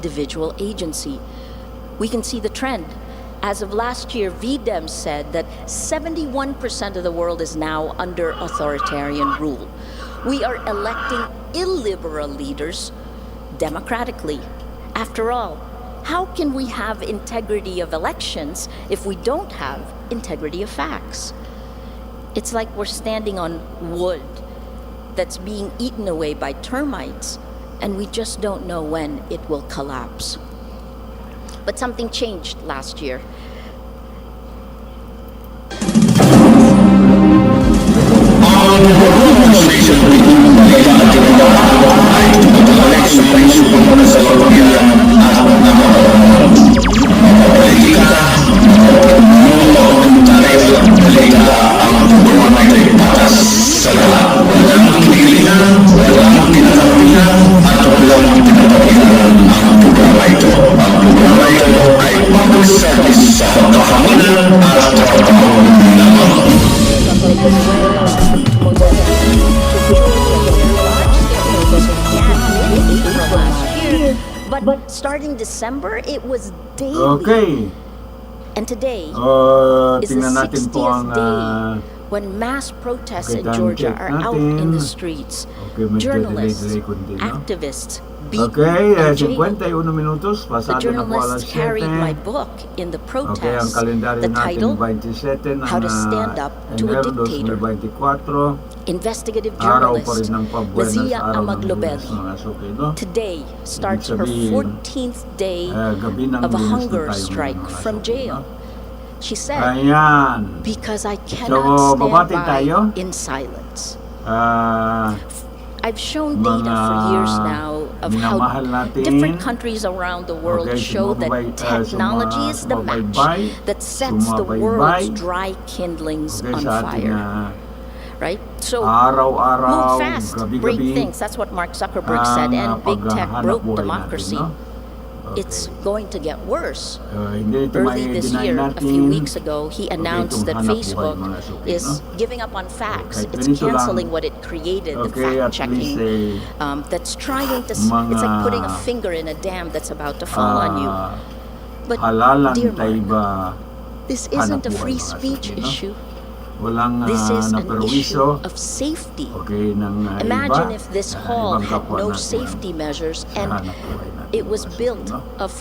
individual agency. We can see the trend. As of last year, VDEM said that 71% of the world is now under authoritarian rule. We are electing illiberal leaders democratically. After all, how can we have integrity of elections if we don't have integrity of facts? It's like we're standing on wood that's being eaten away by termites, and we just don't know when it will collapse. But something changed last year. But starting December, it was daily. Okay. And today is the tingnan natin po 60th ang day when mass protests in Georgia are out in the streets. Okay, Journalists, delay kundi, no? activists, beaten Okay, and jailed. 51 minutos, The pasado na po alas journalists carried my 7. book in the Okay, ang protest. kalendaryo The natin title, 27 ng How to Stand Up to a Enero Dictator. 2024. Investigative Araw pa journalist rin ng Pabuenas, Lazia araw ng Lunes, Amaglobeli mga suki, no? today starts her sabihin, 14th day gabi ng of a Lunes na hunger tayo strike ngayon, mga from suki, jail. no? She said, Ayan. because I cannot stand babati by tayo. in silence. Ah, I've shown data for years now of how minamahal natin. different countries around the world Okay, show that technology is the match that sets the world's dry kindlings okay, on sa ating, fire. Right? So, araw-araw, move fast, gabi-gabi, break things. That's what Mark Zuckerberg said, and big tech paghahanap broke buhay democracy. natin, no? Okay. It's going to get worse. Hindi ito Early this mai-deny year, a natin. few weeks ago, he announced itong that hanap buhay, Facebook mga suki, is no? giving up on facts. Okay, It's ganito canceling lang. what it created, the Okay, at fact-checking least, that's trying to... mga, It's like putting a finger in a dam that's about to fall on you. But, halalan dear tayo Mark, ba this hanap isn't a buhay, free mga speech suki, no? issue. Walang This is an issue naperwiso, of safety. okay, ng Imagine iba, if this na hall ibang had kapwa no natin, safety measures sa and hanap buhay natin, it was mga suki, built no? of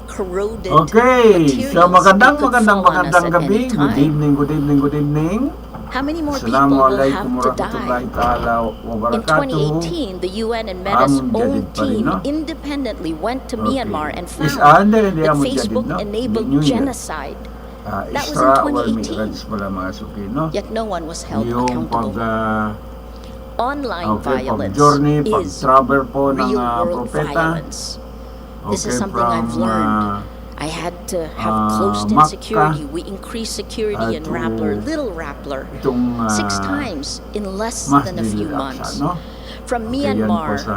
corroded Okay, materials. so It magandang could fall on us at gabi. any Good time. evening, good evening, good evening. How many more people will Assalamualaikum have to die? warahmatullahi ta'ala In wabarakatuh. 2018, the UN and Meta's Among own jadid pa rin, team no? independently went to Okay. Myanmar and Is found hindi that among jadid, Facebook no? enabled New Year. genocide, That was in Isra or 2018. Mi'raj pala, mga suki, no? yet no one was held Yung accountable. Online okay, violence pag-journey, is pag-travel po ng real-world propeta. violence. Okay, This is something I've learned. I had to have closed-in Makkah, security. We increased security in to Rappler, Little Rappler, itong 6 times in less than a few Masjid al-Aqsa, months. no? From Okay, yan po Myanmar sa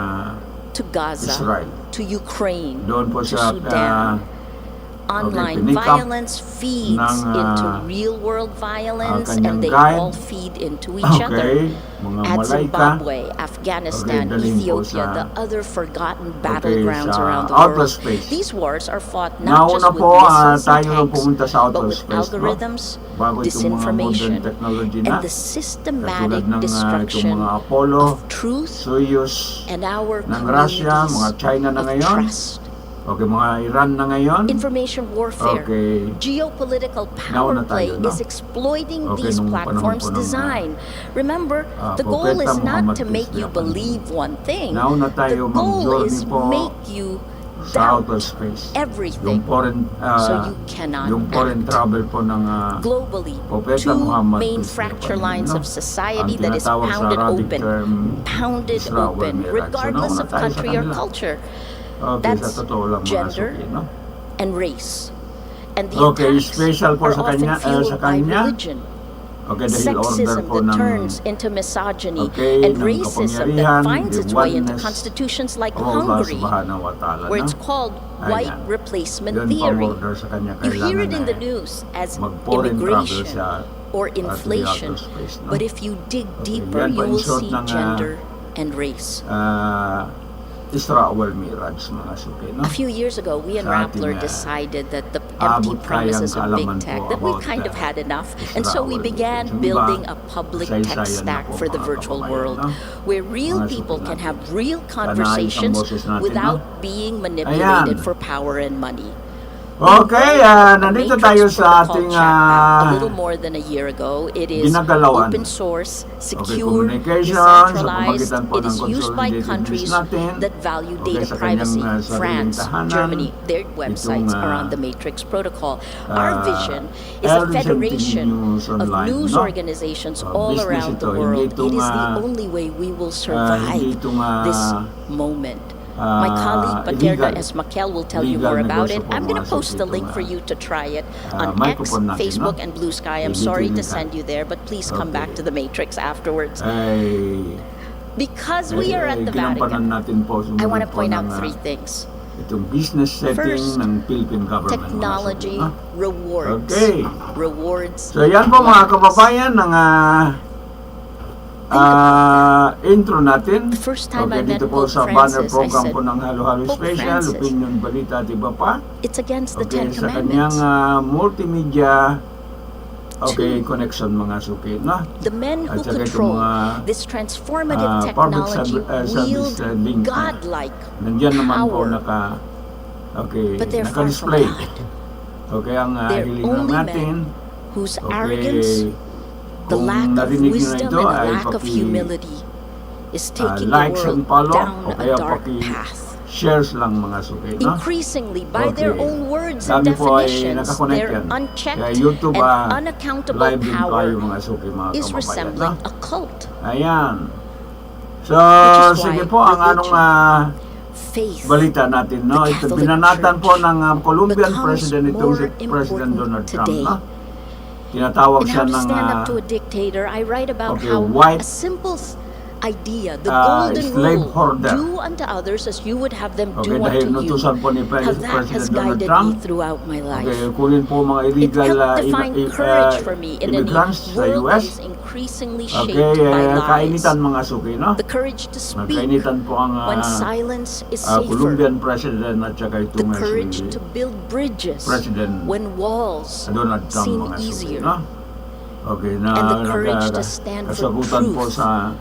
to Gaza Israel. to Ukraine Doon po to sa Sudan. Online pinikap violence feeds ng, into real-world violence, and kanyang they guide. all feed into each other. Okay, mga At malaika. Zimbabwe, Afghanistan, Okay, dalhin po Ethiopia, sa- the other forgotten battlegrounds sa around the outer world. space. These wars are fought not just Nauna with po, missiles tayo and nung tanks, pumunta sa outer but with space, no? algorithms, Bago itong mga modern disinformation, technology na, and the systematic katulad ng itong destruction mga Apollo, of truth Soyuz, and our ng Russia, mga communities China na of ngayon, trust. okay, mga Iran na ngayon, Information warfare, okay, geopolitical power Nauna play tayo, no? is exploiting Okay, these nung platforms' panahon po ng, design. Remember, the goal Propeta is not Muhammad to make you Peace be upon him. believe one thing. Nauna The tayo goal mag-journey is po make you sa outer doubt space. everything, Yung foreign, so you cannot yung foreign act. travel po ng Globally, Propeta 2 Muhammad main Peace be fracture upon him, lines no? of society Ang that is tinatawag sa pounded Arabic open, term, pounded Isra wal open, Mi'raj. regardless So, of nauna tayo sa country or kanila. culture, Okay, That's sa totoo lang mga gender, suki, no? and race. And the Okay, attacks special po are sa often kanya, fueled sa by kanya. religion, Okay, dahil order sexism po that ng turns into misogyny, okay, and ng racism kapangyarihan, that finds the its way into oneness constitutions like of Allah Hungary, subhanahu wa ta'ala, where no? it's called white Ayan. replacement Yun po theory. order sa kanya, You hear it kailangan in the na news as mag-foreign travel immigration siya or at the inflation, outer space, no? but if you dig Okay, deeper, yan you po in will short see ng, gender and race. Israel Mirage, mga suki, no? A few years ago, we and Sa ating, Rappler decided that the empty abot promises kayang of big kaalaman tech, po that we about, kind of had enough. And so we Israel began Mirage. Yung building iba, a public tech kasaysayan na stack po, for the mga virtual kababayan, world, no? where real Mga people suki can natin. have real Sana conversations isang boses natin, without no? being manipulated Ayan. for power and money. Okay, nandito tayo sa ating a little more than a year ago. It is ginagalawan. open source, Okay, secure, communication sa decentralized. pamagitan po It ng is used by consolidated countries list natin. that value Okay, data sa kanyang, privacy. sariling France, tahanan. Germany, their websites Itong, are on the Matrix protocol. Our vision is a Presenting federation news of online, news no? organizations all Business around the ito, world. hindi itong, It is the only way we will survive hindi itong, this moment. My colleague Paterna illegal. S. Makel will tell you Legal more about it. negosyo po, I'm going to mga post the suki, link for itong, you to try it on X, microphone natin, Facebook, no? and Blue Sky. I'm Dito sorry yung to link, send you there, but please come back Okay. to the Matrix afterwards. Ay, Because we are at the ginampanan Vatican, natin po sumunod I want to po point ng, out three things. itong business setting First, ng Philippine government. mga Technology suki, no? rewards. Okay. Rewards. So yan po mga lives. kababayan ng intro natin. The first time Okay, I met dito po Pope sa banner Francis, I program said, po ng Halo-Halo Pope Special, Francis, Opinion, Balita at iba pa. It's against the Okay, Ten sa kanyang Commandments. multimedia Two, connection mga suki, no? the men who At saka itong control mga, this transformative public technology service, wield link na. godlike Nandiyan naman po power, but they're far from naka-display. God. Okay, ang They're hiling only natin. men whose Okay, arrogance, the kung lack of narinig nyo na wisdom, ito, and the ay lack of humility is taking the likes and world follow, down o a kaya dark path. shares lang mga suki, no? Increasingly, by their Okay. own words and Kami po ay definitions, nakakonect their yan. unchecked Kaya YouTube, and unaccountable live din power kayo mga suki, mga is kababayan, resembling no? a cult. Ayan. So, Which is sige why po, ang anong Faith balita natin, no? The Ito, Catholic binanatan po ng Colombian becomes President, itong si more President important Donald Trump, today. no? Tinatawag And siya how to ng stand up to a dictator, I write about okay, how white, a simple idea, the golden slave rule, hoarder. do unto others as you would have them Okay, do dahil unto you, nutusan po ni how that has President Donald guided Trump. me throughout my life. Okay, kunin po mga It illegal helped define courage for me in a immigrants sa world that US. is increasingly shaped Okay, by lies. kainitan mga suki, no? The courage to speak Kainitan po ang when silence is safer. Colombian President at saka The itong courage si to build bridges President when walls Donald Trump seem mga suki, easier. no? Okay, na And the courage to stand for kasagutan po truth, sa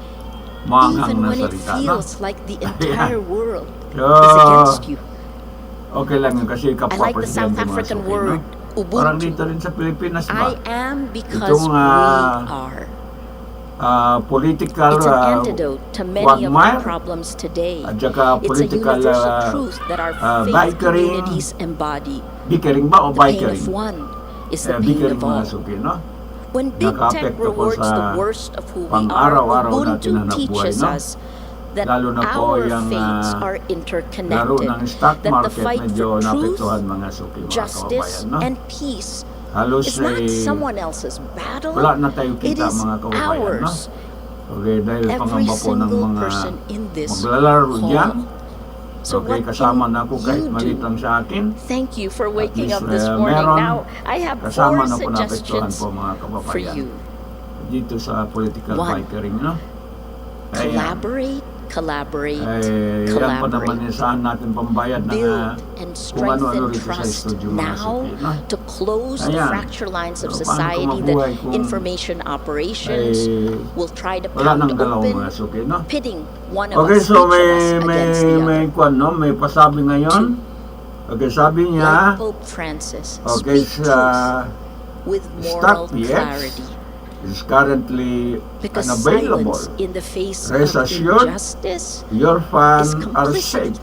maanghang even na when it salita, no? feels like the entire world So, is against you. okay lang yun kasi I like the kapwa-presidente South mga African suki, word, no? Parang Ubuntu. dito rin sa Pilipinas ba? I am because Itong, we are. Political It's an antidote to many of quagmire, our problems today. at saka It's a political universal truth that our faith bickering, communities embody. bickering ba o The pain bickering? of one is the pain Bickering of mga all. suki, no? When big tech Nakapekto po rewards sa the worst of who we are, pang-araw-araw natin Ubuntu hanap buhay, teaches no? us that Lalo na po our yung, fates laro are interconnected, ng stock that the market fight medyo for truth, naapektuhan mga suki, mga justice, kababayan, no? and peace Halos is not ay someone else's battle. wala na tayo It kita is mga kababayan, no? ours. Okay, dahil Every pangamba po ng single mga person in this maglalaro dyan. call. So Okay, what kasama can na ako kahit you maliit do? lang sa akin. Thank you for waking least, up this morning. meron. Now, I have Kasama 4 na po naapektuhan suggestions po mga for kababayan. you. Dito sa political One, bickering, no? Collaborate, collaborate, Yan po naman collaborate. saan natin pambayad ng Build and kung ano-ano strengthen rito sa trust studio mga now suki, no? to close the Ayan. fracture lines of So, paano society kung mabuhay that kung information operations will try to wala nang pound galaw mga open, suki, no? pitting one of Okay, us, so each of us against the may other. kwan, no? May pasabi ngayon. Okay, sabi Like niya, Pope Francis, okay, speak sa truth with moral Stop, yes. clarity. is currently Because unavailable. silence in the face Rest of assured, injustice, your fans is are complicit. safe.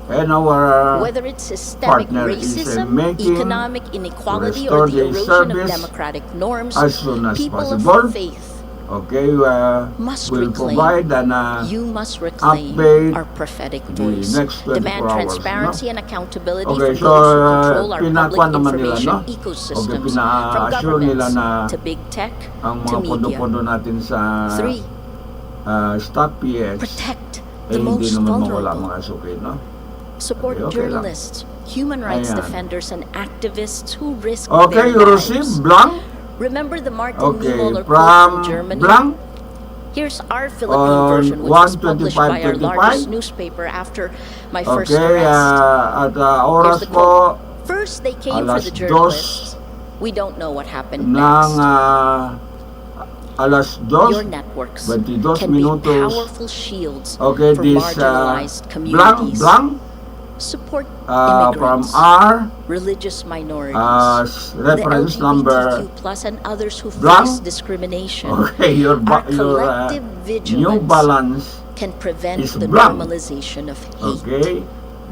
And our whether it's systemic partner is racism, making economic inequality, restore or the the erosion of service democratic norms, as soon as people possible. of faith okay, must will reclaim. provide an You must reclaim update our prophetic the voice. next 24 Demand hours, transparency no? and accountability Okay, from so those who control our pinakuan public naman nila, information no? Okay, ecosystems, from pina-assure nila governments na to big tech ang to mga media. pondo-pondo natin sa 3. Stop PX Protect eh, the hindi most naman mawala vulnerable. mga suki, no? Support Okay, okay lang. journalists, human rights Ayan. defenders, and activists who risk Okay, their you lives. receive blank. Remember the Martin Okay, Niemöller quote from from Germany? blank. Here's our Philippine On version, which was published by our 1:25:25. largest newspaper after my first Okay, arrest. at Here's oras the quote. po First, they came for alas the journalists. We don't know what happened ng next. alas Your 2, networks 22 can be minutos. powerful shields Okay, for this marginalized blank, communities. blank, Support from immigrants, our religious minorities, reference the number. LGBTQ plus and others who blank. face discrimination. Okay, your Our collective New vigilance Balance can prevent is the blank. normalization of hate. Okay,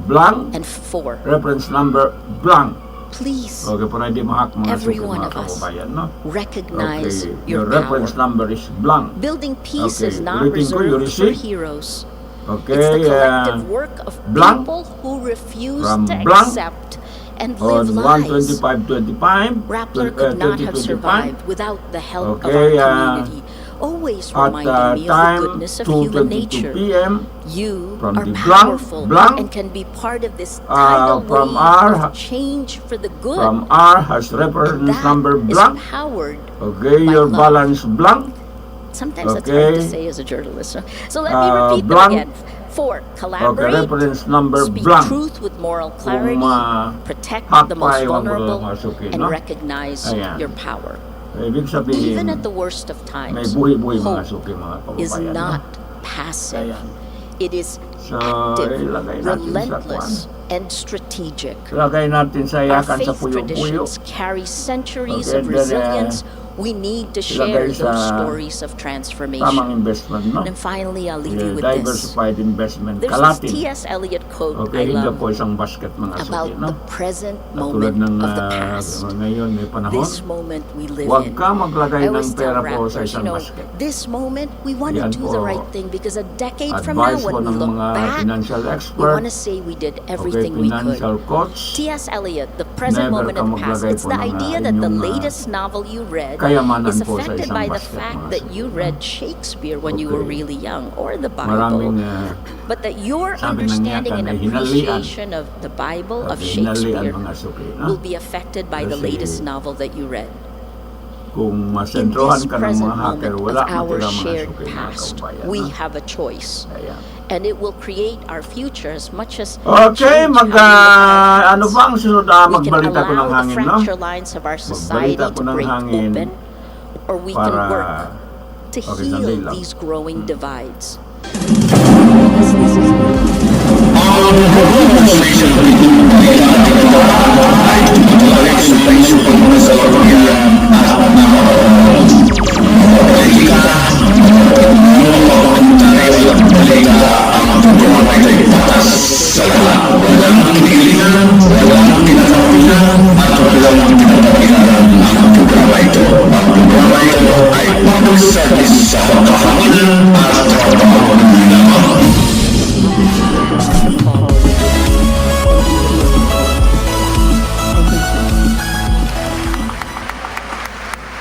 blank, And 4, reference number blank. please Okay, para hindi mahak mga Every suki, one mga of us kababayan, no? recognize Okay, your your reference power. number is blank. Building peace Okay, is not ulitin ko, you reserved for receive? heroes. Okay, It's the collective work of blank people who refuse from to blank accept and on live lies. 1:25:25, Rappler could not have 2025. survived without the help of Okay, our community, always At reminding me of the time goodness of human 2:22 nature. p.m. You from are the powerful blank, and can be part of this tidal from wave our- of change for the good. from R has reference That number is blank. powered. Okay, by your love. balance blank. Sometimes it's hard to Okay. say as a journalist. So let me repeat blank. them again. 4, Okay, collaborate, reference number speak blank. truth with moral clarity, Kung protect hot the most pa yung vulnerable, mga suki, and no? recognize Ayan. your power. Ibig sabihin, Even at the worst of may times, buhi-buhi mga hope suki, mga kababayan. is no? not passive. Ayan. It is So, active, ilagay natin sa relentless, and strategic. Lagay natin sa Our yakan sa faith puyo-puyo. traditions carry centuries Okay, of then, resilience. We need to share ilagay those sa stories of Tamang transformation. investment, no? And finally, I'll leave you with this. Diversified investment. There's Kalatin. this T.S. Eliot quote Okay, I hindi love po isang basket mga about suki, no? the present Katulad moment ng of the past. ngayon may panahon. This moment we live Huwag in. ka maglagay I ng always tell pera po sa rappers, isang basket. this moment we want to Yan do po, the right thing because a decade from now Advice when po we ng look mga back, financial we expert. want to say we did Okay, everything we could. financial coach. T.S. Eliot, The Present Never Moment ka of the Past. maglagay It's po the ng, idea that the inyong, latest novel you read kayamanan is po sa affected isang by the basket, fact mga that suki, you no? read Shakespeare when you were Okay. really young, or the Maraming Bible, but that your sabi ng understanding yakan and ay hinalian. appreciation of the Bible, of hinalian Shakespeare, mga suki, no? will be affected by the Kasi latest novel that you read. Kung In masentrohan this ka ng present mga hacker, moment wala of our matira mga shared suki, mga past, kababayan, we no? have a choice. Ayan. And it will create our future as much as Okay, change how we look at our ano past. ba ang sunod? We can Magbalita ko ng allow the hangin, no? fracture lines of our society Magbalita ko to ng break hangin open, or we can para- work to Okay, sandali heal lang. these growing divides. Because this is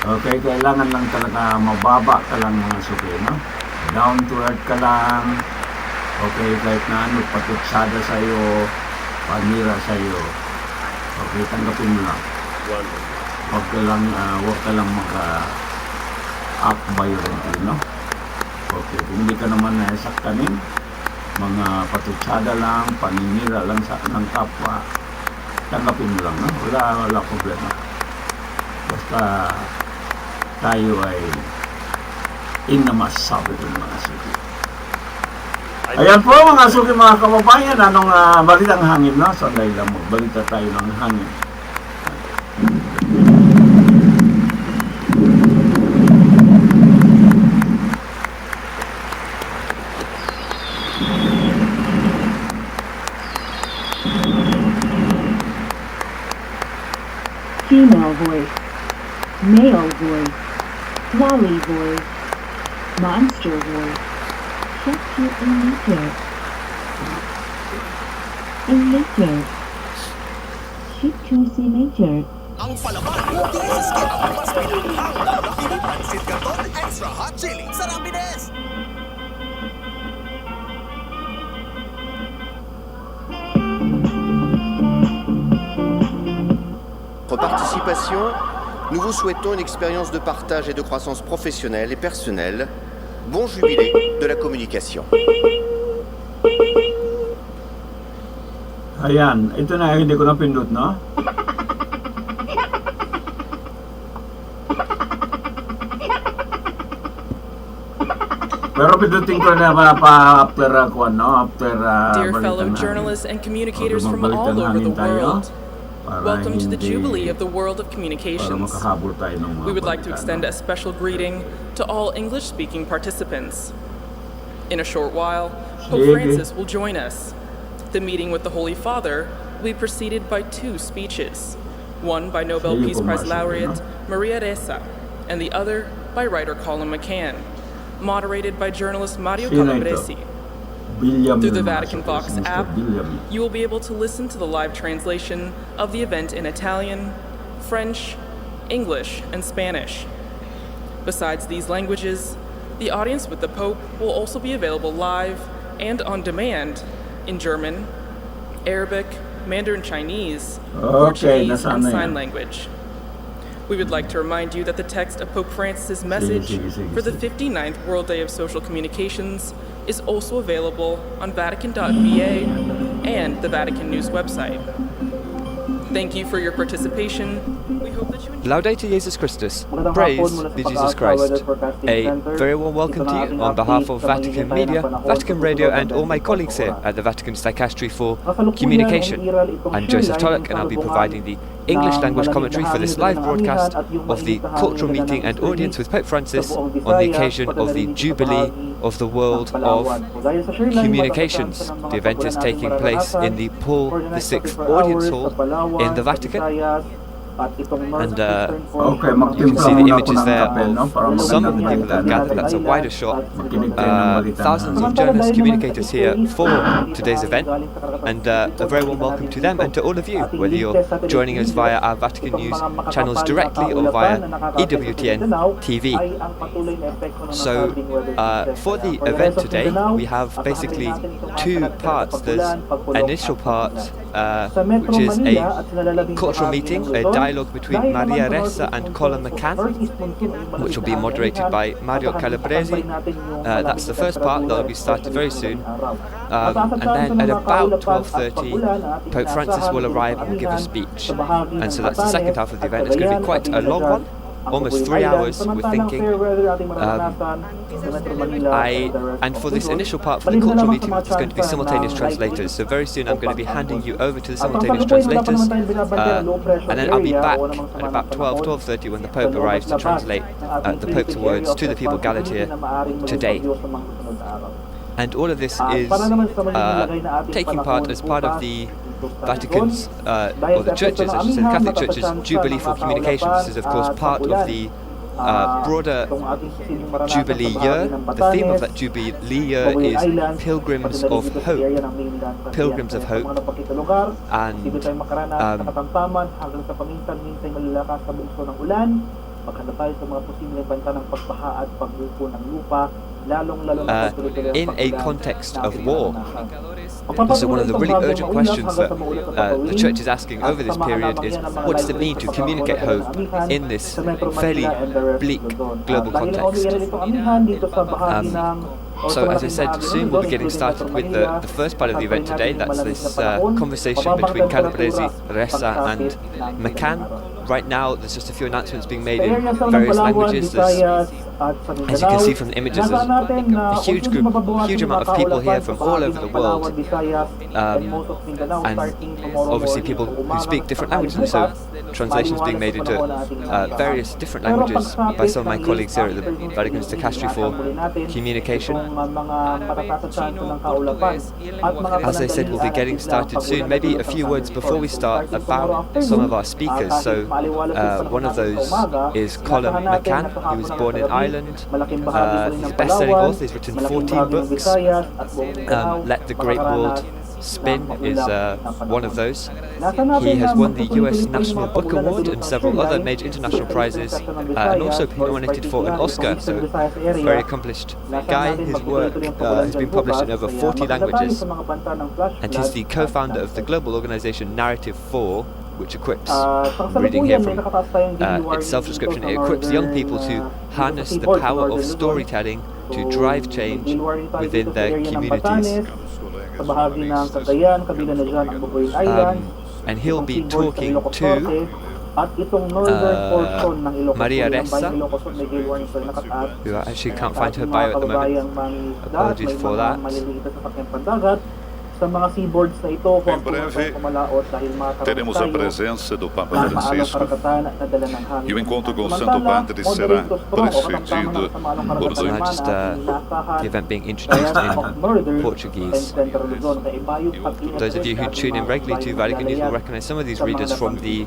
Okay, kailangan lang talaga mababa ka lang mga suki, no? Down to earth ka lang. Okay, kahit na ano, patutsada sa'yo, panira sa'yo. Okay, tanggapin mo lang. Huwag ka lang maka-up violently, no? Okay, kung hindi ka naman nasaktanin, mga patutsada lang, paninira lang ng kapwa, tanggapin mo lang, no? Wala problema. Basta tayo ay inamasabi ng mga suki. Ayan po mga suki, mga kababayan, anong balitang hangin, no? Sandali lang, magbalita tayo ng hangin. Female voice, male voice, lolly voice, monster voice, check your emitter, shift to emitter. Ang palaman, Disclsimers ang mas pinuhang lalaking pansit canton extra hot chili. Sarap bilis! Votre participation, nous vous souhaitons une expérience de partage et de croissance professionnelle et personnelle Bon jubilé de la communication. Ayan, ito na, hindi ko napindot, no? Pero pindutin ko na pa after no? After Dear balitan fellow natin. journalists and communicators Pag from mabalitan all over namin the tayo, world, para welcome to the hindi- Jubilee of the World of Para Communications. makahabol tayo ng mga We would like to balita, extend no? a special greeting to all English-speaking participants. In a short while, Pope Sige. Francis will join us. The meeting with the Holy Father will be preceded by two speeches, one by Nobel Sige, Peace Prize pumasok, laureate no? Maria Ressa, and the other by writer Colin McCann, moderated by journalist Mario Sino ito? Calabresi. William Through the yung Vatican nasa Vox si Mr. app, William. you will be able to listen to the live translation of the event in Italian, French, English, and Spanish. Besides these languages, the audience with the Pope will also be available live and on demand in German, Arabic, Mandarin Chinese, Okay, Portuguese, nasaan and na sign yan? language. We would like to remind you that the text of Pope Francis' message sige, for the sige. 59th World Day of Social Communications is also available on Vatican.va and the Vatican News website. Thank you for your participation. We hope that you enjoy. Laudator Jesus Christus, praise be Jesus Christ. A very warm welcome to you on behalf of Vatican Media, Vatican Radio and all my colleagues here at the Vatican Dicastery for Communication. I'm Joseph Tulloch and I'll be providing the English language commentary for this live broadcast of the cultural meeting and audience with Pope Francis on the occasion of the Jubilee of the World of Communications. The event is taking place in the Paul VI Audience Hall in the Vatican. And Okay, you can see the images there kapel, no? Para of some of the magandang people that have balita, gathered. That's a wider shot. Makinig tayo ng balita Thousands na- of journalists, communicators here for today's event, and a very warm welcome to them and to all of you, whether you're joining us via our Vatican News channels directly or via EWTN TV. So, for the event today, we have basically two parts. There's an initial part, which is a cultural meeting, a dialogue between Maria Ressa and Colin McCann, which will be moderated by Mario Calabresi. That's the first part that will be started very soon. And then at about 12:30, Pope Francis will arrive and give a speech. And so that's the second half of the event. It's going to be quite a long one. Almost 3 hours, we're thinking. And for this initial part, for the cultural meeting, there's going to be simultaneous translators. So very soon I'm going to be handing you over to the simultaneous translators, and then I'll be back at about 12:30 when the Pope arrives to translate the Pope's words to the people gathered here today. And all of this is taking part as part of the Vatican's, or the Church's, I should say, the Catholic Church's Jubilee for Communication. This is, of course, part of the broader Jubilee year. The theme of that Jubilee year is Pilgrims of Hope. Pilgrims of Hope. And in a context of war. So one of the really urgent questions that the Church is asking over this period is, what does it mean to communicate hope in this fairly bleak global context? So as I said, soon we'll be getting started with the first part of the event today. That's this conversation between Calabresi, Ressa and McCann. Right now there's just a few announcements being made in various languages. There's, as you can see from the images, there's a huge amount of people here from all over the world, and obviously people who speak different languages, so translations being made into various different languages by some of my colleagues here at the Vatican's Dicastery for Communication. As I said, we'll be getting started soon. Maybe a few words before we start about some of our speakers. So one of those is Colin McCann, who was born in Ireland. He's a best-selling author. He's written 14 books. Let the Great World Spin is one of those. He has won the US National Book Award and several other major international prizes, and also been nominated for an Oscar, so very accomplished guy. His work has been published in over 40 languages, and he's the co-founder of the global organization Narrative 4, which equips, reading here from its self-description, it equips young people to harness the power of storytelling to drive change within their communities. And he'll be talking to Maria Ressa, who I actually can't find her bio at the moment. Apologies for that. Sa mga seaboards na ito, kung pumalaot dahil teremos a presença do Papa Francisco e o encontro com o Santo Padre será precedido por dois. The event being introduced in Portuguese. Those of you who tune in regularly to Vatican News will recognize some of these readers from the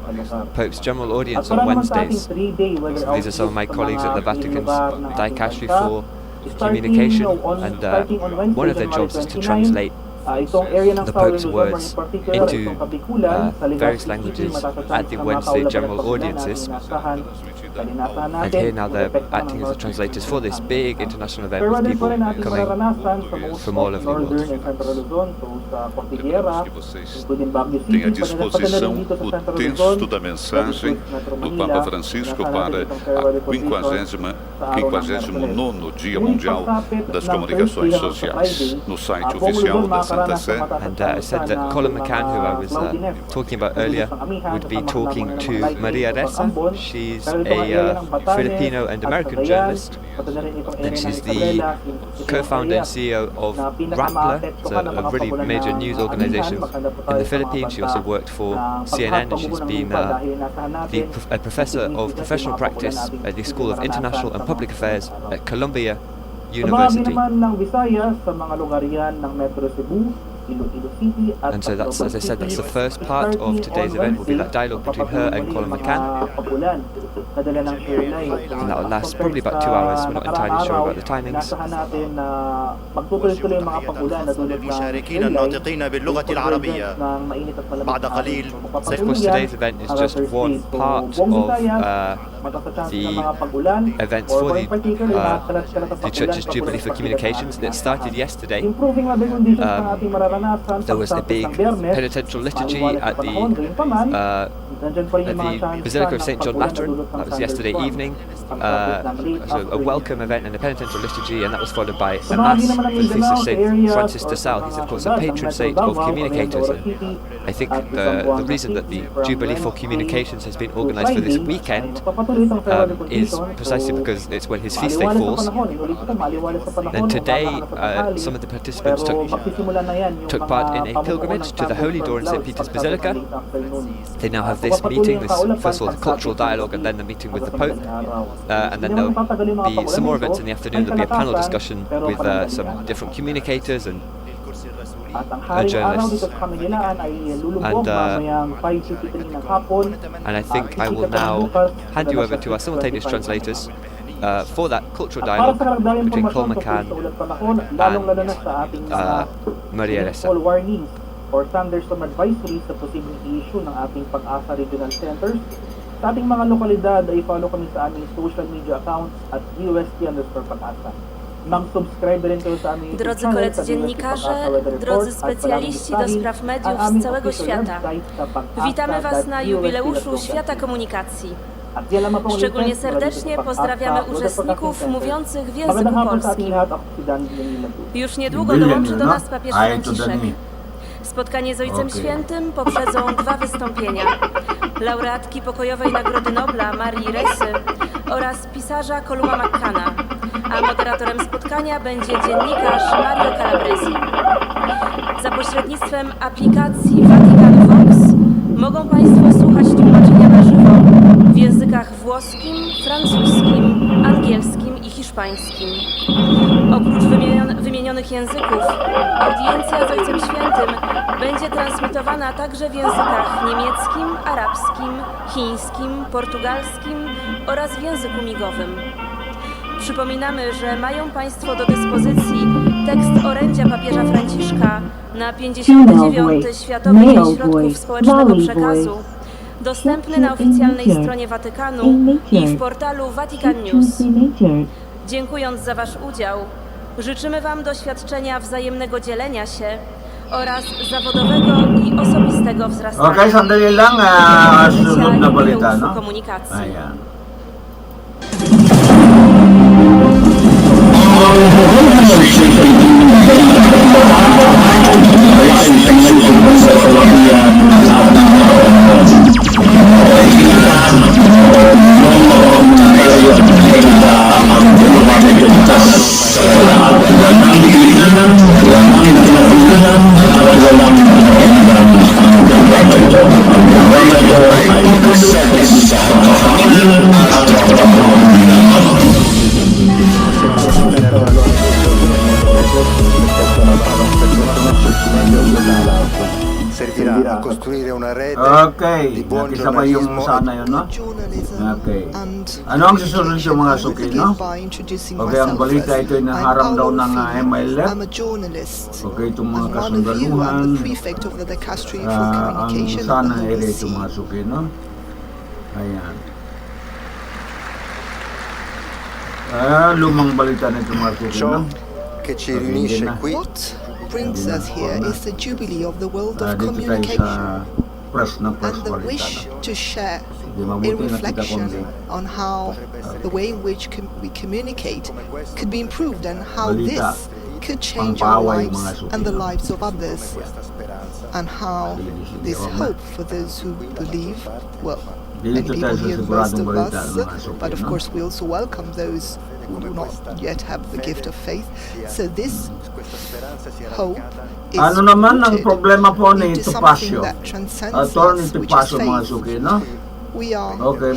Pope's general audience on Wednesdays. These are some of my colleagues at the Vatican's Dicastery for Communication, and one of their jobs is to translate the Pope's words into various languages at the Wednesday general audiences. And here now they're acting as the translators for this big international event with people coming from all over the world. Tem à disposição o texto da mensagem do Papa Francisco para a 59º Dia Mundial das Comunicações Sociais no site oficial da Santa Sé. And I said that Colin McCann, who I was talking about earlier, would be talking to Maria Ressa. She's a Filipino and American journalist, and she's the co-founder and CEO of Rappler. It's a really major news organization in the Philippines. She also worked for CNN, and she's been a professor of professional practice at the School of International and Public Affairs at Columbia University. And so that's, as I said, that's the first part of today's event, will be that dialogue between her and Colin McCann. And that will last probably about 2 hours, we're not entirely sure about the timings. Of course, today's event is just one part of the events for the Church's Jubilee for Communications. It started yesterday. There was a big penitential liturgy at the Basilica of St. John Lateran. That was yesterday evening. So a welcome event and a penitential liturgy, and that was followed by a mass for the feast of St. Francis de Sales. He's of course a patron saint of communicators, and I think the reason that the Jubilee for Communications has been organised for this weekend is precisely because it's when his feast day falls. And today some of the participants took part in a pilgrimage to the Holy Door in St. Peter's Basilica. They now have this meeting, first of all the cultural dialogue and then the meeting with the Pope, and then there'll be some more events in the afternoon. There'll be a panel discussion with some different communicators and journalists, and I think I will now hand you over to our simultaneous translators for that cultural dialogue between Colin McCann and Maria Ressa. Or thunderstorm advisory sa posibleng issue ng ating Pag-asa Regional Centers. Sa ating mga lokalidad ay follow kami sa aming social media accounts at UST_Pag-asa. Mag-subscribe rin kayo sa aming Drodzy koledzy dziennikarze, drodzy specjaliści do spraw mediów z całego świata, witamy Was na jubileuszu Świata Komunikacji. Szczególnie serdecznie pozdrawiamy uczestników mówiących w języku polskim. Już niedługo dołączy do nas papież Franciszek. Spotkanie z Ojcem Świętym poprzedzą 2 wystąpienia. Laureatki Pokojowej Nagrody Nobla Marii Ressy oraz pisarza Columa McCanna, a moderatorem spotkania będzie dziennikarz Mario Calabresi. Za pośrednictwem aplikacji Vatican Vox mogą Państwo słuchać tłumaczenia na żywo w językach włoskim, francuskim, angielskim i hiszpańskim. Oprócz wymienionych języków, audiencja z Ojcem Świętym będzie transmitowana także w językach niemieckim, arabskim, chińskim, portugalskim oraz w języku migowym. Przypominamy, że mają Państwo do dyspozycji tekst orędzia papieża Franciszka na 59. Światowy Dzień Środków Społecznego Przekazu, dostępny na oficjalnej stronie Watykanu i w portalu Vatican News. Dziękując za Wasz udział, życzymy Wam doświadczenia wzajemnego dzielenia się oraz zawodowego i osobistego wzrastania. Okay, sandali lang. Sunod na balita, no? Komunikacji. Ayan. Servirà a costruire una rete Okay, di buon nakisabay yung giornalismo sana yun, no? Okay. Ano ang susunod yung mga suki, no? Okay, ang balita ito ay naharap daw ng MLF. Okay, itong mga kasundaluhan. Ang sana ay itong mga suki, no? Ayan. Lumang balita na itong mga suki, no? che ci riunisce qui brings us here is the jubilee of the world of communication and the wish to share a reflection on how the way in which we communicate could be improved and how this could change our lives and the lives of others, and how this hope for those who believe, well, many people here, most of us, but of course we also welcome those who do not yet have the gift of faith. So this hope is ano naman ang problema po ni into Topacio? something that transcends Attorney us, which is Topacio, mga faith. suki, no? We are Okay,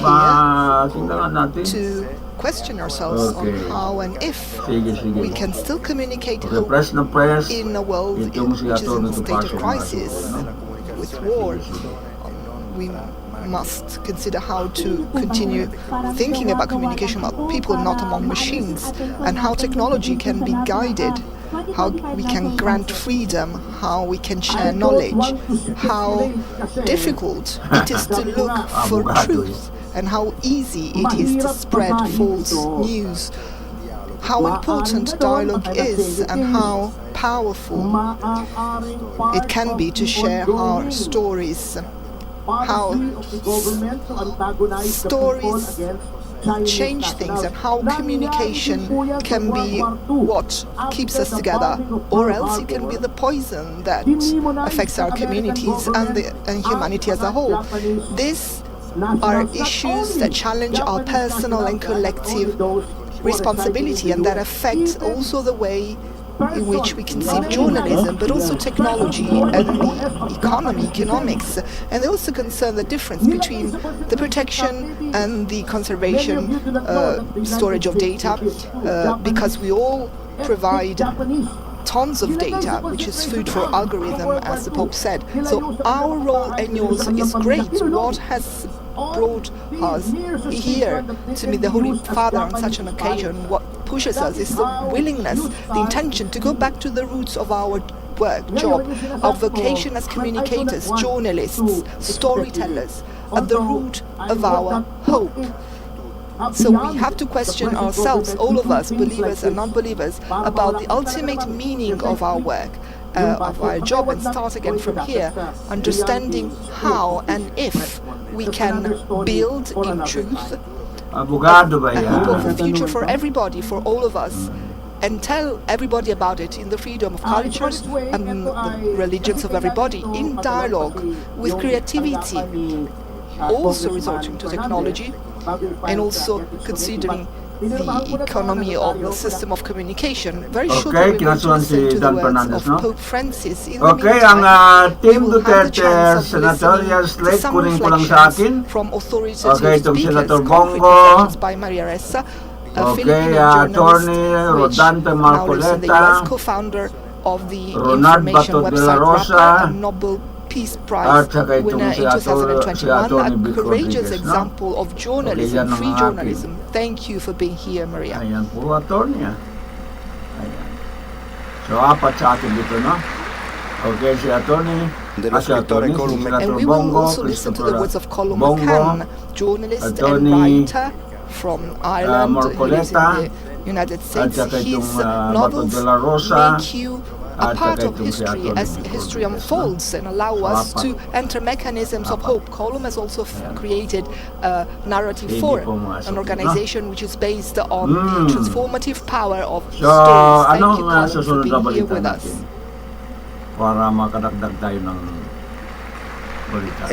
tingnan natin. here to question ourselves on how and if Sige. we can still communicate Okay, hope press na press. in a world Itong si which is in Attorney a state Topacio, of mga crisis, suki, no? with war. We must consider how to continue thinking about communication about people, not among machines, and how technology can be guided, how we can grant freedom, how we can share knowledge, how difficult it is to look for truth, and how easy it is to spread false news, how important dialogue is, and how powerful it can be to share our stories, how stories change things, and how communication can be what keeps us together, or else it can be the poison that affects our communities and humanity as a whole. These are issues that challenge our personal and collective responsibility, and that affect also the way in which we conceive journalism, but also technology and the economics, and they also concern the difference between the protection and the conservation, storage of data, because we all provide tons of data, which is food for algorithm, as the Pope said. So our role and yours is great. What has brought us here to meet the Holy Father on such an occasion, what pushes us is the willingness, the intention to go back to the roots of our work, job, our vocation as communicators, journalists, storytellers, at the root of our hope. So we have to question ourselves, all of us, believers and non-believers, about the ultimate meaning of our work, of our job, and start again from here, understanding how and if we can build in truth a hope of the future for everybody, for all of us, and tell everybody about it in the freedom of cultures and the religions of everybody, in dialogue, with creativity, also resorting to technology, and also considering the economy of the system of communication. Very shortly, we're going to listen to the words of Pope Francis. In the meantime, Team we will have the Duterte chance of senatorial listening to slate, some kunin ko lang sa akin. reflections from authoritative Okay, itong speakers, Senator concrete Bongo. reflections by Maria Ressa, a Okay, Filipino Attorney journalist, which Rodante now lives in the Marcoleta. US, co-founder of the Ronald information Bato de la website Rosa. Rappler, and Nobel Peace Prize At saka itong winner si in Atty. 2021, a Vic courageous Rodriguez, no? example of journalism, yan ang free akin. journalism. Thank you for being here, Maria. Ayan, puro attorney. Ayan. So, apat sa atin dito, no? Okay, si attorney. dello Si scrittore attorney, si Colum Senator And we will Bongo, also listen to the words of Colum Bongo, McCann, journalist and Attorney, writer from Ireland. He lives in Marcoleta, the United at States. saka His itong Bato novels de la Rosa, make you a part of history as history unfolds and allow us to enter mechanisms of hope. Colum has also created a narrative forum, an organization which is based on the transformative power of stories. Thank you, Colum, for being here with us. Para makadagdag tayo ng balita.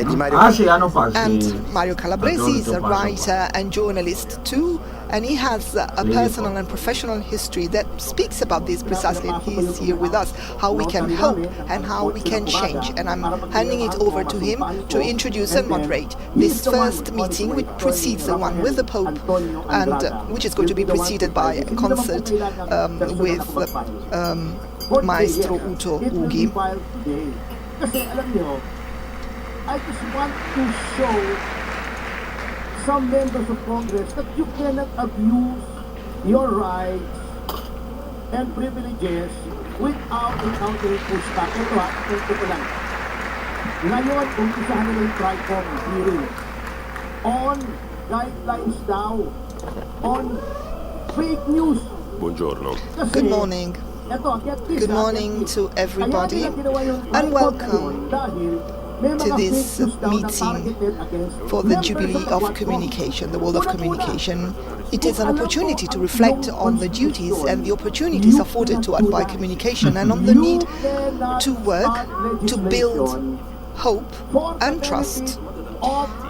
And Mario Calabresi is a writer and journalist too, and he has a personal and professional history that speaks about this precisely, and he is here with us, how we can hope and how we can change. And I'm handing it over to him to introduce and moderate this first meeting, which precedes the one with the Pope, and which is going to be preceded by a concert with Maestro Uto Ugi. I just want to show some members of Congress that you cannot abuse your rights and privileges without encountering pushback. Ito ko lang. Ngayon, umpisahan nila yung TRICOM hearing on guidelines daw on fake news. Buongiorno. Good morning. Good morning to everybody, and welcome to this meeting for the Jubilee of Communication, the world of communication. It is an opportunity to reflect on the duties and the opportunities afforded to us by communication, and on the need to work to build hope and trust.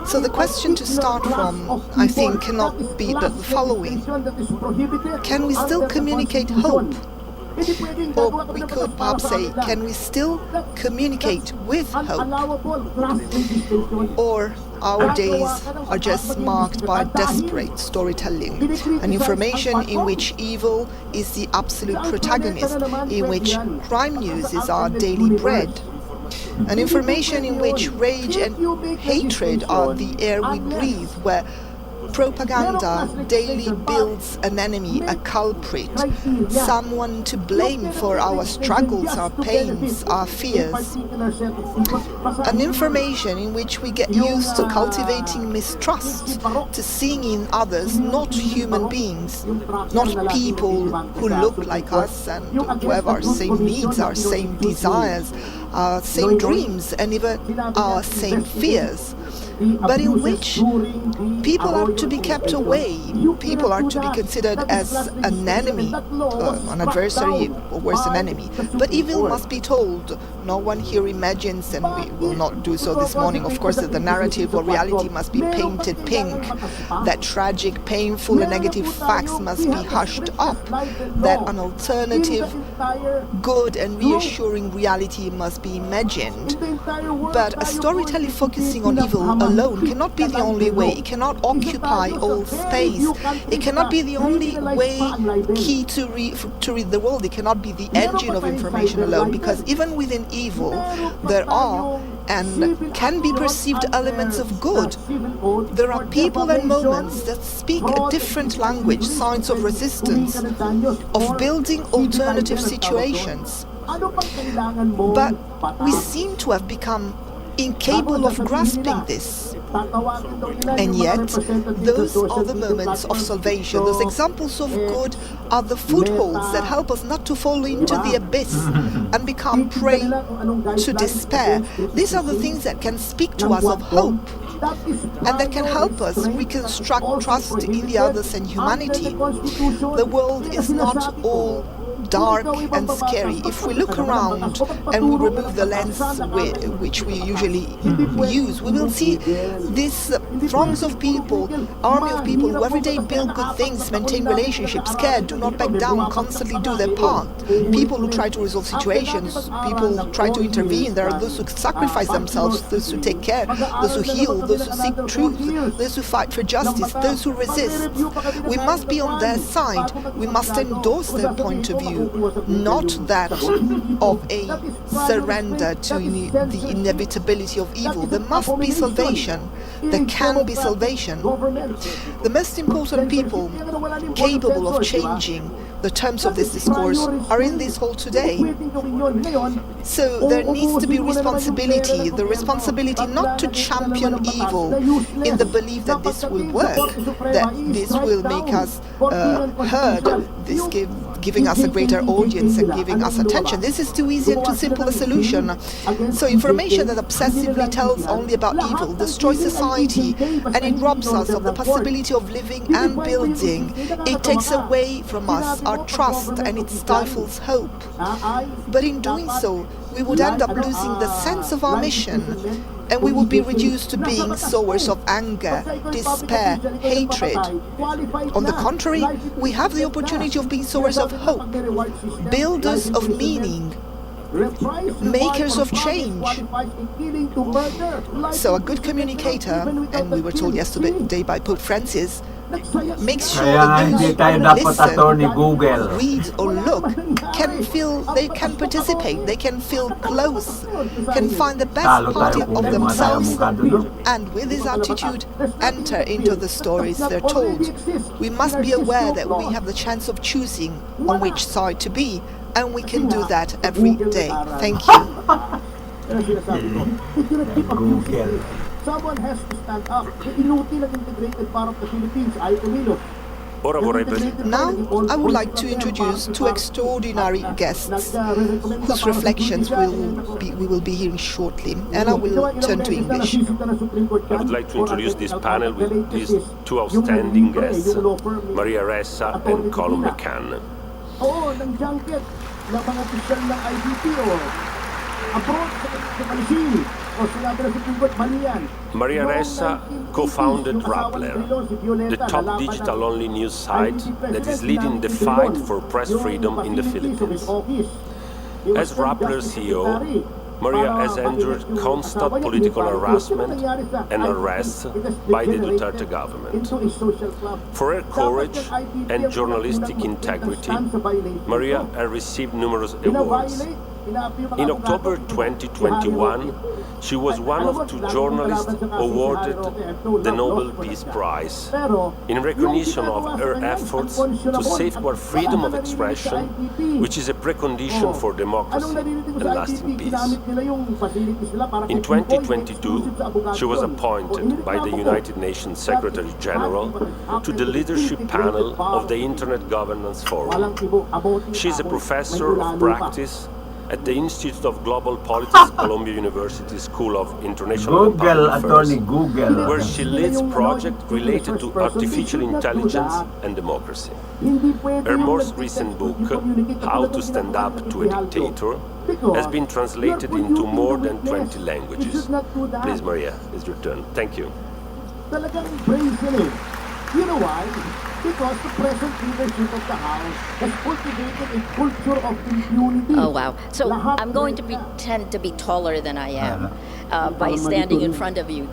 So the question to start from, I think, cannot be the following. Can we still communicate hope? Or we could perhaps say, can we still communicate with hope? Or our days are just marked by desperate storytelling, an information in which evil is the absolute protagonist, in which crime news is our daily bread, an information in which rage and hatred are the air we breathe, where propaganda daily builds an enemy, a culprit, someone to blame for our struggles, our pains, our fears. An information in which we get used to cultivating mistrust, to seeing in others not human beings, not people who look like us and who have our same needs, our same desires, our same dreams, and even our same fears, but in which people are to be kept away, people are to be considered as an enemy, an adversary, or worse, an enemy. But evil must be told. No one here imagines, and we will not do so this morning, of course, that the narrative or reality must be painted pink, that tragic, painful, and negative facts must be hushed up, that an alternative, good and reassuring reality must be imagined. But a storytelling focusing on evil alone cannot be the only way. It cannot occupy all space. It cannot be the only way, key to read the world. It cannot be the engine of information alone, because even within evil there are and can be perceived elements of good. There are people and moments that speak a different language, signs of resistance, of building alternative situations. But we seem to have become incapable of grasping this. And yet, those are the moments of salvation. Those examples of good are the footholds that help us not to fall into the abyss and become prey to despair. These are the things that can speak to us of hope, and that can help us reconstruct trust in the others and humanity. The world is not all dark and scary. If we look around and we remove the lens which we usually use, we will see these throngs of people, army of people who every day build good things, maintain relationships, care, do not back down, constantly do their part. People who try to resolve situations, people who try to intervene. There are those who sacrifice themselves, those who take care, those who heal, those who seek truth, those who fight for justice, those who resist. We must be on their side. We must endorse their point of view, not that of a surrender to the inevitability of evil. There must be salvation. There can be salvation. The most important people capable of changing the terms of this discourse are in this hall today. So there needs to be responsibility, the responsibility not to champion evil in the belief that this will work, that this will make us heard, this giving us a greater audience and giving us attention. This is too easy and too simple a solution. So information that obsessively tells only about evil destroys society, and it robs us of the possibility of living and building. It takes away from us our trust and it stifles hope. But in doing so, we would end up losing the sense of our mission, and we would be reduced to being sowers of anger, despair, hatred. On the contrary, we have the opportunity of being sowers of hope, builders of meaning, makers of change. So a good communicator, and we were told yesterday by Pope Francis, makes sure that those who listen, read or look can feel they can participate, they can feel close, can find the best part of themselves, and with this attitude enter into the stories they're told. We must be aware that we have the chance of choosing on which side to be, and we can do that every day. Thank you. Someone has to stand up. Inutil ang integrated part of the Philippines. Ayaw kumilos. Now, I would like to introduce two extraordinary guests whose reflections we will be hearing shortly, and I will turn to English. I would like to introduce this panel with these two outstanding guests, Maria Ressa and Colum McCann. Oo, ng junket ng mga opisyal ng IDP o abroad sa Palestine. Maria Ressa co-founded Rappler, the top digital-only news site that is leading the fight for press freedom in the Philippines. As Rappler CEO, Maria has endured constant political harassment and arrests by the Duterte government. For her courage and journalistic integrity, Maria has received numerous awards. In October 2021, she was one of two journalists awarded the Nobel Peace Prize in recognition of her efforts to safeguard freedom of expression, which is a precondition for democracy and lasting peace. In 2022, she was appointed by the United Nations Secretary General to the leadership panel of the Internet Governance Forum. She is a professor of practice at the Institute of Global Politics, Columbia University School of International Public Affairs, where she leads projects related to artificial intelligence and democracy. Her most recent book, How to Stand Up to a Dictator, has been translated into more than 20 languages. Please, Maria, it's your turn. Thank you. You know why? Because the present leadership of the House has cultivated a culture of impunity. Oh, wow. So I'm going to pretend to be taller than I am by standing in front of you.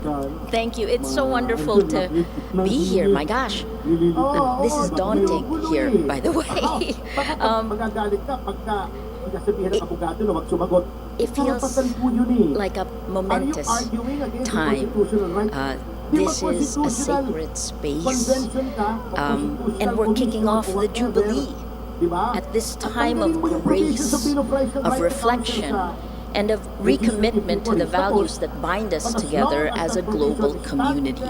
Thank you. It's so wonderful to be here. My gosh. This is daunting here, by the way. It feels like a momentous time. This is a sacred space, and we're kicking off the Jubilee at this time of grace, of reflection, and of recommitment to the values that bind us together as a global community.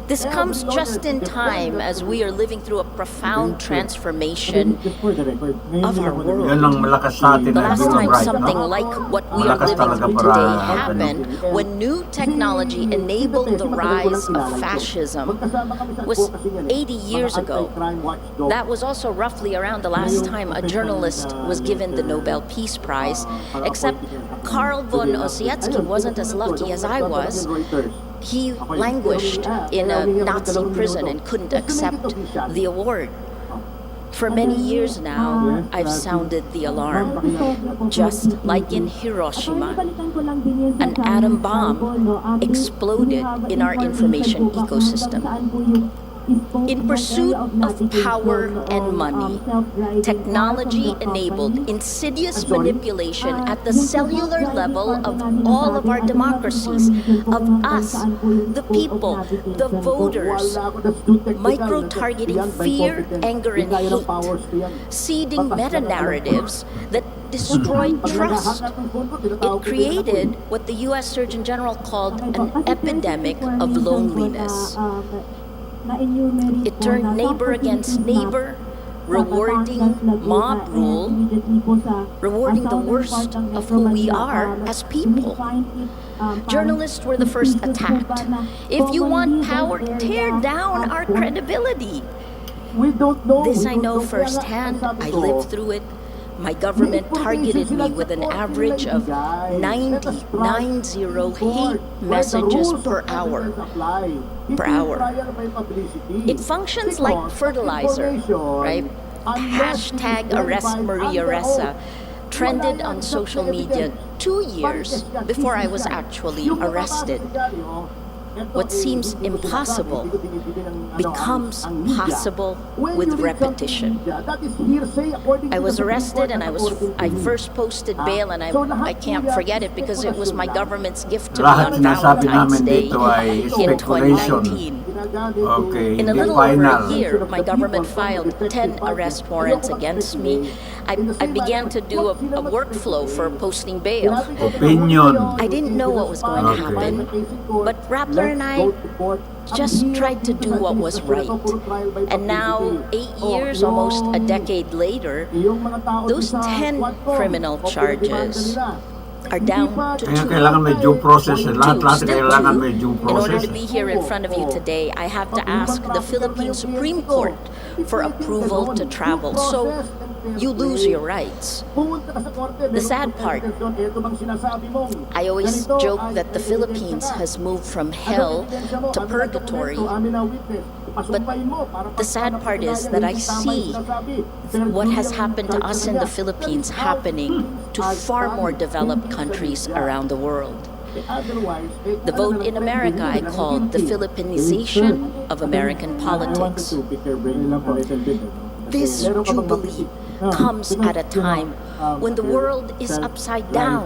This comes just in time as we are living through a profound transformation of our world. The last time something like what we are living through today happened, when new technology enabled the rise of fascism, was 80 years ago. That was also roughly around the last time a journalist was given the Nobel Peace Prize, except Karl von Ossietzky wasn't as lucky as I was. He languished in a Nazi prison and couldn't accept the award. For many years now, I've sounded the alarm. Just like in Hiroshima, an atom bomb exploded in our information ecosystem. In pursuit of power and money, technology enabled insidious manipulation at the cellular level of all of our democracies, of us, the people, the voters, micro-targeting fear, anger, and hate, seeding meta-narratives that destroyed trust. It created what the U.S. Surgeon General called an epidemic of loneliness. It turned neighbor against neighbor, rewarding mob rule, rewarding the worst of who we are as people. Journalists were the first attacked. If you want power, tear down our credibility. This I know firsthand. I lived through it. My government targeted me with an average of 90 hate messages per hour. It functions like fertilizer, right? Hashtag arrest Maria Ressa trended on social media 2 years before I was actually arrested. What seems impossible becomes possible with repetition. I was arrested and I first posted bail, and I can't forget it because it was my government's gift to me on Valentine's Day in 2019. Okay, In a little over a year, my government filed 10 arrest warrants against me. I began to do a workflow for posting bail. Opinion. I didn't know what was going to happen, but Rappler and I just tried to do what was right. And now, 8 years, almost a decade later, those 10 criminal charges are down to 2. Kailangan may due process. Lahat kailangan may due In order process. to be here in front of you today, I have to ask the Philippine Supreme Court for approval to travel. So you lose your rights. The sad part, I always joke that the Philippines has moved from hell to purgatory. But the sad part is that I see what has happened to us in the Philippines happening to far more developed countries around the world. The vote in America I called the Philippinization of American politics. This jubilee comes at a time when the world is upside down,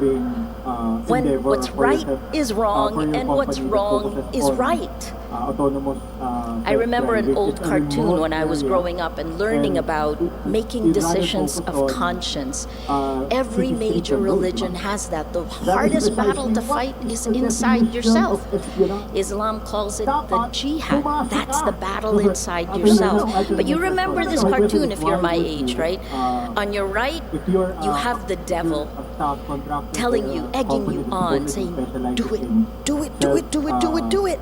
when what's right is wrong and what's wrong is right. I remember an old cartoon when I was growing up and learning about making decisions of conscience. Every major religion has that. The hardest battle to fight is inside yourself. Islam calls it the jihad. That's the battle inside yourself. But you remember this cartoon if you're my age, right? On your right, you have the devil telling you, egging you on, saying, do it, do it, do it, do it, do it, do it.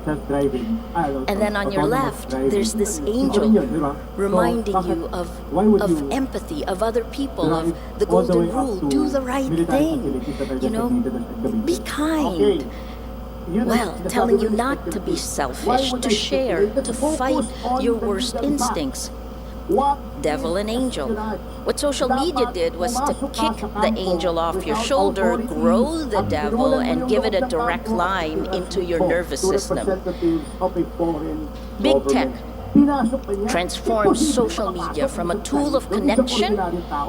And then on your left, there's this angel reminding you of empathy, of other people, of the golden rule, do the right thing, be kind. Well, telling you not to be selfish, to share, to fight your worst instincts. Devil and angel. What social media did was to kick the angel off your shoulder, grow the devil, and give it a direct line into your nervous system. Big tech transforms social media from a tool of connection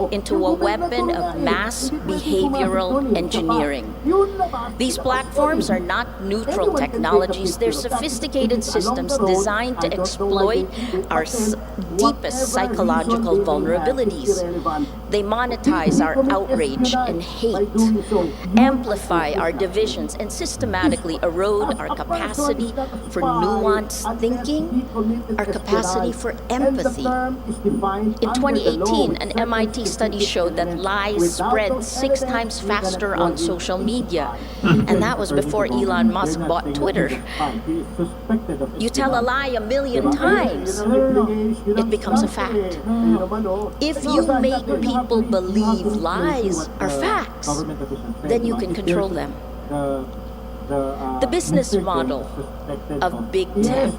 into a weapon of mass behavioral engineering. These platforms are not neutral technologies. They're sophisticated systems designed to exploit our deepest psychological vulnerabilities. They monetize our outrage and hate, amplify our divisions, and systematically erode our capacity for nuanced thinking, our capacity for empathy. In 2018, an MIT study showed that lies spread 6 times faster on social media, and that was before Elon Musk bought Twitter. You tell a lie 1,000,000 times, it becomes a fact. If you make people believe lies are facts, then you can control them. The business model of big tech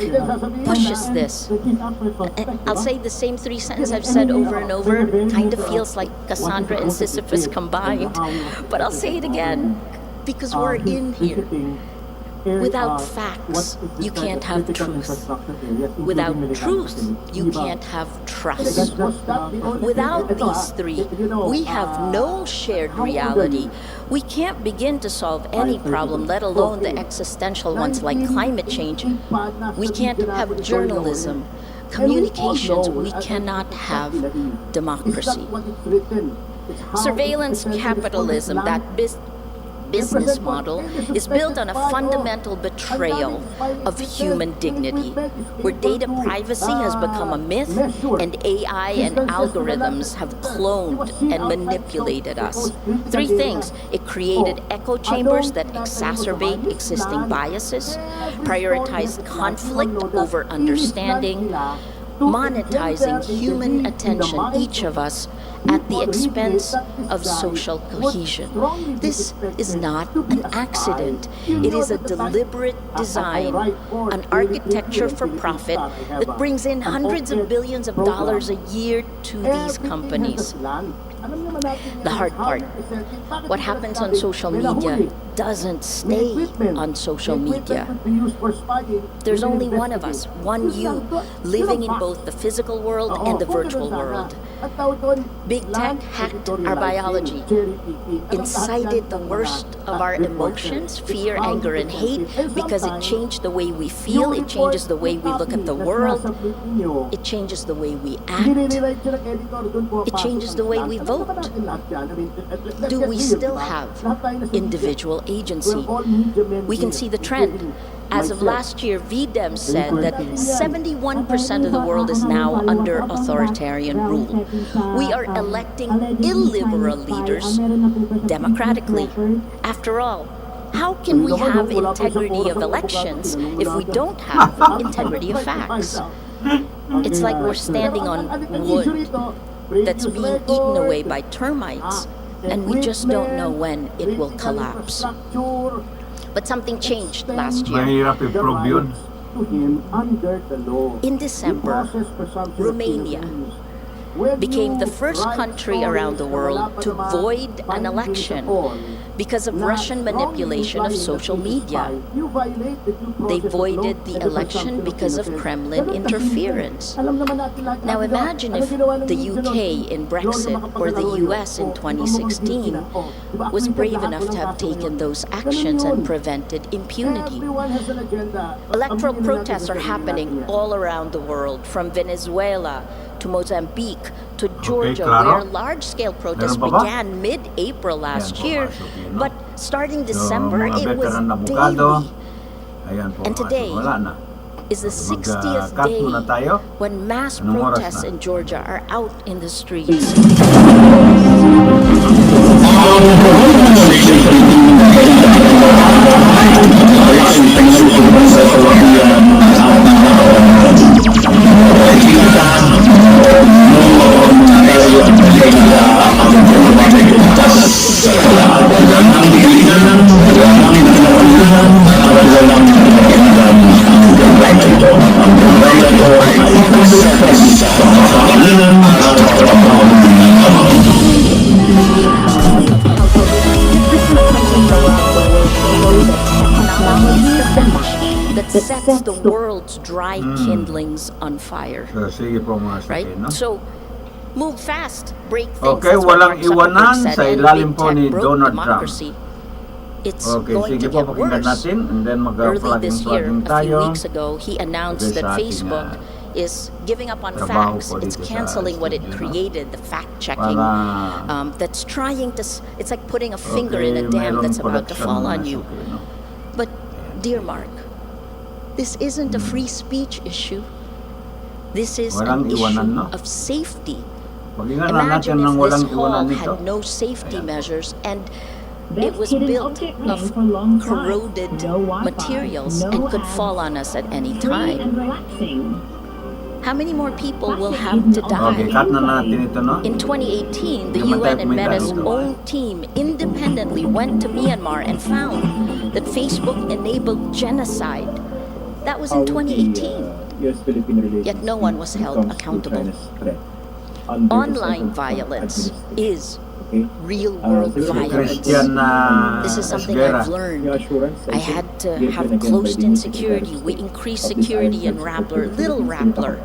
pushes this. I'll say the same 3 sentences I've said over and over. Kind of feels like Cassandra and Sisyphus combined. But I'll say it again because we're in here. Without facts, you can't have truth. Without truth, you can't have trust. Without these three, we have no shared reality. We can't begin to solve any problem, let alone the existential ones like climate change. We can't have journalism, communications. We cannot have democracy. Surveillance capitalism, that business model, is built on a fundamental betrayal of human dignity, where data privacy has become a myth and AI and algorithms have cloned and manipulated us. Three things: it created echo chambers that exacerbate existing biases, prioritized conflict over understanding, monetizing human attention, each of us, at the expense of social cohesion. This is not an accident. It is a deliberate design, an architecture for profit that brings in hundreds of billions of dollars a year to these companies. The hard part, what happens on social media doesn't stay on social media. There's only one of us, one you, living in both the physical world and the virtual world. Big tech hacked our biology, incited the worst of our emotions, fear, anger, and hate, because it changed the way we feel, it changes the way we look at the world, it changes the way we act, it changes the way we vote. Do we still have individual agency? We can see the trend. As of last year, VDEM said that 71% of the world is now under authoritarian rule. We are electing illiberal leaders democratically. After all, how can we have integrity of elections if we don't have integrity of facts? It's like we're standing on wood that's being eaten away by termites, and we just don't know when it will collapse. But something changed last year. In December, Romania became the first country around the world to void an election because of Russian manipulation of social media. They voided the election because of Kremlin interference. Now imagine if the UK in Brexit or the US in 2016 was brave enough to have taken those actions and prevented impunity. Electoral protests are happening all around the world, from Venezuela to Mozambique to Georgia, where large-scale protests began mid-April last year, but starting December, it was daily. And today is the 60th day when mass protests in Georgia are out in the streets. That sets the world's dry kindlings on fire. Right? So, move fast, break things. Okay, that's what walang Mark Zuckerberg iwanan said, sa and ilalim big po tech ni broke Donald Trump. democracy. It's Okay, going sige to po, get pakinggan worse. natin, and then Early this year, mag-plugging a few tayo. weeks ago, he announced Sa that ating, Facebook is giving up on trabaho facts. po It's dito sa canceling what it studio, no? created, the fact-checking. Para That's trying to, it's like putting a finger in a okay, dam mayroong that's about to collection fall na on you. suki, no? But, dear Mark, this isn't a free speech issue. This is Walang an iwanan, issue no? of safety. Pakinggan na natin Imagine ng if walang this iwanan hall nito. had no safety measures and it Best was hidden built object of name for long time. corroded No Wi-Fi, materials no and could ads. fall on us at any Free time. and relaxing. How many more people will have to Okay, die? cut na natin ito, no? In 2018, the Hindi man tayo UN and Meta's kumita. own team independently went to Myanmar and found that Facebook enabled genocide. That was in 2018. Yet no one was held accountable. Online violence is real-world violence. Christian This is something Esguera. I've learned. I had to have closed-in security. We increased security in Rappler, Little Rappler,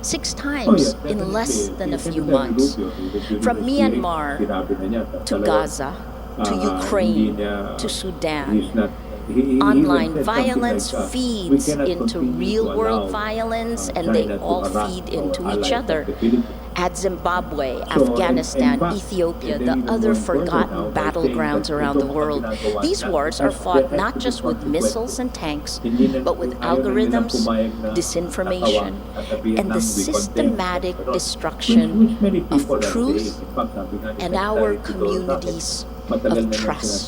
6 times in less than a few months. From Myanmar to Gaza, to Ukraine, to Sudan. Online violence feeds into real-world violence, and they all feed into each other. Add Zimbabwe, Afghanistan, Ethiopia, the other forgotten battlegrounds around the world. These wars are fought not just with missiles and tanks, but with algorithms, disinformation, and the systematic destruction of truth and our communities of trust.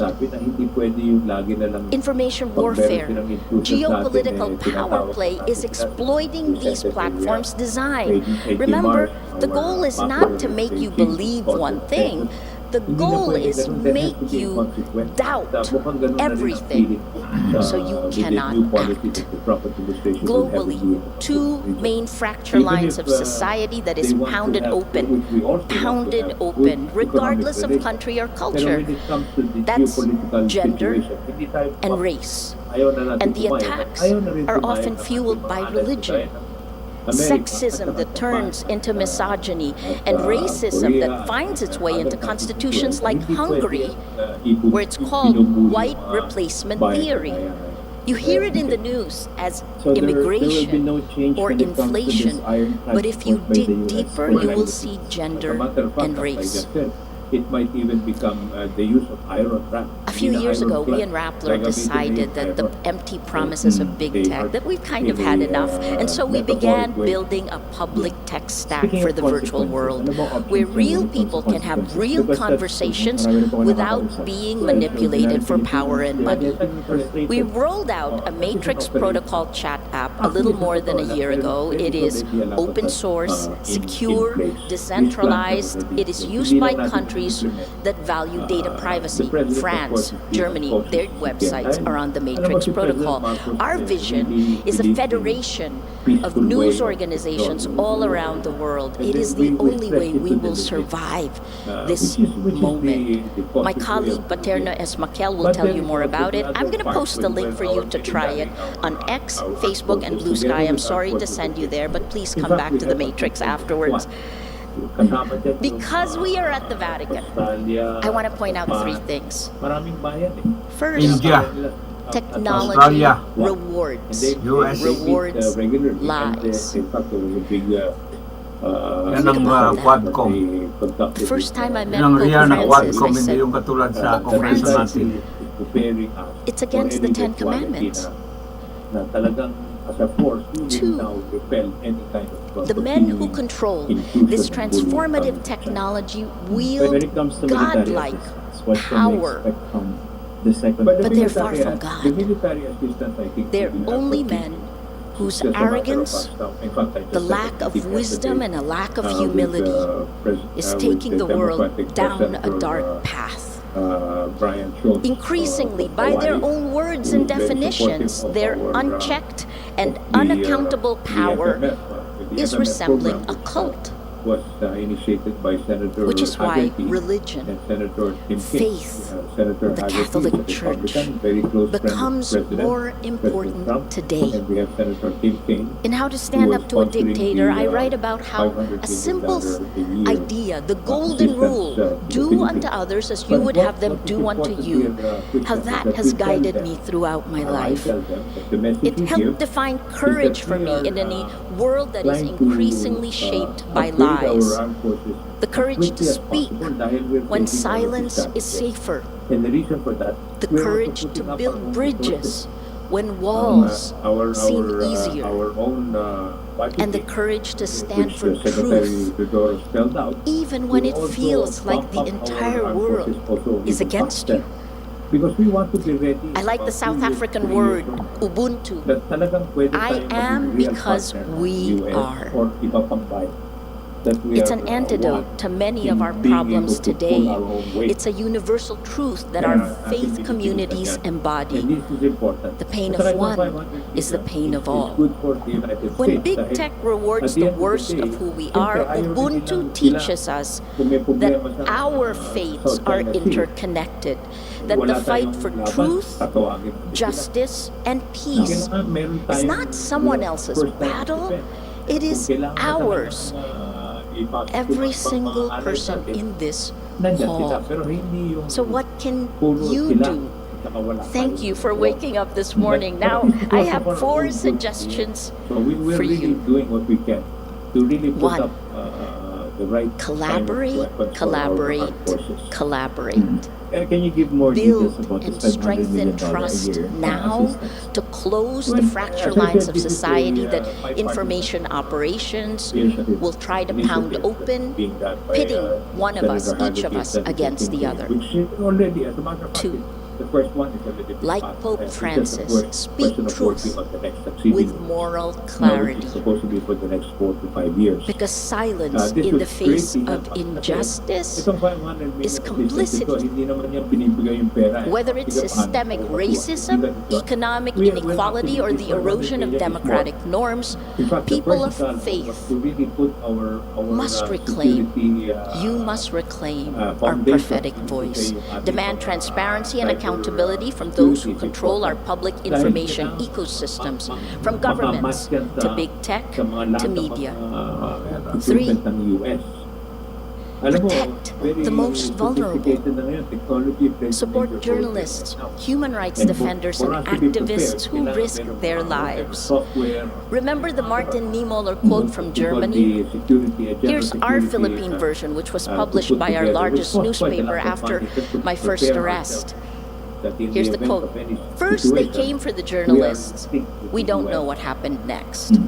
Information warfare, geopolitical power play is exploiting these platforms' design. Remember, the goal is not to make you believe one thing. The goal is make you doubt everything so you cannot act. Globally, 2 main fracture lines of society that is pounded open, regardless of country or culture. That's gender and race. And the attacks are often fueled by religion. Sexism that turns into misogyny, and racism that finds its way into constitutions like Hungary, where it's called white replacement theory. You hear it in the news as immigration or inflation, but if you dig deeper, you will see gender and race. It might even become the use of iron trap. A few years ago, we in Rappler decided that the empty promises of big tech, that we've kind of had enough, and so we began building a public tech stack for the virtual world, where real people can have real conversations without being manipulated for power and money. We rolled out a Matrix protocol chat app a little more than a year ago. It is open source, secure, decentralized. It is used by countries that value data privacy. France, Germany, their websites are on the Matrix protocol. Our vision is a federation of news organizations all around the world. It is the only way we will survive this moment. My colleague Paterna S. Makel will tell you more about it. I'm going to post the link for you to try it on X, Facebook, and Blue Sky. I'm sorry to send you there, but please come back to the Matrix afterwards. Because we are at the Vatican, I want to point out 3 things. First, India, technology Australia, rewards USA, lies. Yan ang Quadcom. The first time I met Yan ang Pope riyan ng Francis, Quadcom, I hindi said, yung katulad sa Kongreso natin. it's against the 10 Commandments. Two, the men who control this transformative technology wield godlike power, but they're far from God. They're only men whose arrogance, the lack of wisdom, and a lack of humility is taking the world down a dark path. Increasingly, by their own words and definitions, their unchecked and unaccountable power is resembling a cult. Which is why religion, faith, the Catholic Church becomes more important today. In How to Stand Up to a Dictator, I write about how a simple idea, the golden rule, do unto others as you would have them do unto you, how that has guided me throughout my life. It helped define courage for me in a world that is increasingly shaped by lies. The courage to speak when silence is safer. The courage to build bridges when walls seem easier. And the courage to stand for truth even when it feels like the entire world is against you. I like the South African word, Ubuntu. I am because we are. It's an antidote to many of our problems today. It's a universal truth that our faith communities embody. The pain of one is the pain of all. When big tech rewards the worst of who we are, Ubuntu teaches us that our fates are interconnected, that the fight for truth, justice, and peace is not someone else's battle, it is ours. Every single person in this hall. So what can you do? Thank you for waking up this morning. Now, I have 4 suggestions for you. 1. Collaborate, collaborate, collaborate. Can you give more Build and strengthen trust now to close the fracture lines of society that information operations will try to pound open, pitting one of us, each of us, against the other. 2. Like Pope Francis, speak truth with moral clarity. Because silence in the face of injustice is complicity. Whether it's systemic racism, economic inequality, or the erosion of democratic norms, people of faith must reclaim, you must reclaim our prophetic voice. Demand transparency and accountability from those who control our public information ecosystems, from governments to big tech to media. 3. Protect the most vulnerable. Support journalists, human rights defenders, and activists who risk their lives. Remember the Martin Niemöller quote from Germany? Here's our Philippine version, which was published by our largest newspaper after my first arrest. Here's the quote. First, they came for the journalists. We don't know what happened next.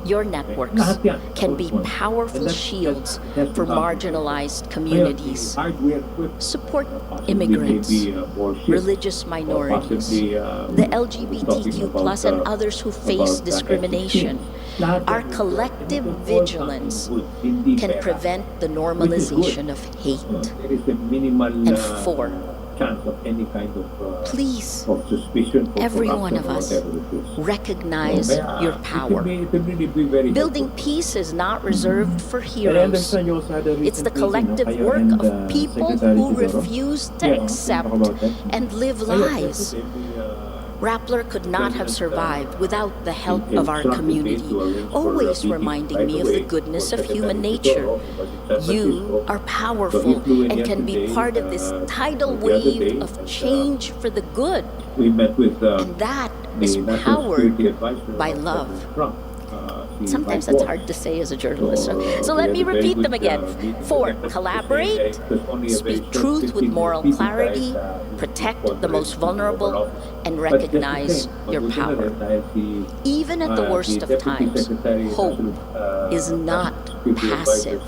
Your networks can be powerful shields for marginalized communities. Support immigrants, religious minorities, the LGBTQ+, and others who face discrimination. Our collective vigilance can prevent the normalization of hate. And 4, please, every one of us, recognize your power. Building peace is not reserved for heroes. It's the collective work of people who refuse to accept and live lies. Rappler could not have survived without the help of our community, always reminding me of the goodness of human nature. You are powerful and can be part of this tidal wave of change for the good. And that is powered by love. Sometimes that's hard to say as a journalist. So let me repeat them again. 4, collaborate, speak truth with moral clarity, protect the most vulnerable, and recognize your power. Even at the worst of times, hope is not passive.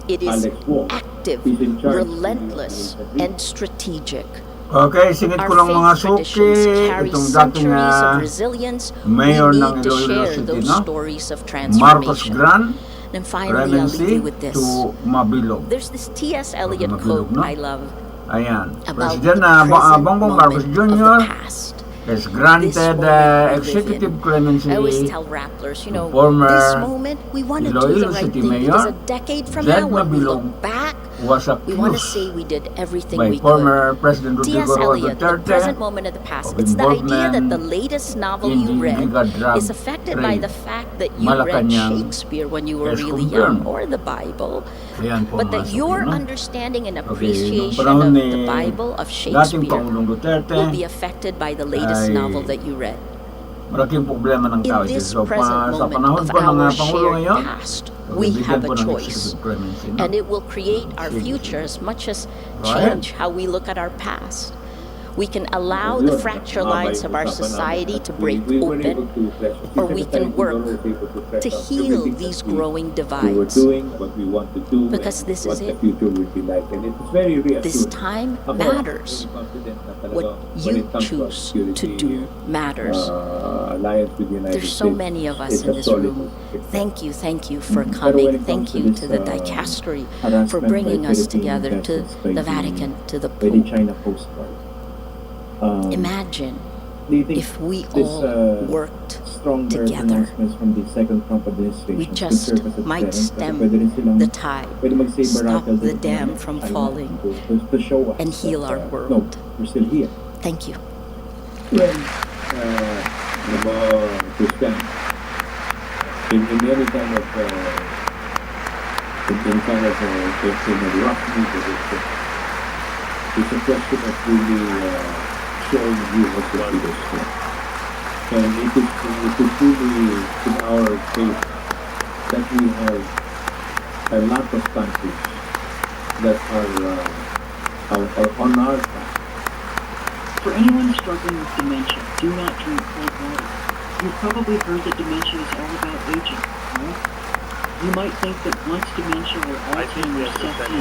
It is active, relentless, and strategic. Okay, singit ko lang mga suki, itong dating mayor ng Iloilo City, no? Marcos Gran, And finally, I'll leave you with this. to Mabilog. There's this T.S. Eliot quote I love Ayan. about President the present Bongbong moment Marcos of Jr. the past. has granted This moment we live executive in. clemency I always tell Rapplers, you know, former this moment, we want to do the Iloilo right City thing because Mayor, a decade from Zed now, when we Mabilog, look back, was we want to accused say we did everything by we former could. President T.S. Rodrigo Eliot, the Duterte present moment of the past. of It's the idea that involvement the latest novel in you the read illegal drug is affected by trade. the fact that you read Malacanang Shakespeare when you were has really confirmed. young, or the Bible, Ayan po, but mga that suki, your no? understanding and Okay, nung appreciation panahon of ni the Bible, of dating Shakespeare, Pangulong Duterte, will be affected by the latest ay novel that you read. malaking problema ng tao In ito. this So, present sa moment panahon of po ng our Pangulo shared ngayon, past, we bibigyan have a po ng choice. executive clemency, no? And it will create our future as much as Right. change how we look at our past. We can allow the fracture lines of our society to break open, or we can work to heal these growing divides. Because this is it. This time matters. What you choose to do matters. alliance with the United There's States so many of us is in a this solid room. Thank you for Pero when coming. it Thank comes to you this, to the dicastery for harassment bringing by us Philippine together, to vessels by the Vatican, to the by the Pope. China Coast Guard. Imagine Do you think if we this, all worked stronger together. pronouncements from the second Trump administration We could just serve as a might deterrent, kasi stem pwede rin silang- the tide, pwede mag-save stop Baraka the din dam ng from China falling, to show us and heal that, our world. No, we're still here. Thank you. Well, Christian, in any kind of rough meeting, it's a question of really showing you what the leaders do. And it is really in our faith that we have a lot of countries that are on our side. For anyone struggling with dementia, do not drink cold water. You've probably heard that dementia is all about aging, right? You might think that once dementia or Alzheimer's sets in,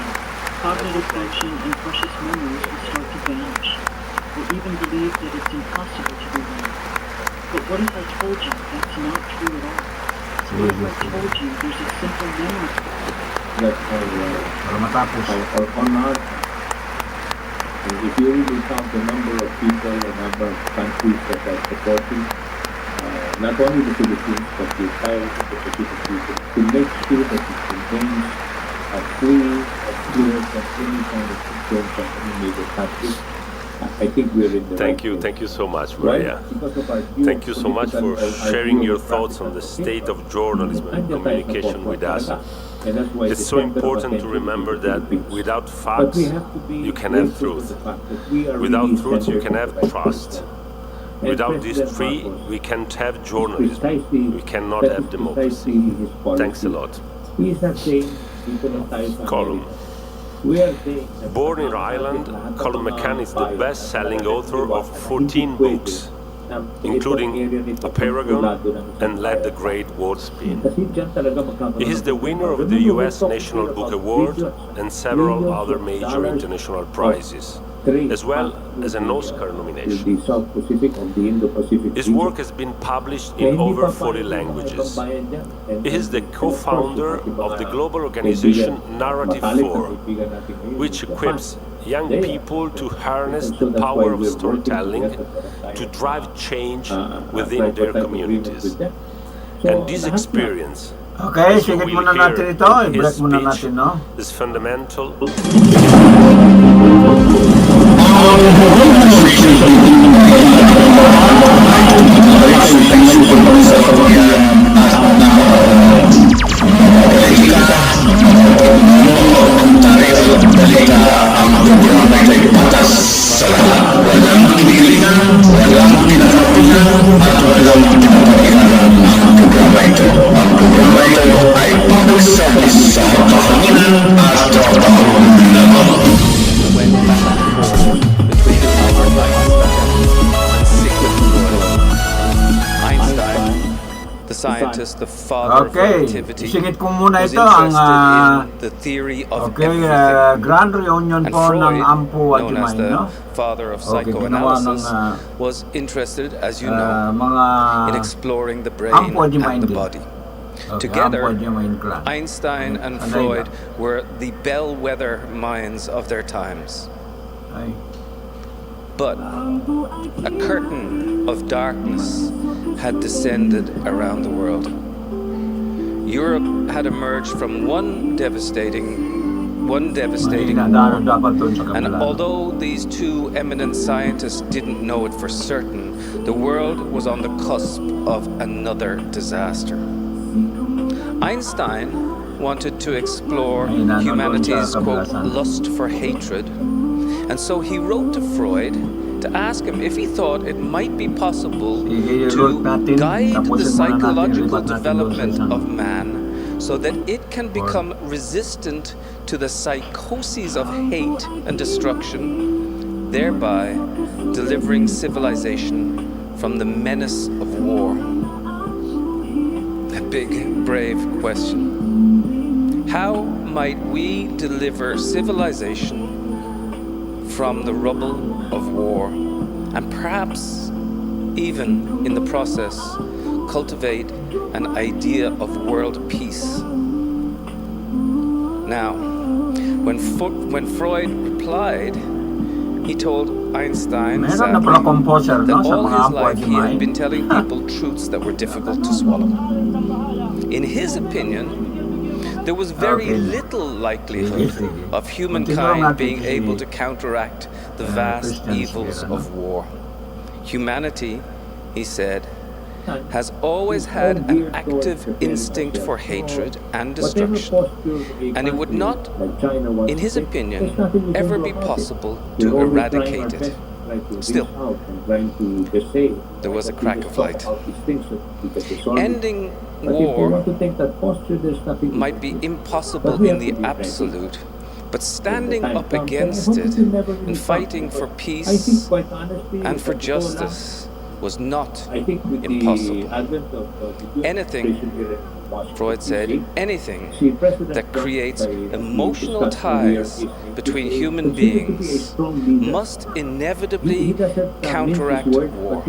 cognitive function and precious memories will start to vanish, or even believe that it's impossible to remember. But what if I told you that's not true at all? What if I told you there's a simple memory that are on our side? And if you really count the number of people and number of countries that are supporting not only the Philippines but the entire Pacific region to make sure that it remains free, clear from any kind of concern from any major country, I think we're in the Thank right you. place. Thank you so much, Maria. Because of our Thank you so much for geopolitical sharing your and thoughts on the state of journalism and communication with us. And that's why It's the so center of important to attention remember is the that Philippines. without But facts, we have to be you can have grateful for truth. the fact that we are Without really truth, you centered can on have the right trust. place. And Without these President three, Marcos we can't have is journalism. precisely- We cannot that have is democracy. precisely his policy. Thanks a lot. He is not saying dito na tayo sa Column. Amerika. We are saying that Born in Ireland, Colum McCann is the best-selling author of 14 books, including A Paragon and Let the Great World Spin. He is the winner of the US National Book Award and several other major international prizes, as well as an Oscar nomination. the South Pacific of the Indo-Pacific His region. work has been published in over 40 languages. He is the co-founder of the global organization Narrative 4, which equips young people to harness the power of storytelling to drive change within their communities. And this experience, Okay, as you sige will muna hear natin ito. in his I-break muna speech, natin, no? is fundamental. Went back and forth between Albert Einstein and Sigmund Freud. Einstein, the scientist, the father of Okay, relativity, isingit ko muna was ito ang interested in the theory of okay, everything. grand reunion And po ng Freud, Ampu at known as Jumay, the no? father of Okay, ginawa ng psychoanalysis, was interested, as you know, mga in exploring the brain Ampu at Jumay and the din. body. Okay, Together, Ampu at Jumay clan. Einstein and Panay Freud ba? were the bellwether minds of their times. Ay. But a curtain of darkness had descended around the world. Europe had emerged from one devastating war. And although these two eminent scientists didn't know it for certain, the world was on the cusp of another disaster. Einstein wanted to explore humanity's, quote, lust for hatred, and so he wrote to Freud to ask him if he thought it might be possible to guide the psychological development of man so that it can become resistant to the psychoses of hate and destruction, thereby delivering civilization from the menace of war. A big, brave question. How might we deliver civilization from the rubble of war, and perhaps even in the process, cultivate an idea of world peace. Now, when Freud replied, he told Einstein sadly, that all his life he had been telling people truths that were difficult to swallow. In his opinion, there was very little likelihood of humankind being able to counteract the vast evils of war. Humanity, he said, has always had an active instinct for hatred and destruction, and it would not, in his opinion, ever be possible to eradicate it. Still, there was a crack of light. Ending war might be impossible in the absolute, but standing up against it and fighting for peace and for justice was not impossible. Anything, Freud said, anything that creates emotional ties between human beings must inevitably counteract war.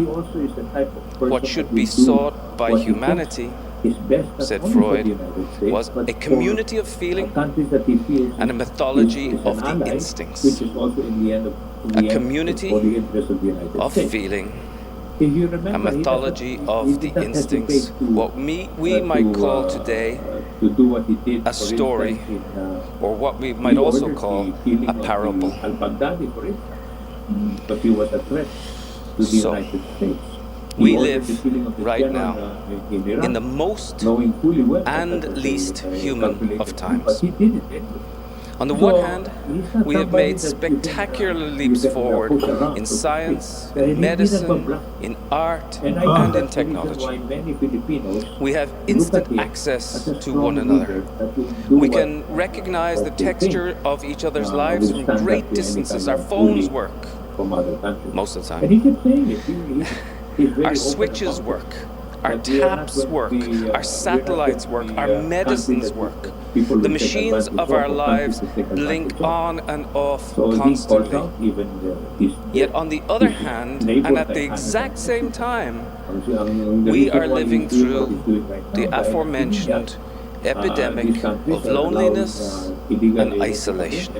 What should be sought by humanity, said Freud, was a community of feeling and a mythology of the instincts. A community of feeling, a mythology of the instincts, what we might call today a story, or what we might also call a parable. So, we live right now in the most and least human of times. On the one hand, we have made spectacular leaps forward in science, in medicine, in art, and in technology. We have instant access to one another. We can recognize the texture of each other's lives from great distances. Our phones work most of the time. Our switches work. Our taps work, our satellites work, our medicines work. The machines of our lives blink on and off constantly. Yet on the other hand, and at the exact same time, we are living through the aforementioned epidemic of loneliness and isolation.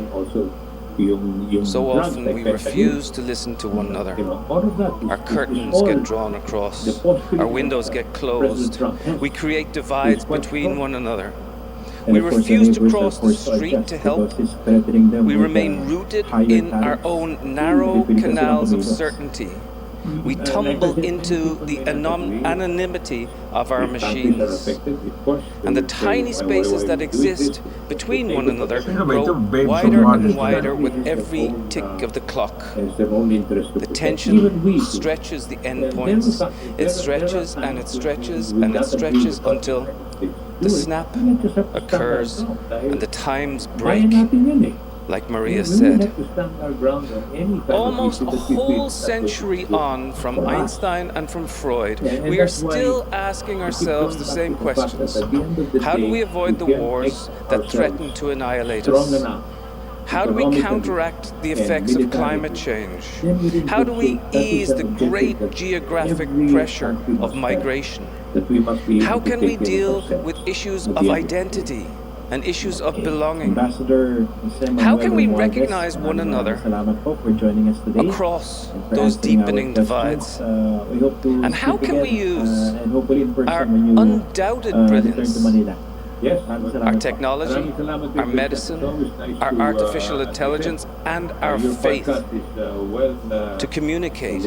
So often we refuse to listen to one another. Our curtains get drawn across. Our windows get closed. We create divides between one another. We refuse to cross the street to help. We remain rooted in our own narrow canals of certainty. We tumble into the anonymity of our machines, and the tiny spaces that exist between one another grow wider and wider with every tick of the clock. The tension stretches the endpoints. It stretches and it stretches and it stretches until the snap occurs and the times break. Like Maria said, almost a whole century on from Einstein and from Freud, we are still asking ourselves the same questions. How do we avoid the wars that threaten to annihilate us? How do we counteract the effects of climate change? How do we ease the great geographic pressure of migration? How can we deal with issues of identity and issues of belonging? How can we recognize one another across those deepening divides? And how can we use our undoubted brilliance, our technology, our medicine, our artificial intelligence, and our faith to communicate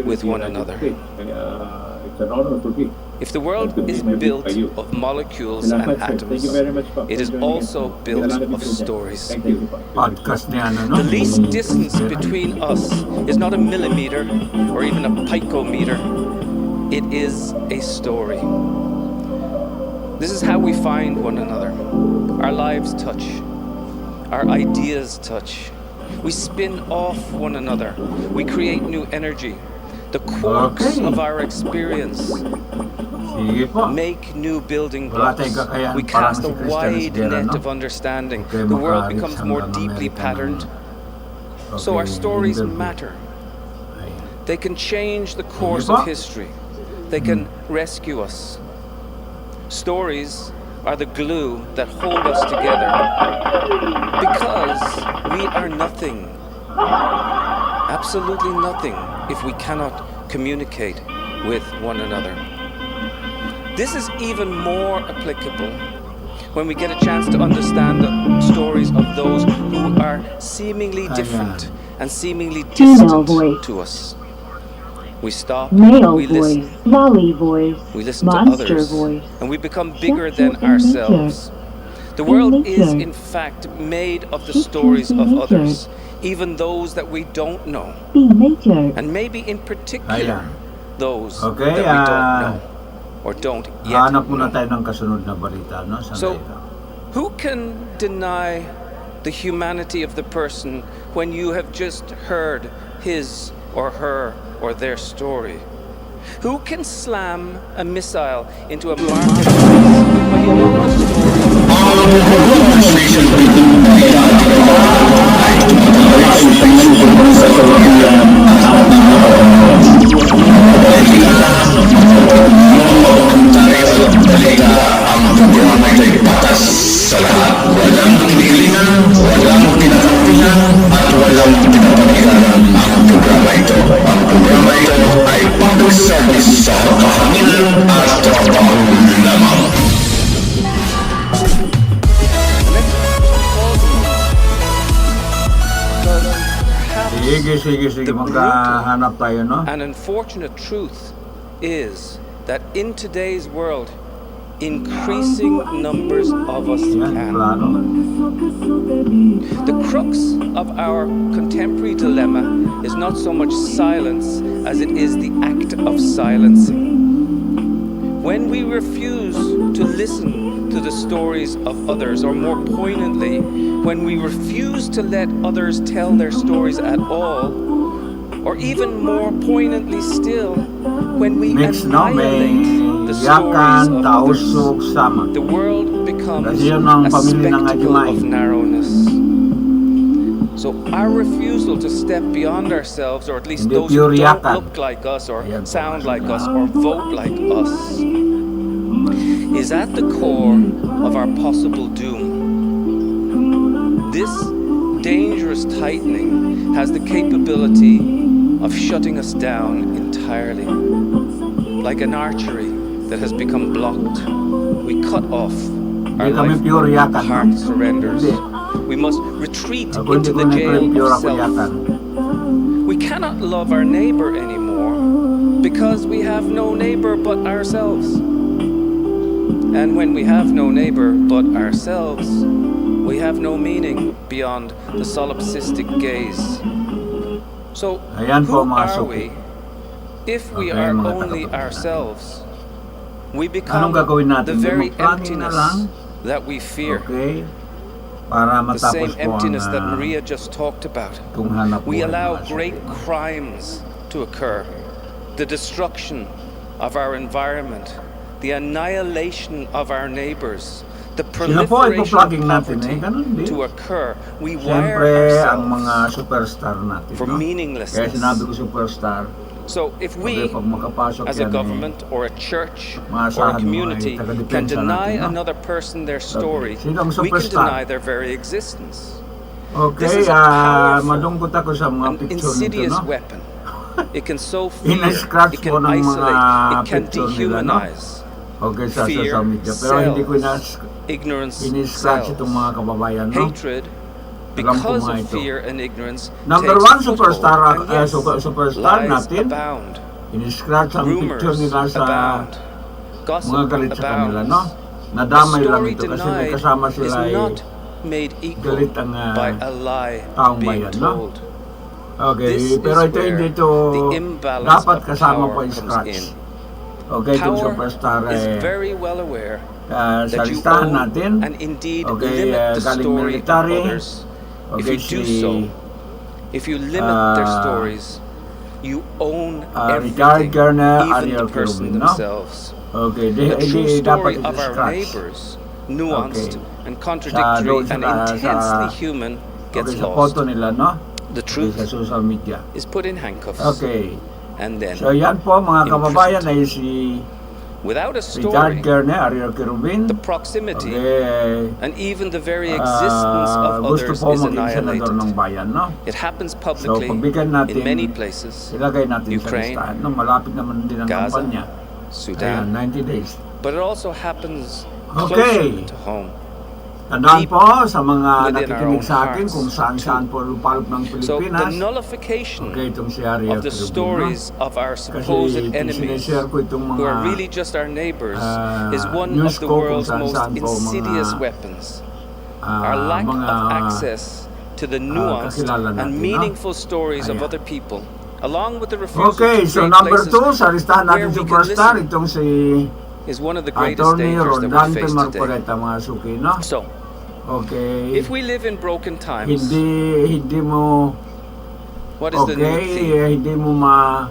with one another? If the world is built of molecules and atoms, it is also built of stories. The least distance between us is not a millimeter or even a picometer. It is a story. This is how we find one another. Our lives touch. Our ideas touch. We spin off one another. We create new energy. The quarks of our experience make new building blocks. We cast a wide net of understanding. The world becomes more deeply patterned. So our stories matter. They can change the course of history. They can rescue us. Stories are the glue that hold us together because we are nothing, absolutely nothing, if we cannot communicate with one another. This is even more applicable when we get a chance to understand the stories of those who are seemingly different and seemingly distant to us. We stop, we listen, we listen to others, and we become bigger than ourselves. The world is, in fact, made of the stories of others, even those that we don't know, and maybe in particular, those that we don't know or don't yet know. So, who can deny the humanity of the person when you have just heard his or her or their story? Who can slam a missile into a marketplace when you know the sa lahat, walang kinikilingan, walang pinakampihan, at walang pinapanigan ang programa ito. Ang programa ito ay public service sa kahanginan at trabaho lamang. Sige, maghahanap tayo, no? An unfortunate truth is that in today's world, increasing numbers of us can. The crux of our contemporary dilemma is not so much silence as it is the act of silencing. When we refuse to listen to the stories of others, or more poignantly, when we refuse to let others tell their stories at all, or even more poignantly still, when we annihilate the stories of others, the world becomes a spectacle of narrowness. So our refusal to step beyond ourselves, or at least those who don't look like us, or sound like us, or vote like us, is at the core of our possible doom. This dangerous tightening has the capability of shutting us down entirely. Like an archery that has become blocked, we cut off our life, our heart surrenders. We must retreat into the jail of self. We cannot love our neighbor anymore because we have no neighbor but ourselves. And when we have no neighbor but ourselves, we have no meaning beyond the solipsistic gaze. So, who are we if we are only ourselves? We become the very emptiness that we fear. The same emptiness that Maria just talked about. We allow great crimes to occur. The destruction of our environment, the annihilation of our neighbors, the proliferation of poverty to occur. We wire ourselves for meaninglessness. So if we, as a government or a church or a community, can deny another person their story, we can deny their very existence. This is a powerful and insidious weapon. It can sow fear, it can isolate, it can dehumanize. Fear sells, ignorance sells. Hatred, because of fear and ignorance, Number takes one a superstar, foothold. And yes, superstar lies natin, abound, in-scratch ang picture nila sa abound, gossip mga galit sa kanila, no? abounds. Nadamay The lang story ito kasi may denied kasama is sila not made equal galit ang by a lie taong being bayan, no? told. Okay, This pero is ito where hindi ito the imbalance dapat of kasama power pa yung comes scratch. in. Okay, itong Power superstar is very well aware sa that you listahan own natin. and indeed Okay, limit the galing story military. of others. If Okay, you do so, if you limit their stories, you own everything, even the person themselves. Okay, The true story dapat of our i-scratch. neighbors, nuanced Okay. and contradictory and intensely human, gets sa lost. photo nila, no? The truth sa social media. is put in handcuffs. Okay. and then So yan po mga kababayan ay without a Richard story, Kerne, Ariel Kerubin. the proximity Okay. and even the very existence of Gusto others po is maging senador annihilated. ng bayan, no? It happens So publicly pagbigyan natin, in many places, ilagay natin Ukraine, sa listahan, no? Malapit naman din ang Gaza, kampanya. Sudan. Ayan, 90 days. But it also happens Okay. closer to home. Tandaan po sa mga within our nakikinig own sa akin hearts, kung saan-saan po lupalop ng So the Pilipinas. nullification Okay, itong si Ariel of the Kerubin, no? stories of our supposed Kasi enemies, sinishare ko itong who are mga really just our neighbors, is one news of the ko kung world's most saan-saan po insidious mga weapons. Our lack mga of access to the nuanced kakilala and natin, no? meaningful stories of Ayan. other people, along with the refusal Okay, to so create number places 2, sa listahan where natin we can superstar, listen, itong si is one of the greatest Attorney dangers that we Rodante face today. Marcoleta, mga suki, no? So, Okay. if we live in broken times, Hindi mo what is the new theme? Hindi mo ma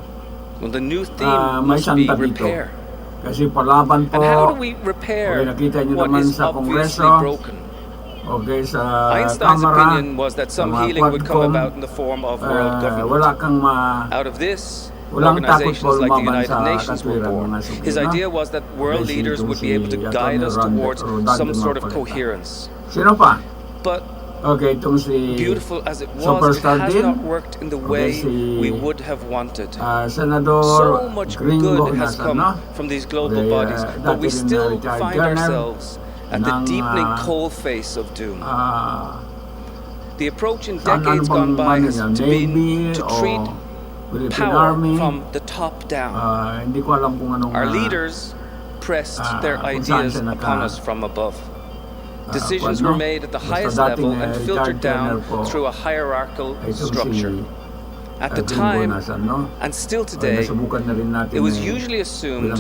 Well, the new theme may must be santa dito. repair. Kasi palaban po. And how do we repair Okay, nakita niyo what naman is sa obviously Kongreso. broken? Okay, sa Einstein's Kamara, opinion was that some sa mga healing would come Quadcom, about in the form of world government. wala kang Out of this, walang takot po organizations like the lumaban United sa Nations were katwiran, born. mga suki, His no? idea was that world Okay, leaders itong would be able to si guide us Attorney towards Rodante some sort of Marcoleta. coherence. Sino pa? But Okay, itong si beautiful as it was, it Superstar has din. not worked in the way Okay, si we would have wanted. Senador So much Gringo good has nasa, come no? from these global Okay, bodies, but dati we rin still Richard find Kerne ourselves at the ng, deepening cold face of doom. The approach in saan decades bang gone by ano has yan? to Navy o treat Philippine power Army? from the top down. Hindi ko alam kung anong Our leaders pressed their kung saan ideas siya upon us from above. Decisions were made at the highest level and filtered down through a hierarchical structure. At the time, and still today, it was usually assumed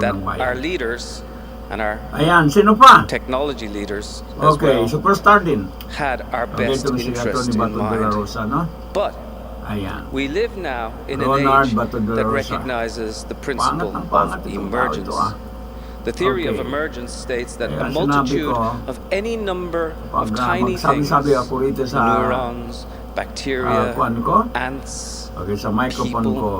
that our leaders and our Ayan, sino pa? technology leaders as Okay, well superstar din. had our Okay, best itong si interest Atty. in Bato de la mind. Rosa, no? But Ayan. we live now in an Leonard age Bato de la that Rosa. recognizes the principle Pangat ng of pangat itong tao emergence. ito, The theory of Okay. emergence states that Kaya a sinabi multitude ko, of any number of pag tiny things, magsabi-sabi ako rito sa neurons, bacteria, kuwan ko, ants, okay, sa microphone people, ko,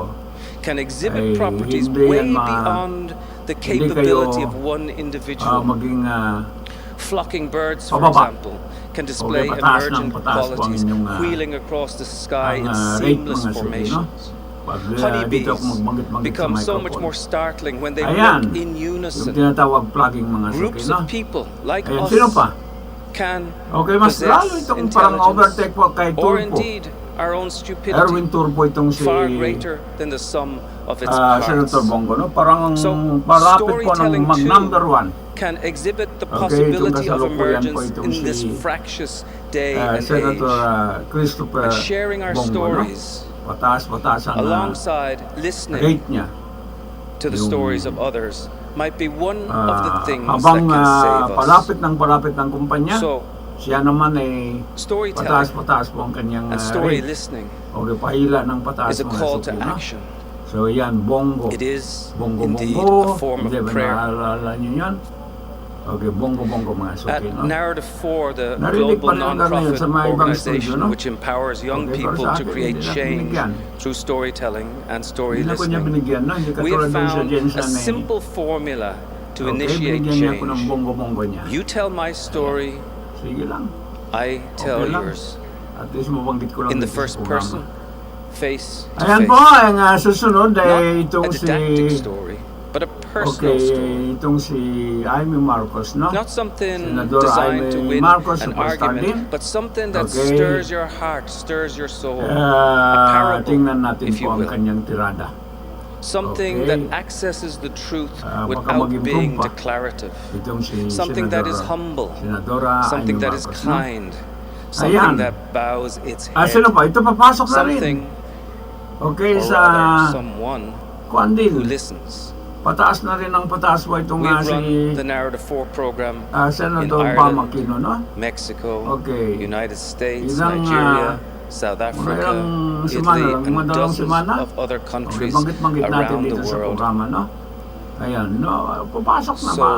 can exhibit ay properties hindi way yan beyond the hindi capability kayo, of one individual. maging Flocking birds, for pababa. example, can display Okay, pataas emergent ng pataas po ang qualities, inyong, wheeling across the sky in rate, seamless mga suki, no? formations. Pag Honeybees dito ako magbanggit-banggit sa become so much microphone. more startling when they Ayan, work in yung unison. tinatawag plugging mga suki, Groups no? of people like Ayan, us sino pa? can Okay, mas lalo possess itong parang overtake po kay or Turpo. indeed our own stupidity, Erwin Turpo itong si far greater than the sum of its parts. Senator Bongo, no? Parang So, malapit po ng storytelling too number 1. can exhibit the Okay, itong possibility of kasalukuyan po emergence itong in this si fractious day and Senator age. Christopher And sharing our Bongo, stories no? Pataas ang alongside listening rate niya. to the Yung, stories of others might be one of the things that habang can save us. palapit ng kumpanya, So, siya naman ay storytelling pataas po ang kanyang and story rate. listening Okay, pahila ng pataas is a mga call suki, to no? action. So yan, bongo. It is Bongo, indeed bongo. a form of Hindi ba prayer. naalala niyo yan? Okay, bongo mga At suki, no? Narrative 4, the Narinig global pa rin hanggang ngayon non-profit sa mga ibang studio, organization no? which empowers young Okay, pero people sa to akin, create hindi na change binigyan. through storytelling and story Hindi na ko niya listening. binigyan, no? Hindi We katulad have doon sa found a Jensen eh. simple formula to Okay, initiate binigyan niya ako ng change. bongo niya. You tell my story, Sige lang. I tell Okay lang. yours. At least mabanggit ko lang In the dito sa first programa. person, face to Ayan face. po, ang susunod Not ay a itong si... didactic story, but a personal Okay, story. itong si Amy Marcos, no? Not something Senador designed to Amy win Marcos, an superstar din. argument, but something that Okay. stirs your heart, stirs your soul. A parable, Tingnan natin if you po ang will. kanyang tirada. Something Okay. that accesses the truth Baka without mag-improve being pa. declarative. Itong si Something that is Senador- humble. Senadora Something Amy that is Marcos, no? kind. Something Ayan. that bows its Sino head. pa? Ito papasok na rin. Something, Okay, or sa... rather, someone Kuan who din. listens. Pataas na rin ang pataas po itong We've si run the Narrative 4 program in Senador Ireland, Pamakino, no? Mexico, Okay. United States, Ilang, Nigeria, South mga Africa, ilang semana Italy, lang, and mga dalawang dozens semana. of other Okay, countries banggit-banggit natin around the dito sa world. programa, no? Ayan, no? Papasok na So, ba?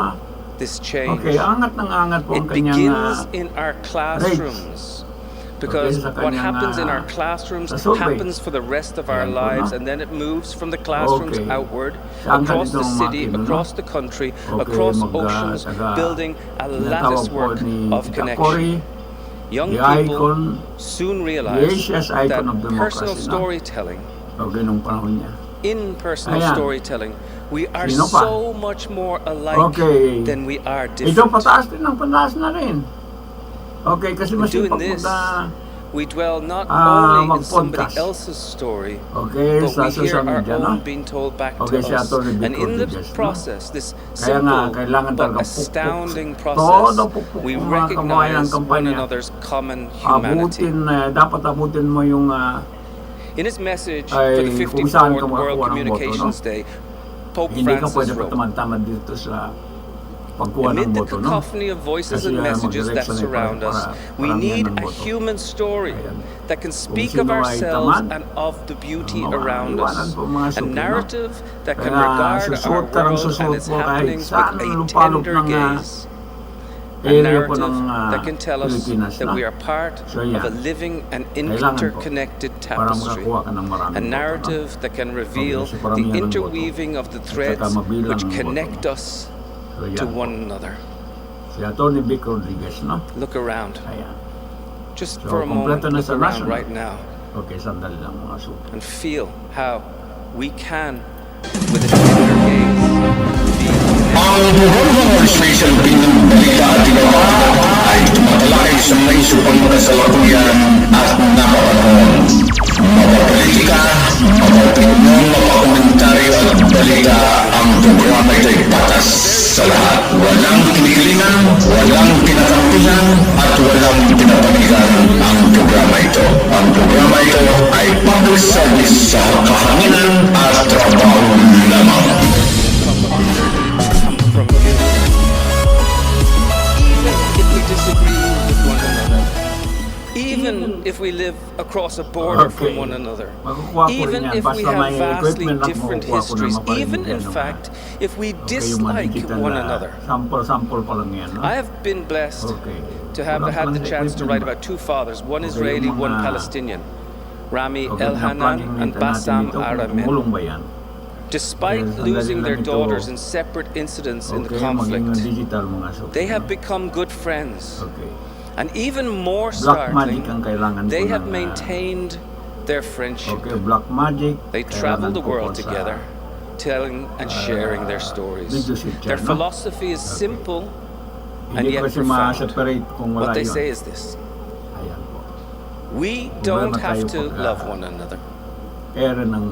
this change, Okay, angat ng angat po ang it kanyang begins in our classrooms Because sa what kanyang, happens in our classrooms sa survey. happens for the rest of our Ayan po, lives, no? and then it moves from the classrooms Okay. outward, Saan across the ganitong city, makina, no? across the country, Okay, across oceans, building a lattice work of connection. Young people soon realize that personal storytelling, okay, nung panahon niya. in personal Ayan. storytelling, we are Sino pa? so much more alike Okay. than we are Ito different. pataas din ng pataas na rin. Okay, kasi In doing masipag this, we dwell not Ah, only in somebody mag-podcast. else's story, Okay, but sa we hear social our media, own no? being told back Okay, to si us. Atty. Vic And in the Rodriguez, no? process, this Kaya nga, simple kailangan but talaga astounding todo process, pukpuk we ng mga kabayan ng recognize one kampanya. another's common humanity. Dapat abutin mo yung In his message ay, for the kung saan 54th ka World makakuha ng Communications boto, no? Day, Pope Hindi ka Francis pwede wrote, patamad-tamad dito sa pagkuha ng amid the boto, no? cacophony of voices Kasi and messages that mag-election ay surround us, we paramihan need ng a boto. human story that can speak sino of ay ourselves tamad, and of the beauty mga around iwanan us. po mga A suki, no? narrative that can Kaya regard our susuot ka ng world and susuot its po kahit happenings saan with a lupalop tender ng gaze. A area po narrative ng that can tell us Pilipinas, that no? we are part So, of yan. a living and Kailangan po interconnected para tapestry. makakuha ka ng maraming A boto, no? narrative that can reveal Okay, so the paramihan ng boto. interweaving of the At threads saka mabilang which ng boto, connect no? us So, yan to po. one another. Si Atty. Vic Rodriguez, no? Look around. Ayan. Just So, for a moment, kompleto na look sa around national. right now Okay, sandali lang mga suki. and feel how we can, with a tender gaze, be Ang buong station pinagbalita at tinawag ay tumatalakay sa may supang kasalukuyan at napapanahon. Mapapolitika, mapapinyon, mapakomentaryo at balita, ang programa ito'y patas sa lahat. Walang kinikilingan, walang pinakampihan, at walang pinapanigan ang programa ito. Ang programa ito ay public service sa kahanginan at trabaho lamang. from you. Even if we disagree with one another, even if we live across a border from one another, Makukuha ko even rin yan. if we Basta have may vastly equipment lang, different makukuha ko na histories, even maparinig in yan, fact, if we Okay, yung mga dislike digital one na another. sample pa lang yan, no? I have been blessed Okay. to have Wala had palang the chance to equipment write ba? about two fathers, one Okay, Israeli, yung one mga- Palestinian, Rami Okay, Elhanan na-planning and natin Bassam dito kung Aramin. tumulong ba yan? Despite Yes, losing their sandali lang ito. daughters in separate incidents in the Okay, maging conflict, digital mga suki, they have no? become good friends. Okay. And even more Black startling, magic ang kailangan they ko have ng, maintained their friendship. Okay, black magic. They kailangan travel the ko world po sa, together, telling and sharing their stories. leadership Their dyan, no? philosophy is simple and Hindi yet ko kasi profound. ma-separate kung wala What they yun. say is this: Ayan po. we Problema don't have tayo to pagka- love one another. Kaya rin ng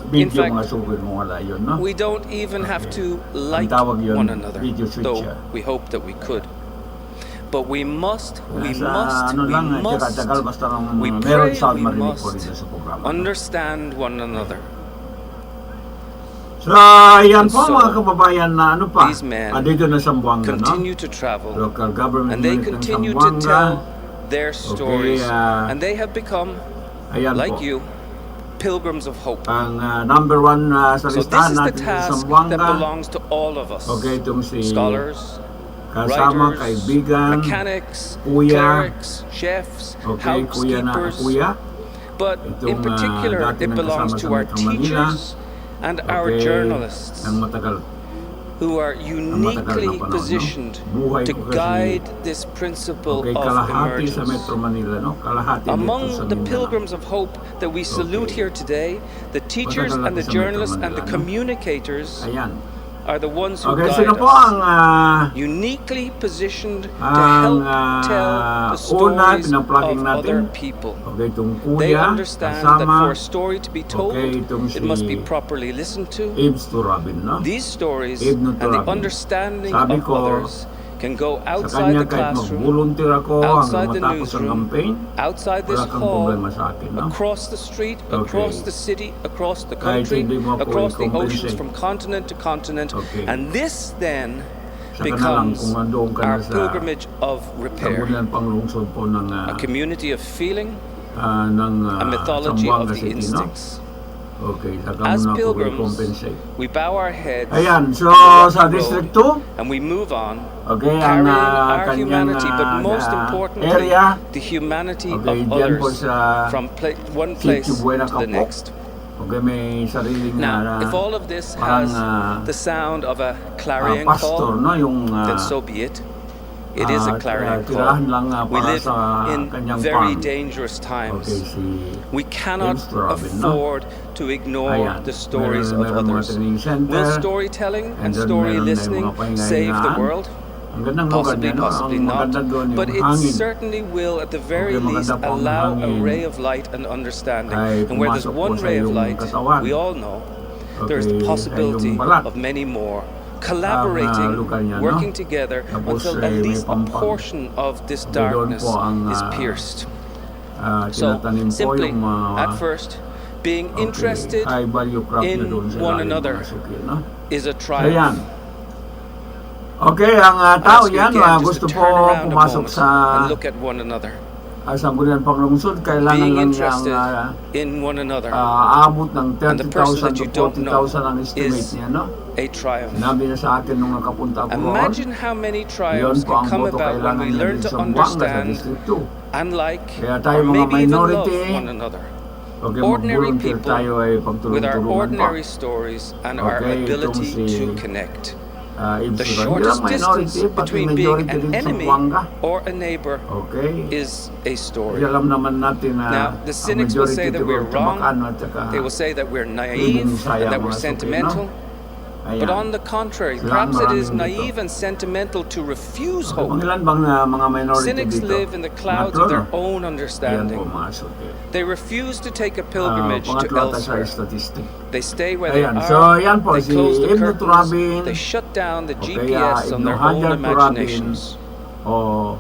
video fact, mga suki kung wala yun, no? We don't even have to Ang like tawag yun, one another, video switch, though ah. we hope that we could. But we must, Nasa ano lang, tira-tagal basta nung we meron pray, sound we marinig ko must dito sa programa. understand one another. So, ayan And po so, mga kababayan na ano pa, these men dito na Sambuanga, no? continue to travel, Local government and they unit ng continue to Sambuanga. tell their stories, ah, and they have become, ayan like po, you, pilgrims of hope. ang number one sa So this listahan is the natin sa task that Sambuanga. belongs to all of us. Okay, itong si Scholars, kasama writers, kaibigan, mechanics, kuya, clerics, chefs, okay, kuya na housekeepers. kuya. But in Itong, particular, dati it nang belongs kasama to sa our Metro Manila. teachers and our Okay, journalists ng matagal. who are matagal na uniquely panahon, no? positioned Buhay to ko kasi, guide this principle Okay, of kalahati sa emergence. Metro Manila, no? Kalahati dito sa Among the Mindanao. pilgrims of hope that we salute here today, the teachers Matagal and the natin sa Metro journalists and the Manila, no? communicators Ayan. are the ones who Okay, guide sino po us. ang Uniquely positioned to ang help tell the una, stories pinaplugging of natin. other people. Okay, itong They kuya, understand that kasama, for a story to be told, okay, itong it must be si properly listened to. Ibs to Robin, no? These stories Ibn and the Turabin. understanding Sabi of ko, others can go sa outside kanya the kahit classroom, mag-volunteer ako outside hanggang the matapos ang newsroom, campaign, outside this wala kang hall, problema sa akin, no? across the street, Okay. across the city, across the Kahit country, hindi mo ako across the i-compensate. oceans, from continent to continent. Okay. And this then Saka na lang becomes kung nandoon ka na our sa pilgrimage of repair, Sambulan panglungsod po ng a community of feeling, ng a mythology of Zamboanga the City, no? instincts. Okay, saka As muna ako pilgrims, compensate. we bow our heads Ayan, so on sa the District road, 2, and we move on, okay, ang carrying our kanyang humanity, but most importantly, area, the humanity okay, of dyan po others sa from one place Sitio Buena to the Capok. next. Okay, may sariling Now, if all of this parang, has the sound of a clarion pastor, call, no? Yung, then so be it. It is a clarion tirahan call. lang We para live sa in kanyang very farm. dangerous times. Okay, si We cannot James Robin, no? afford to ignore Ayan, the stories of meron mga others. training center, Will storytelling and then story meron na yung listening mga pahinga-hingaan. save the world? Ang gandang lugar Possibly, niya, no? possibly Ang not. maganda doon yung But it hangin. certainly will, at the very Okay, least, maganda po ang allow a hangin. ray of light and understanding. Ay And where there's pumasok po one sa ray of iyong light, katawan. we all know there's the Okay, possibility ay yung balat. of many more collaborating, lugar niya, no? working together Tapos, until ay at may least a pampang. portion of this Okay, doon darkness po ang, is pierced. tinatanim So, po simply, yung at first, being interested high value crop na in doon sa one ilalim ng another suki, no? is a Ayan. triumph. Okay, ang tao Ask you yan, again just gusto to po turn around a pumasok moment sa and look at one another. Sangguniang Panglungsod, kailangan Being lang interested niyang in one another aabot ng and the person 30,000 that to you don't know 40,000 ang estimate is niya, no? a triumph. Sinabi niya sa akin nung nakapunta ko roon, Imagine how many yun triumphs po ang can come boto about when kailangan we niya learn din to sa Buanga sa understand District 2. and like, Kaya tayo or mga maybe even love minority, one another. okay, Ordinary mag-volunteer people tayo ay with our pagtulong-tulungan pa. ordinary stories and our Okay, ability itong si to connect. Ibs The Hindi shortest lang distance minority, pati between being majority an din sa enemy Buanga. or a neighbor Okay. is a story. Alam naman natin na Now, the ang cynics will majority say that we're siguro wrong. Tabacan at saka They will say that we're Ilong naive Bisaya and that we're mga suki, sentimental. no? But Ayan. on the contrary, Sila perhaps it is maraming dito. naive and sentimental to refuse Okay, hope. pangilan bang mga minority Cynics dito? live in the clouds Matro, of their no? own Ayan understanding. po mga suki. They refuse to take a pilgrimage to Pangatlo ata sa elsewhere. statistic. They stay where they Ayan, are. so yan po, They si close the Ibn curtains. Turabin, They shut down the okay, GPS on Ibn their Hajar own Turabin, imaginations. o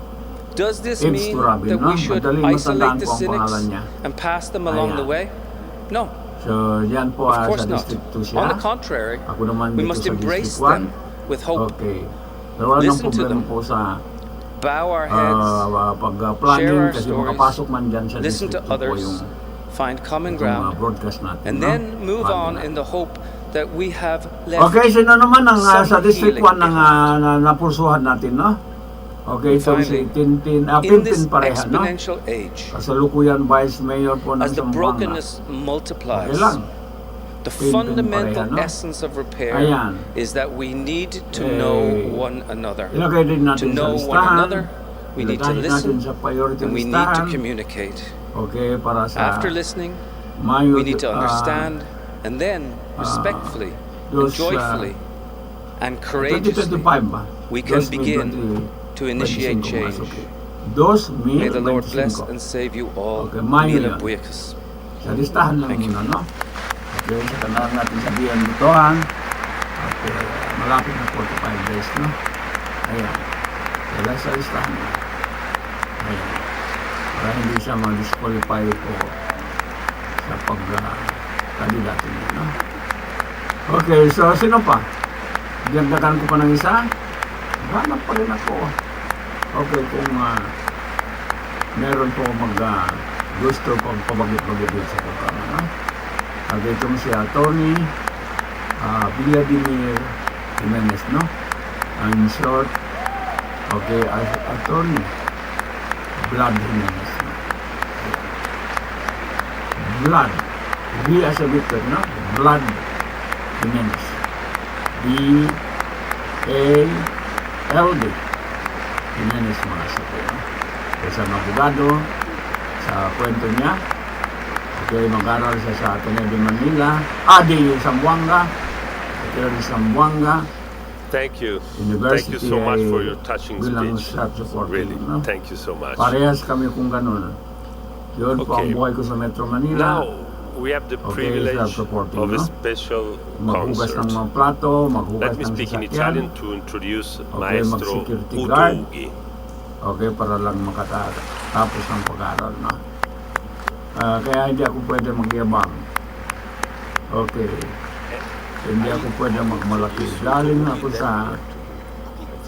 Does this Ibs mean Turabin, that no? we should Madaling matandaan isolate the po ang cynics pangalan niya. and pass them along Ayan. the way? No. So, yan po Of course sa not. District 2 siya. On the contrary, Ako naman we dito must sa embrace District 1. them with hope. Okay. Pero walang Listen to problema them. po sa Bow our heads, share pag-planning our kasi stories, makapasok man dyan sa listen to District 2 po others, yung find common itong, ground, broadcast natin. and no? then move Bago on na. in the hope that we have left Okay, sino naman ang sa some District 1 healing ang behind. napursuhan natin, no? Okay, so si Finally, in this Pimpin pareha, no? exponential age, Kasalukuyan Vice Mayor po ng as the Zamboanga. brokenness multiplies, Okay lang. the Pimpin fundamental pareha, no? essence of repair Ayan. is that we need to know one another. Ilagay din To natin sa know listahan. one another, we need to Ilagay natin listen, sa priority and we need to listahan. communicate. Okay, para sa After listening, Mayo, we need to understand, and then respectfully, and those, joyfully, and courageously, 2025 ba? we can Dos begin 2025 to initiate change. masuk. 2025. May the Lord bless and save you all. Okay, Mayo Mila yan. Buikas. Sa listahan lang Thank you. muna, no? Okay, sa kanal natin sabihan ditohan. Okay, malapit na 45 days, no? Ayan. Kaya sa listahan na. Ayan. Para hindi siya ma-disqualify po sa pag-kandidato niya, no? Okay, so sino pa? Dagdagan ko pa ng isa? Hanap pa rin ako. Okay, kung meron po gusto pang pabagit-bagit sa programa, no? Okay, itong si Atty. Vladimir Jimenez, no? In short, okay, Atty. Vlad Jimenez, no? Vlad. V as a Victor, no? Vlad Jimenez. V-A-L-D. Jimenez mga sabi, no? Isang abogado sa kwento niya. Okay, mag-aral siya sa Ateneo de Manila. Di Zamboanga. Ateneo de Zamboanga. Thank you. University Thank you so much ay for your touching bilang speech. self-supporting, Really, no? thank you so much. Parehas kami kung ganun. Yun po ang Okay. buhay ko sa Metro Manila. Now, we have the Okay, privilege self-supporting, of a no? special Maghugas ng concert. mga plato, maghugas Let me ng speak in sasakyan. Italian to introduce Okay, Maestro mag-security guard. Udogi. Okay, para lang makatapos ng pag-aaral, no? Kaya hindi ako pwede magyabang. Okay. Hindi ako pwede magmalaki. Galing ako sa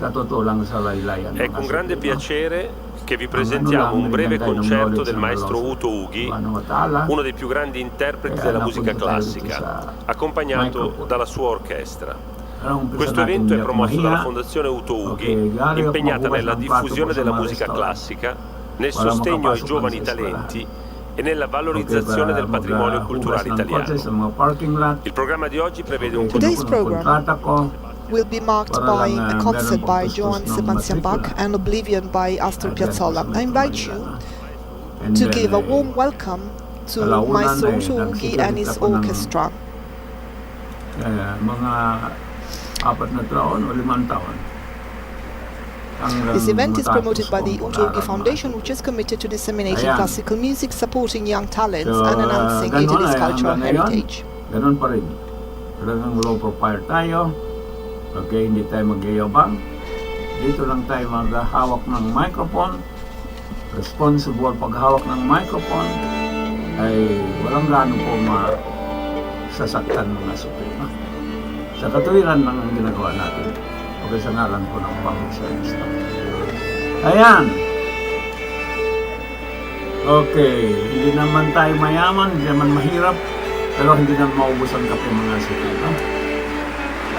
Sa totoo lang sa laylayan. È con grande piacere che vi presentiamo un breve concerto del maestro Uto Ughi, uno dei più grandi interpreti della musica classica, accompagnato dalla sua orchestra. Questo evento è promosso dalla Fondazione Uto Ughi, impegnata nella diffusione della musica classica, nel sostegno ai giovani talenti e nella valorizzazione del patrimonio culturale italiano. Il programma di oggi prevede un Today's program will be marked by a concert by Johann Sebastian Bach and Oblivion by Astor Piazzolla. I invite you to give a warm welcome to Maestro Uto Ughi and his orchestra. Mga 4 na taon o 5 taon. This event is promoted by the Uto Ughi Foundation, which is committed to disseminating classical music, supporting young talents, and enhancing Italy's cultural heritage. Ganun pa rin. Talagang low profile tayo. Okay, hindi tayo magyayabang. Dito lang tayo maghahawak ng microphone. Responsible paghawak ng microphone ay walang gaano po masasaktan mga suprema. Sa katuwiran lang ang ginagawa natin. Okay, sa ngalan po ng public service. Ayan. Okay, hindi naman tayo mayaman, hindi naman mahirap, pero hindi naman maubos ang kape mga suprema.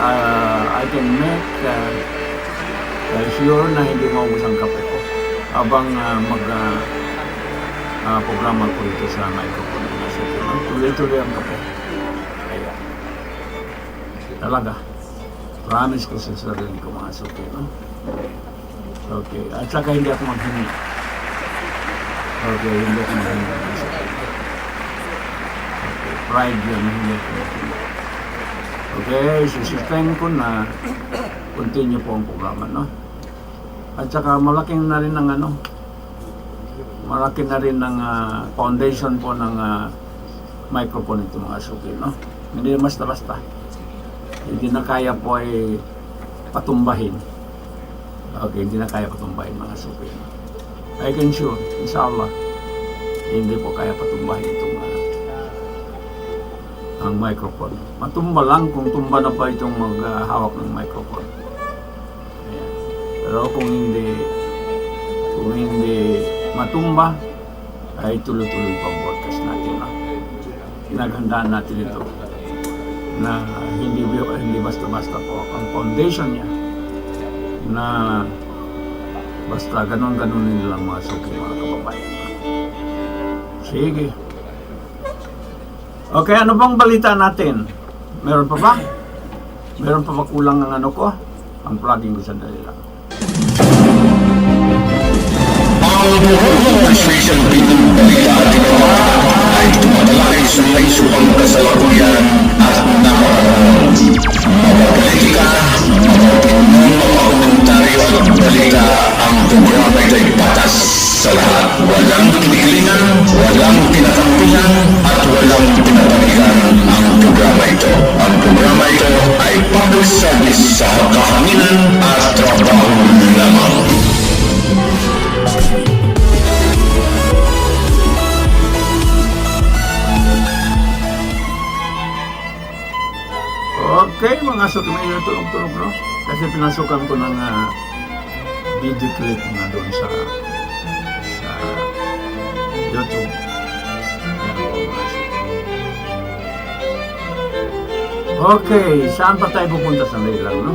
I can make sure na hindi maubos ang kape ko habang programa ko ito sa microphone na sa ito. Tuloy-tuloy ang kape. Ayan. Talaga. Promise ko sa sarili ko mga suki. No? Okay. At saka hindi ako maghingi. Okay. Hindi ako maghingi mga suki. Okay. Pride yan. Hindi ako maghingi. Okay, sustain ko na continue po ang programa, no? At saka malaki na rin ng foundation po ng microphone ito mga suki, no? Hindi basta-basta. Hindi na kaya po ay patumbahin. Okay, hindi na kaya patumbahin mga suki. No? I can sure, inshallah, hindi po kaya patumbahin itong ang microphone. Matumba lang kung tumba na pa itong maghahawak ng microphone. Ayan. Pero kung hindi matumba, ay tuloy-tuloy pa broadcast natin. No? Pinaghandaan natin ito na hindi basta-basta po ang foundation niya na basta ganon-ganon lang mga suki mga kababayan. Sige. Okay, ano bang balita natin? Meron pa ba? Meron pa ba kulang ang ko? Ang plugging ko sandali lang. Ang administration ng balita at ito ay tumatalakay sa may isang kasalukuyan at napakaraan. Politika, komentaryo at balita ang programa ito'y patas sa lahat. Walang kinikilingan, walang pinakampihan at walang pinapanigan ang programa ito. Ang programa ito ay public service sa kahanginan at trabaho lamang. Okay, mga suki, may tunog-tunog, no? Kasi pinasukan ko ng video clip nga doon sa YouTube. Okay, saan pa tayo pupunta sa lang, no?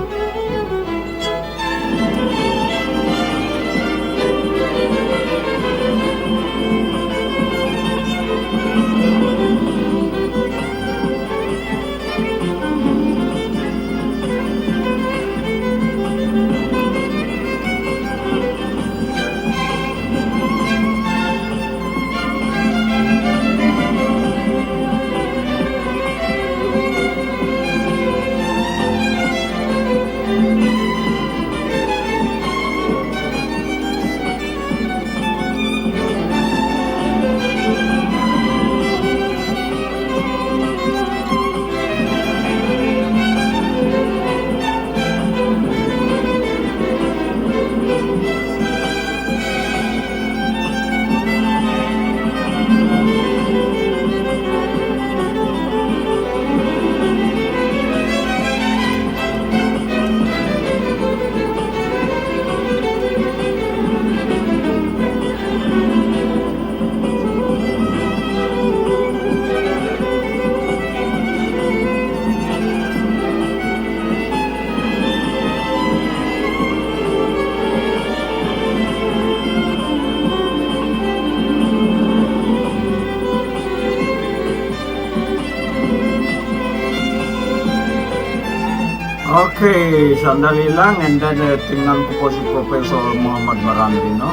Okay, sandali lang and then tingnan ko po si Professor Muhammad Marandi, no?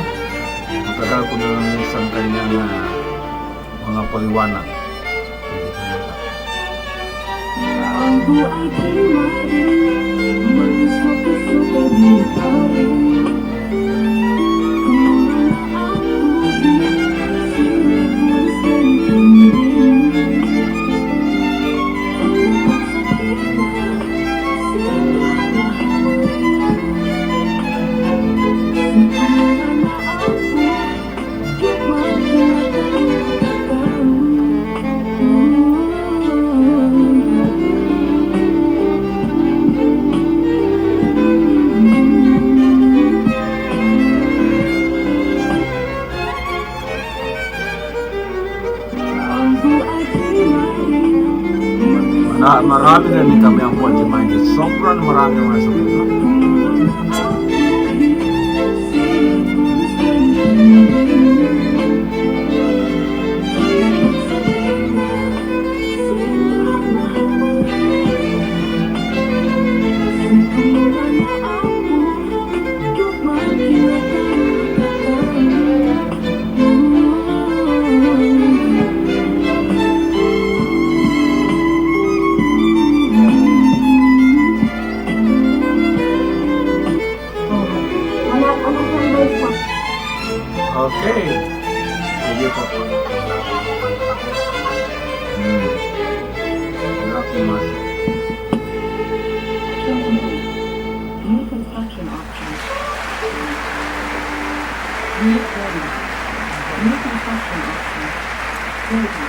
Matagal ko na lang isang kanyang mga paliwanag. Marami na rin kami ang Pwede-Minded. Sobrang marami mga sabihin, no? Okay. Sige po. Gracias. New construction options. Unit ready. New construction options. Ready.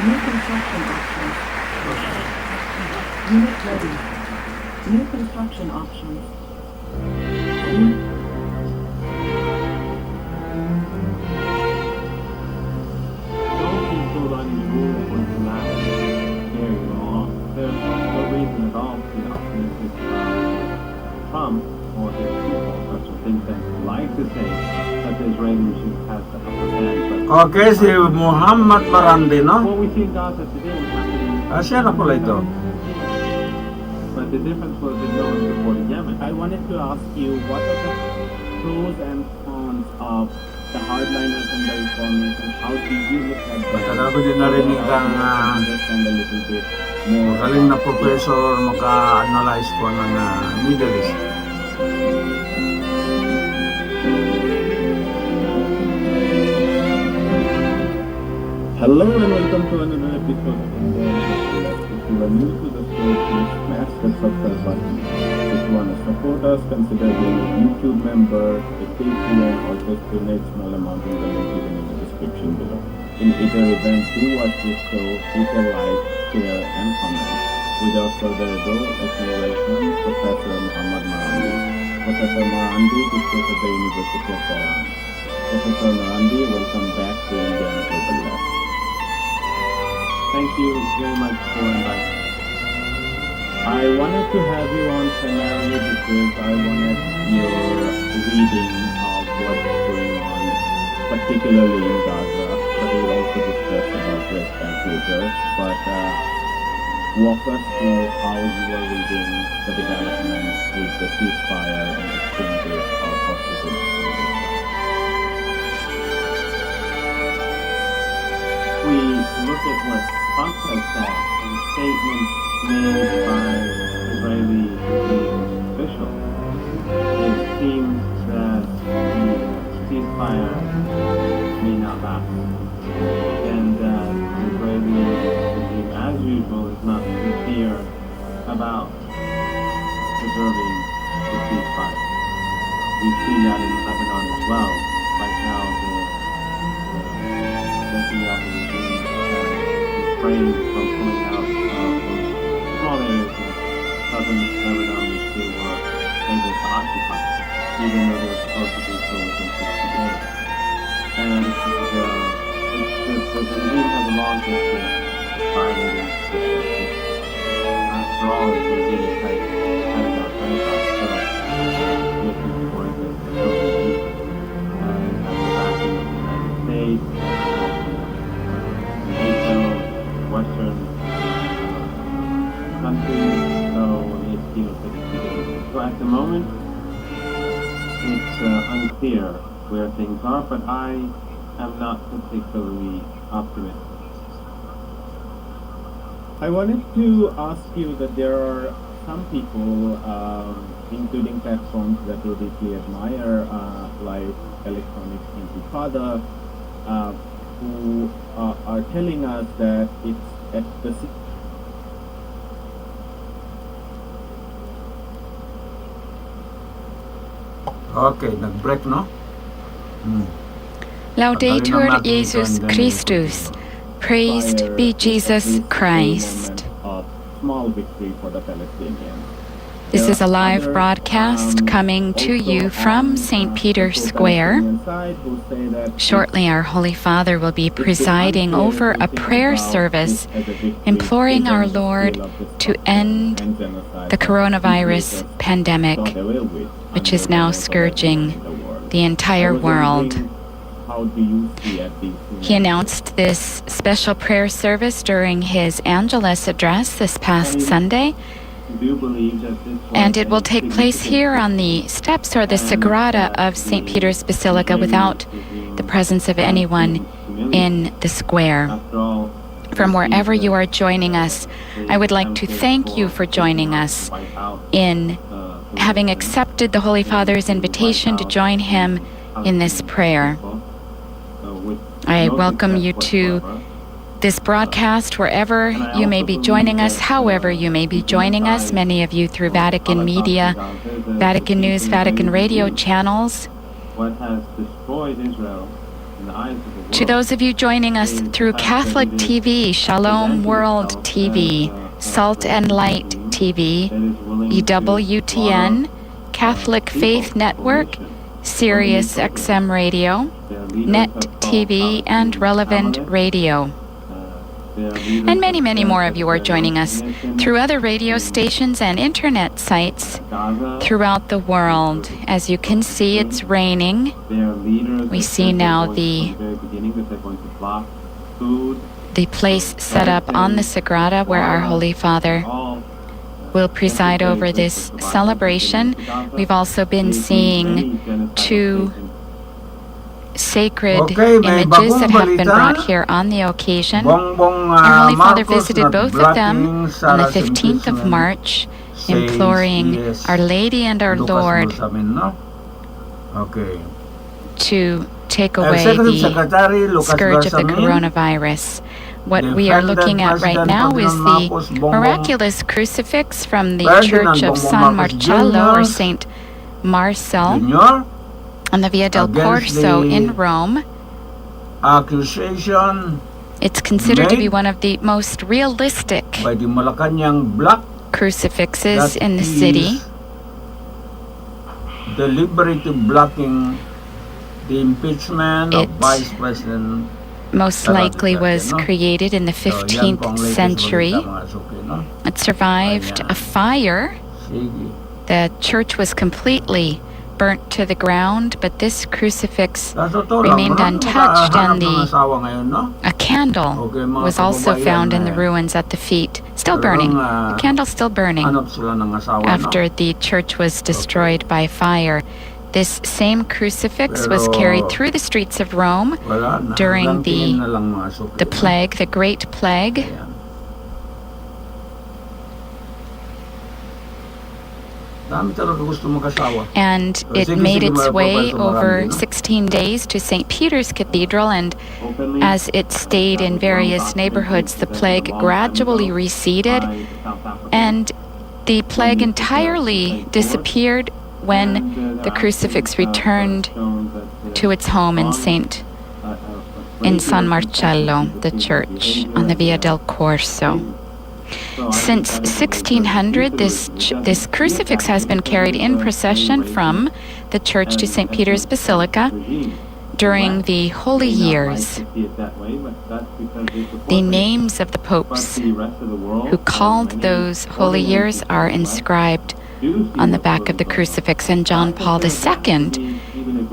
New construction options. Unit ready. New construction options. Trump or his people, such a think tank, like to say that the Israeli regime has the upper hand. Okay, si Muhammad Marandi, no? What we see in Gaza today was happening. Siya na pala ito. But the difference was in no one supported Yemen. I wanted to ask you, what are the pros and cons of the hardliners and the reformers, and how do you look at that? Matagal ko din narinig ang magaling na professor maka-analyze po ng Middle East. Hello and welcome to another episode of ADLSN. If you are new to the show, please smash the subscribe button. If you want to support us, consider being a YouTube member, a Patreon, or just donate small amount in the link given in the description below. In either event, do watch this show, hit a like, share, and comment. Without further ado, let me welcome Professor Muhammad Marandi. Professor Marandi is at the University of Tehran. Professor Marandi, welcome back to India and Global Lab. Thank you very much for inviting me. I wanted to have you on primarily because I wanted your reading of what's going on, particularly in Gaza, but we'll also discuss about West Bank later. But walk us through how you are reading the developments with the ceasefire and exchanges of hostages. We look at what Trump has said in statements made by Israeli officials. It seems that the ceasefire may not last, and that the Israeli regime, as usual, is not sincere about preserving the ceasefire. We see that in Lebanon as well. Right now, the Netanyahu regime has refrained from pulling out of small areas in southern Lebanon which they were able to occupy, even though they were supposed to do so within 60 days. And the regime has a long history of violating the peace. After all, it's a really tight Pentagon franchise, so looking for the peace. And the backing of the United States, NATO, Western countries, At the moment, it's unclear where things are, but I am not particularly optimistic. I wanted to ask you that there are some people, including platforms that we deeply admire, like Electronic Intifada, who are telling us that it's at the Okay, nag-break, no? Laudetur Jesus Christus. Praised be Jesus Christ. Small victory for the Palestinians. This is a live broadcast coming to you from St. Peter's Square. Shortly, our Holy Father will be presiding over a prayer service, imploring our Lord to end the coronavirus pandemic, which is now scourging the entire world. He announced this special prayer service during his Angelus address this past Sunday, and it will take place here on the steps or the Sagrada of St. Peter's Basilica without the presence of anyone in the square. From wherever you are joining us, I would like to thank you for joining us in having accepted the Holy Father's invitation to join him in this prayer. I welcome you to this broadcast wherever you may be joining us, however you may be joining us, many of you through Vatican Media, Vatican News, Vatican Radio channels. To those of you joining us through Catholic TV, Shalom World TV, Salt and Light TV, EWTN, Catholic Faith Network, Sirius XM Radio, Net TV, and Relevant Radio. And many, many more of you are joining us through other radio stations and internet sites throughout the world. As you can see, it's raining. We see now the place set up on the Sagrada where our Holy Father will preside over this celebration. We've also been seeing two sacred images that have been brought here on the occasion. Our Holy Father visited both of them on the 15th of March, imploring Our Lady and our Lord to take away the scourge of the coronavirus. What we are looking at right now is the miraculous crucifix from the Church of San Marcello, or Saint Marcel, on the Via del Corso in Rome. It's considered to be one of the most realistic crucifixes in the city. Deliberately blocking the impeachment of Vice President. Most likely was created in the 15th century. It survived a fire. The church was completely burnt to the ground, but this crucifix remained untouched, and a candle was also found in the ruins at the feet, still burning. The candle still burning after the church was destroyed by fire. This same crucifix was carried through the streets of Rome during the plague, the Great Plague. And it made its way over 16 days to St. Peter's Cathedral, and as it stayed in various neighborhoods, the plague gradually receded, and the plague entirely disappeared when the crucifix returned to its home in San Marcello, the church on the Via del Corso. Since 1600, this crucifix has been carried in procession from the church to St. Peter's Basilica during the holy years. The names of the popes who called those holy years are inscribed on the back of the crucifix, and John Paul II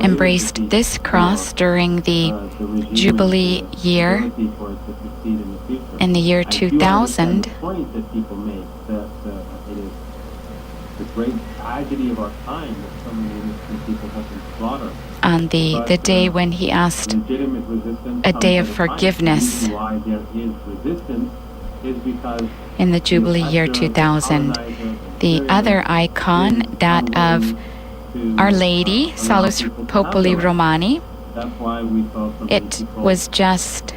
embraced this cross during the Jubilee year in the year 2000. the great tragedy of our time that so many innocent people have been slaughtered. On the day when he asked Legitimate resistance a day comes of at a time. forgiveness The reason why there is resistance is because in the Jubilee year 2000. The other icon, that of Our Lady, Salus Populi Romani, that's why we saw so many it people was just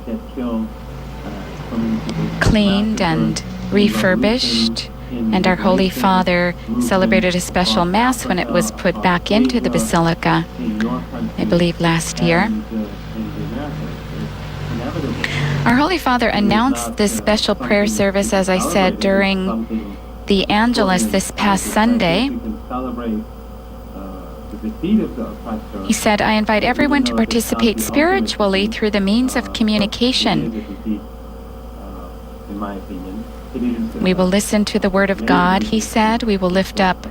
get killed, so many people cleaned and refurbished, and our Holy Father celebrated a special Mass when it was put back into the Basilica, I believe last year. Our Holy Father announced this special prayer service, as I said, during the Angelus this past Sunday. He said, I invite everyone to participate spiritually through the means of communication. In my opinion, We will listen to the Word of God, he said. We will lift up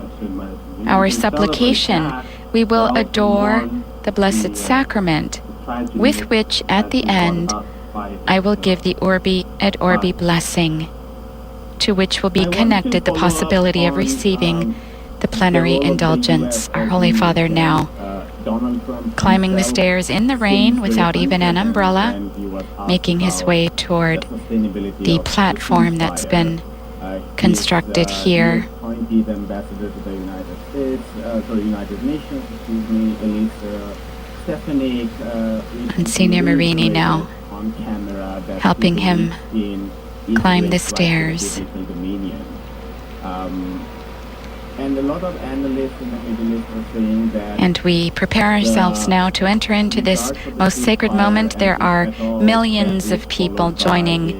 our supplication. We will adore the Blessed Sacrament, with which, at the end, I will give the Urbi et Orbi blessing, to which will be connected the possibility of receiving the plenary indulgence. Our Holy Father now climbing the stairs in the rain without even an umbrella, making his way toward the platform that's been constructed here. appointed ambassador to the United Nations, Elisa Stefanik, Monsignor Marini now on camera that helping him in climb the Israel's stairs. right to dominion. And a lot of analysts in the Middle East are saying that And we prepare ourselves now to enter into this most sacred moment. There are millions of people joining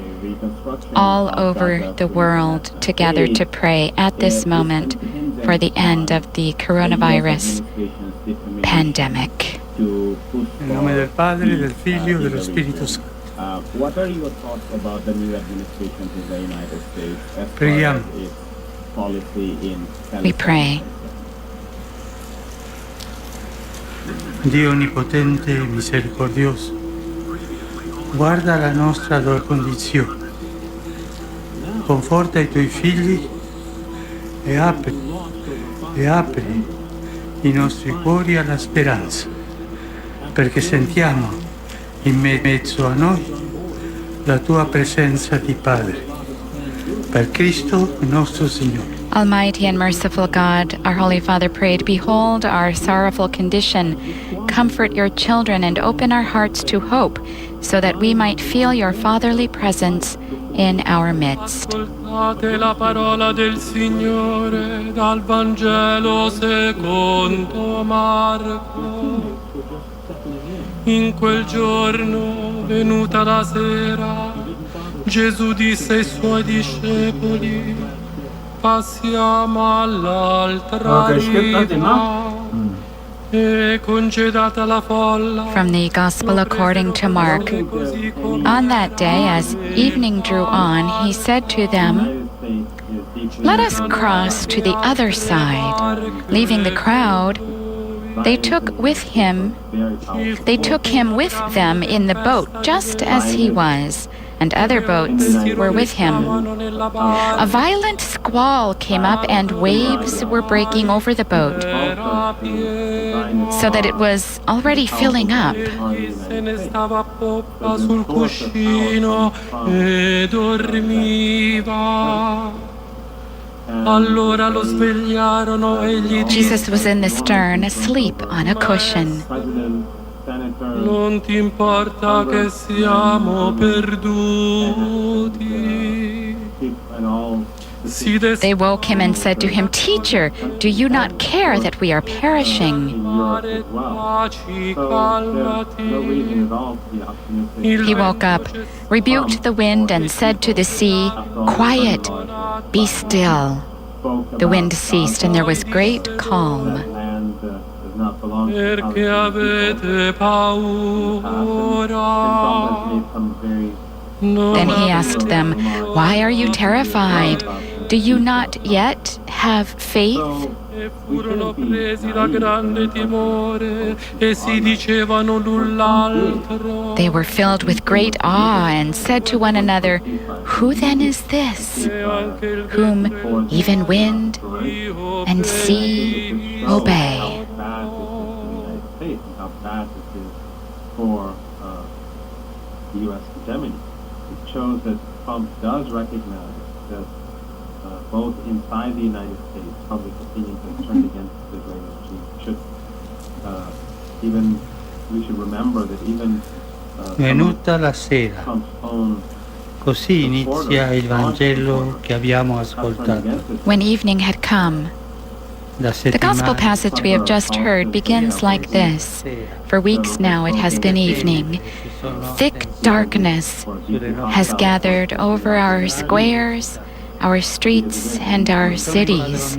all over the world together to pray at this moment for the end of the coronavirus pandemic. In nome del Padre, del Figlio e dello Spirito Santo. What are your thoughts about the new administration in the United States as far Preghiamo. as its policy in We pray. Dio onnipotente e misericordioso, guarda la nostra condizione, conforta i tuoi figli e apri i nostri cuori alla speranza, perché sentiamo in mezzo a noi la tua presenza di Padre. Per Cristo nostro Signore. Almighty and merciful God, our Holy Father prayed, behold our sorrowful condition. Comfort your children and open our hearts to hope, so that we might feel your fatherly presence in our midst. Ascoltate la parola del Signore dal Vangelo secondo Marco. In quel giorno, venuta la sera, Gesù disse ai suoi discepoli: passiamo all'altra riva. E congedata la folla. From the Gospel according to Mark. On that day, as evening drew on, he said to them, let us cross to the other side. Leaving the crowd, they took him with them in the boat, just as he was, and other boats were with him. A violent squall came up and waves were breaking over the boat, so that it was already filling up. Jesus was in the stern, asleep on a cushion. Non ti importa che siamo perduti. They woke him and said to him, Teacher, do you not care that we are perishing? He woke up, rebuked the wind, and said to the sea, Quiet, be still. The wind ceased, and there was great calm. Perché avete paura? Then he asked them, Why are you terrified? Do you not yet have faith? E furono presi da grande timore e si dicevano l'un l'altro. They were filled with great awe and said to one another, "Who then is this, whom even wind and sea obey?" How bad it is for the U.S. hegemony. It shows that Trump does recognize that both inside the United States, public opinion has turned against the Israeli regime. We should remember that even Venuta la sera, Trump's own così inizia il Vangelo che abbiamo ascoltato. When evening had come, the gospel passage we have just heard begins like this. For weeks now it has been evening. Thick darkness has gathered over our squares, our streets, and our cities.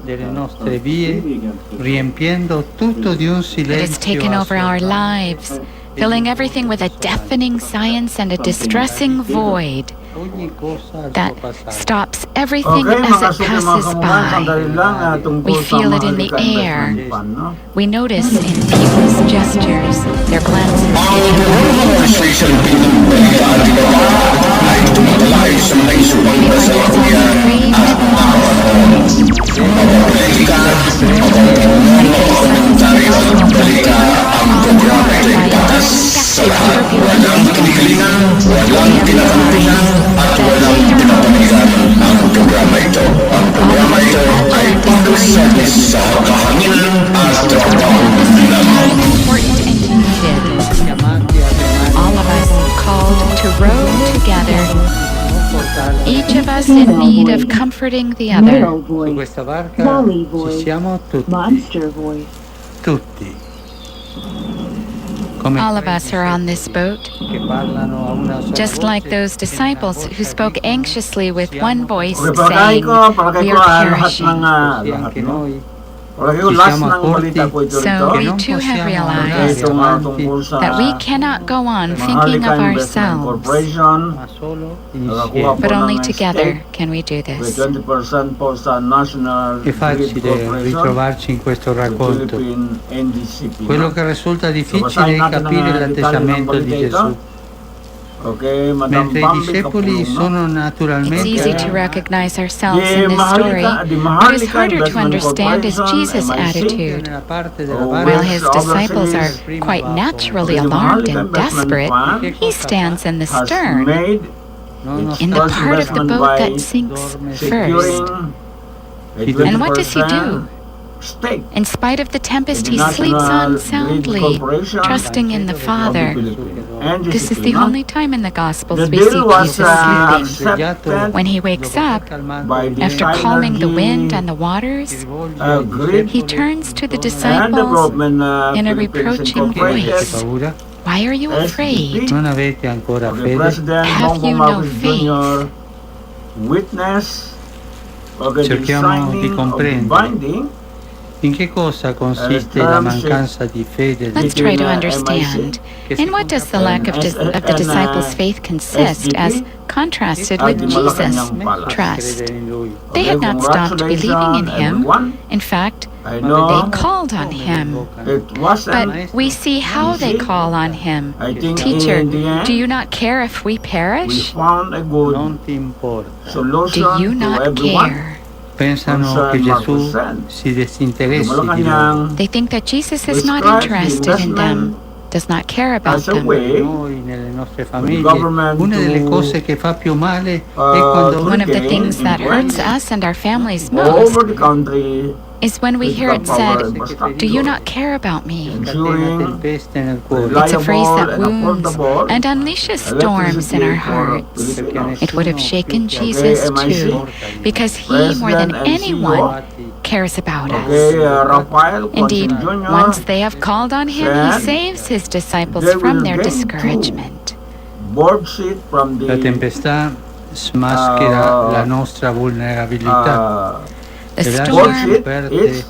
Delle nostre vie, riempiendo tutto di un It has taken silenzio over our lives, filling everything with a deafening silence and a distressing void that stops everything as it passes by. We feel it in the air. We notice in people's gestures, their glances at walang pinapanigan ang programa ito. Ang programa ito ay public service sa kahanginan at trabaho lamang. all of us called to row together, each of us in need of comforting the other. Su questa barca ci siamo tutti. Tutti. All of us are on this boat, just like those disciples who spoke anxiously with one voice, saying, "We are perishing." So we too have realized that we cannot go on thinking of ourselves, but only together can we do this. È facile ritrovarci in questo racconto. Quello che risulta difficile è capire l'atteggiamento di Gesù. Mentre i discepoli sono It's naturalmente easy to recognize ourselves in this story. What is harder to understand is Jesus' attitude. While his disciples are quite naturally alarmed and desperate, he stands in the stern, in the part of the boat that sinks first. And what does he do? In spite of the tempest, he sleeps on soundly, trusting in the Father. This is the only time in the Gospels we see Jesus sleeping. When he wakes up, after calming the wind and the waters, he turns to the disciples in a reproaching voice. Why are you afraid? Have you no faith? Cerchiamo di comprendere in che cosa consiste la mancanza di fede. Let's try to understand. In what does the lack of the disciples' faith consist as contrasted with Jesus' trust? They had not stopped believing in him. In fact, they called on him. But we see how they call on him. Teacher, do you not care if we perish? Do you not care? Pensano che Gesù si disinteressi di loro. They think that Jesus is not interested in them, does not care about them. Noi nelle nostre famiglie, una delle cose che fa più male è quando One of the things that hurts us and our families most is when we hear it said, "Do you not care about me?" It's a phrase that wounds and unleashes storms in our hearts. It would have shaken Jesus too, because he, more than anyone, cares about us. Indeed, once they have called on him, he saves his disciples from their discouragement. La tempesta smaschera la nostra vulnerabilità. The storm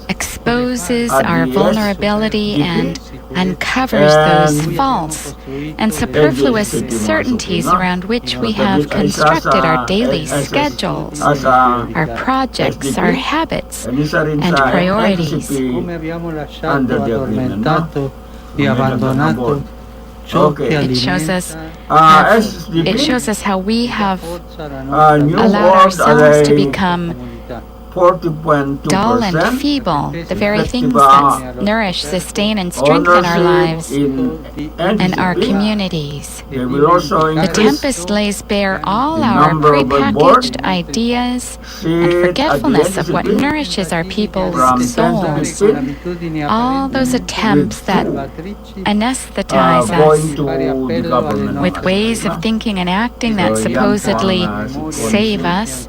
exposes our vulnerability and uncovers those false and superfluous certainties around which we have constructed our daily schedules, our projects, our habits, and priorities. It shows us how we have allowed ourselves to become dull and feeble, the very things that nourish, sustain, and strengthen our lives and our communities. The tempest lays bare all our prepackaged ideas and forgetfulness of what nourishes our people's souls. All those attempts that anesthetize us with ways of thinking and acting that supposedly save us,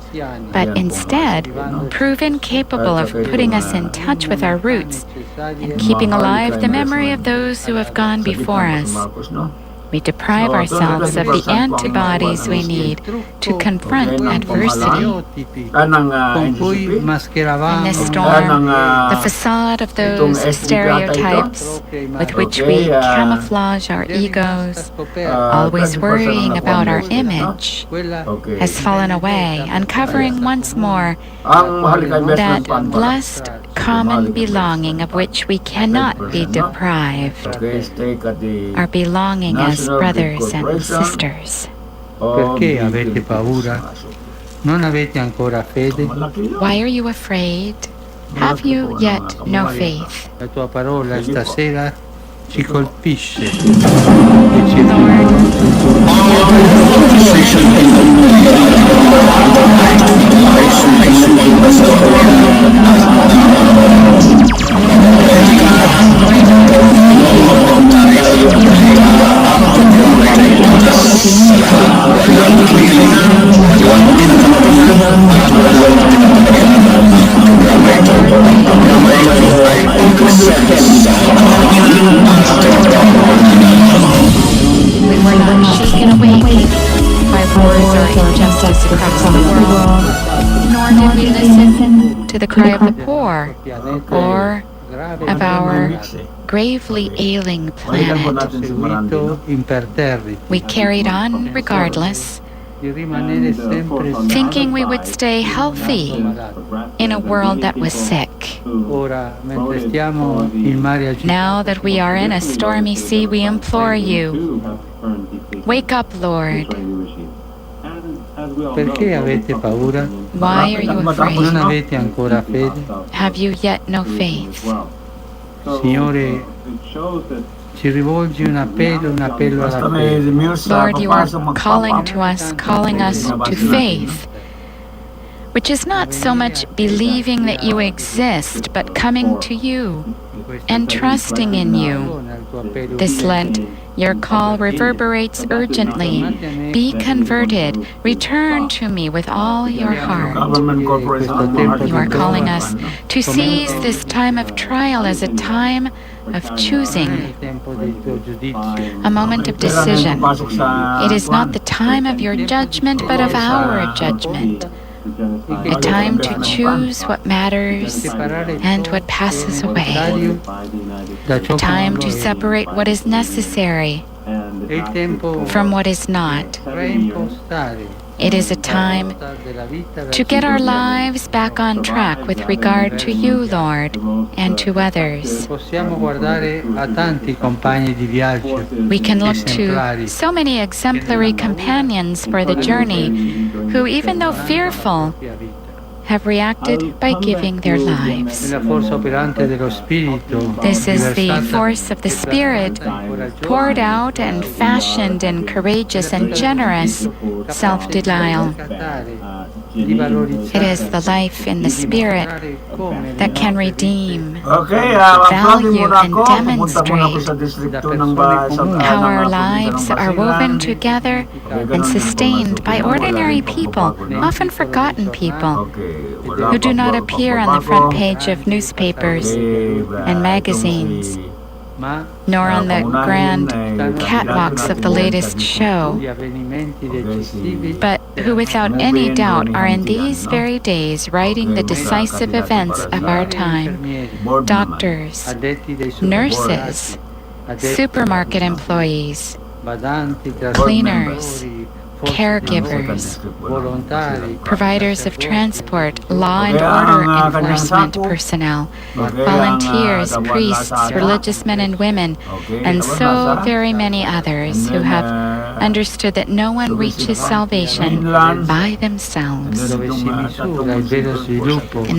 but instead prove incapable of putting us in touch with our roots and keeping alive the memory of those who have gone before us. We deprive ourselves of the antibodies we need to confront adversity. In this storm, the facade of those stereotypes with which we camouflage our egos, always worrying about our image, has fallen away, uncovering once more that blessed common belonging of which we cannot be deprived, our belonging as brothers and sisters. Perché avete paura? Non avete ancora fede? Why are you afraid? Have you yet no faith? La tua parola stasera ci colpisce. We were not shaken awake by wars or injustice across the world, nor did we listen to the cry of the poor or of our gravely ailing planet. We carried on regardless, thinking we would stay healthy in a world that was sick. Now that we are in a stormy sea, we implore you, wake up, Lord. Perché avete paura? Why are you afraid? Non avete ancora fede? Have you yet no faith? Signore, ci rivolgi un appello alla fede. Lord, you are calling us to faith, which is not so much believing that you exist, but coming to you and trusting in you. This Lent, your call reverberates urgently. Be converted. Return to me with all your heart. You are calling us to seize this time of trial as a time of choosing, a moment of decision. It is not the time of your judgment, but of our judgment. A time to choose what matters and what passes away. A time to separate what is necessary from what is not. It is a time to get our lives back on track with regard to you, Lord, and to others. We can look to so many exemplary companions for the journey who, even though fearful, have reacted by giving their lives. This is the force of the Spirit poured out and fashioned in courageous and generous self-denial. It is the life in the Spirit that can redeem, value, and demonstrate how our lives are woven together and sustained by ordinary people, often forgotten people, who do not appear on the front page of newspapers and magazines. nor on the grand catwalks of the latest show, but who without any doubt are in these very days writing the decisive events of our time. Doctors, nurses, supermarket employees, cleaners, caregivers, providers of transport, law and order enforcement personnel, volunteers, priests, religious men and women, and so very many others who have understood that no one reaches salvation by themselves. In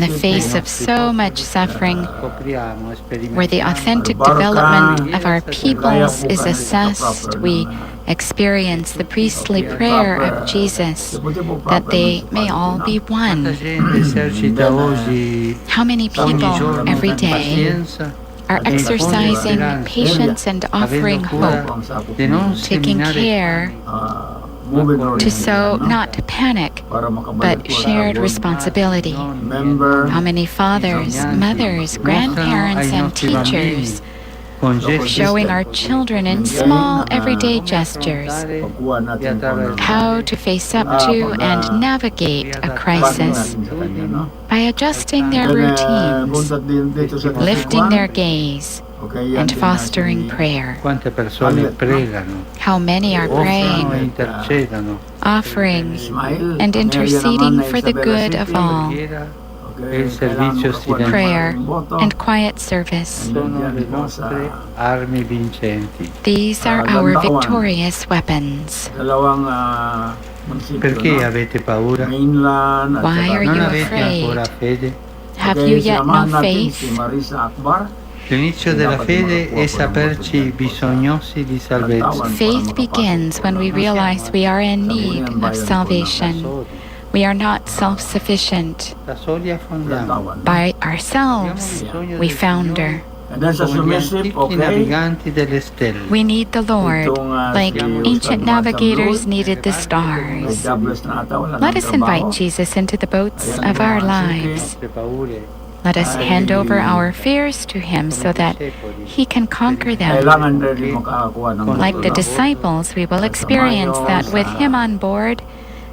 the face of so much suffering, where the authentic development of our peoples is assessed, we experience the priestly prayer of Jesus that they may all be one. How many people every day are exercising patience and offering hope, taking care to so not panic, but shared responsibility? How many fathers, mothers, grandparents, and teachers showing our children in small everyday gestures how to face up to and navigate a crisis by adjusting their routines, lifting their gaze, and fostering prayer. How many are praying, offering, and interceding for the good of all. Prayer and quiet service. These are our victorious weapons. Why are you afraid? Have you yet no faith? Faith begins when we realize we are in need of salvation. We are not self-sufficient. By ourselves, we founder. We need the Lord, like ancient navigators needed the stars. Let us invite Jesus into the boats of our lives. Let us hand over our fears to Him so that He can conquer them. Like the disciples, we will experience that with Him on board,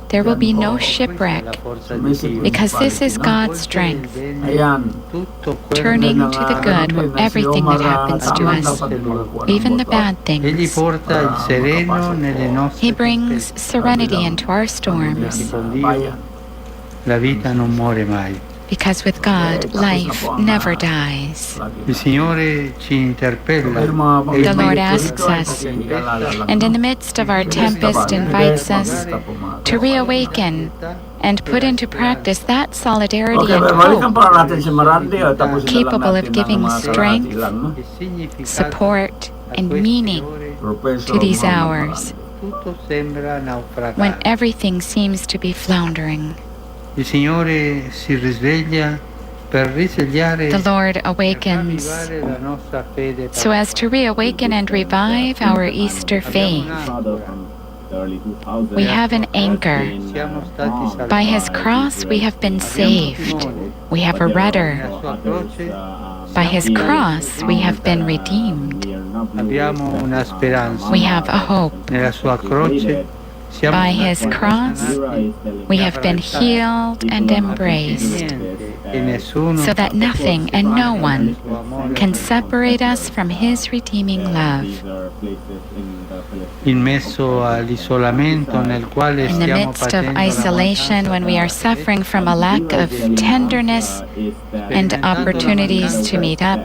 there will be no shipwreck, because this is God's strength, turning to the good everything that happens to us, even the bad things. He brings serenity into our storms, because with God, life never dies. The Lord asks us, and in the midst of our tempest invites us to reawaken and put into practice that solidarity and hope, capable of giving strength, support, and meaning to these hours when everything seems to be floundering. The Lord awakens so as to reawaken and revive our Easter faith. We have an anchor. By His cross we have been saved. We have a rudder. By His cross we have been redeemed. We have a hope. By His cross, we have been healed and embraced, so that nothing and no one can separate us from His redeeming love. In the midst of isolation, when we are suffering from a lack of tenderness and opportunities to meet up,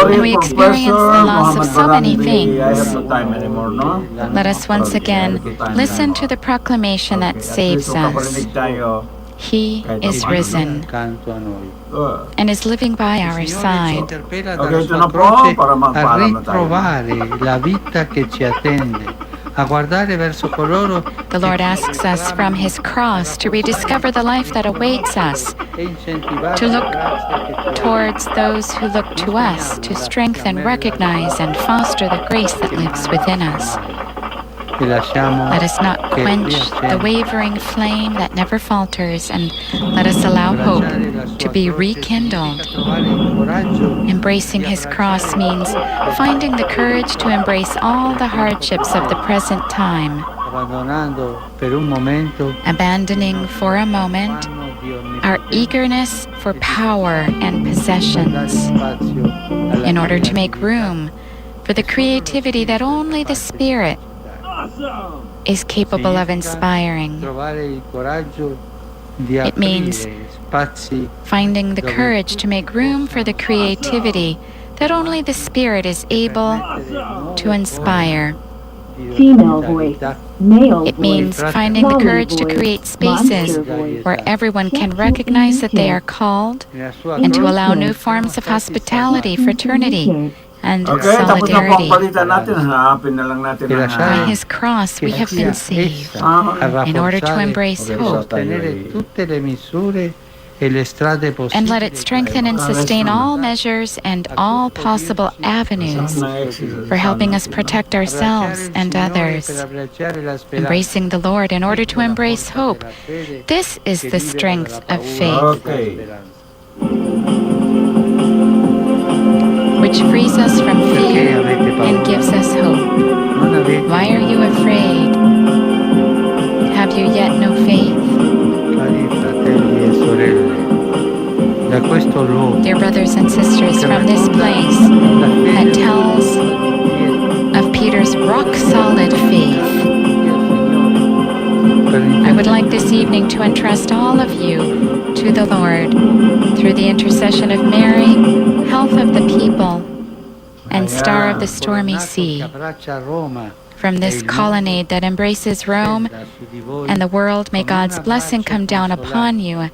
when we experience the loss of so many things, let us once again listen to the proclamation that saves us. He is risen and is living by our side. The Lord asks us from His cross to rediscover the life that awaits us, to look towards those who look to us, to strengthen, recognize, and foster the grace that lives within us. Let us not quench the wavering flame that never falters, and let us allow hope to be rekindled. Embracing his cross means finding the courage to embrace all the hardships of the present time, abandoning for a moment our eagerness for power and possessions in order to make room for the creativity that only the Spirit is capable of inspiring. It means finding the courage to make room for the creativity that only the Spirit is able to inspire. Female voice, male It means finding the courage to create spaces where everyone can recognize that they are called and to allow new forms of hospitality, fraternity, and solidarity. By his cross we have been saved in order to embrace hope and let it strengthen and sustain all measures and all possible avenues for helping us protect ourselves and others. Embracing the Lord in order to embrace hope. This is the strength of faith, which frees us from fear and gives us hope. Why are you afraid? Have you yet no faith? Dear brothers and sisters, from this place that tells of Peter's rock-solid faith, I would like this evening to entrust all of you to the Lord through the intercession of Mary, health of the people, and star of the stormy sea. From this colonnade that embraces Rome and the world, may God's blessing come down upon you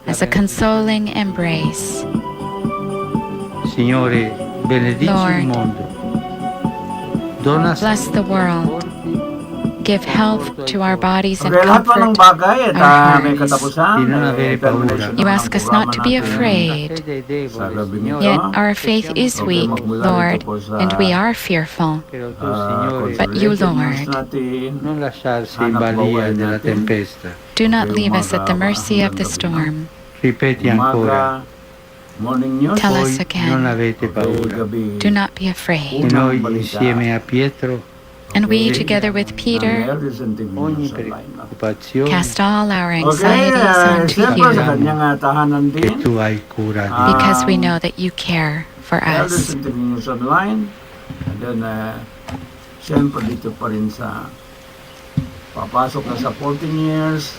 as a consoling embrace. Lord, bless the world. Give health to our bodies and comfort our hearts. You ask us not to be afraid, yet our faith is weak, Lord, and we are fearful. But you, Lord, do not leave us at the mercy of the storm. Tell us again, do not be afraid. And we, together with Peter, cast all our anxieties onto you, because we know that you care for us. Siyempre dito pa rin sa papasok na sa 14 years.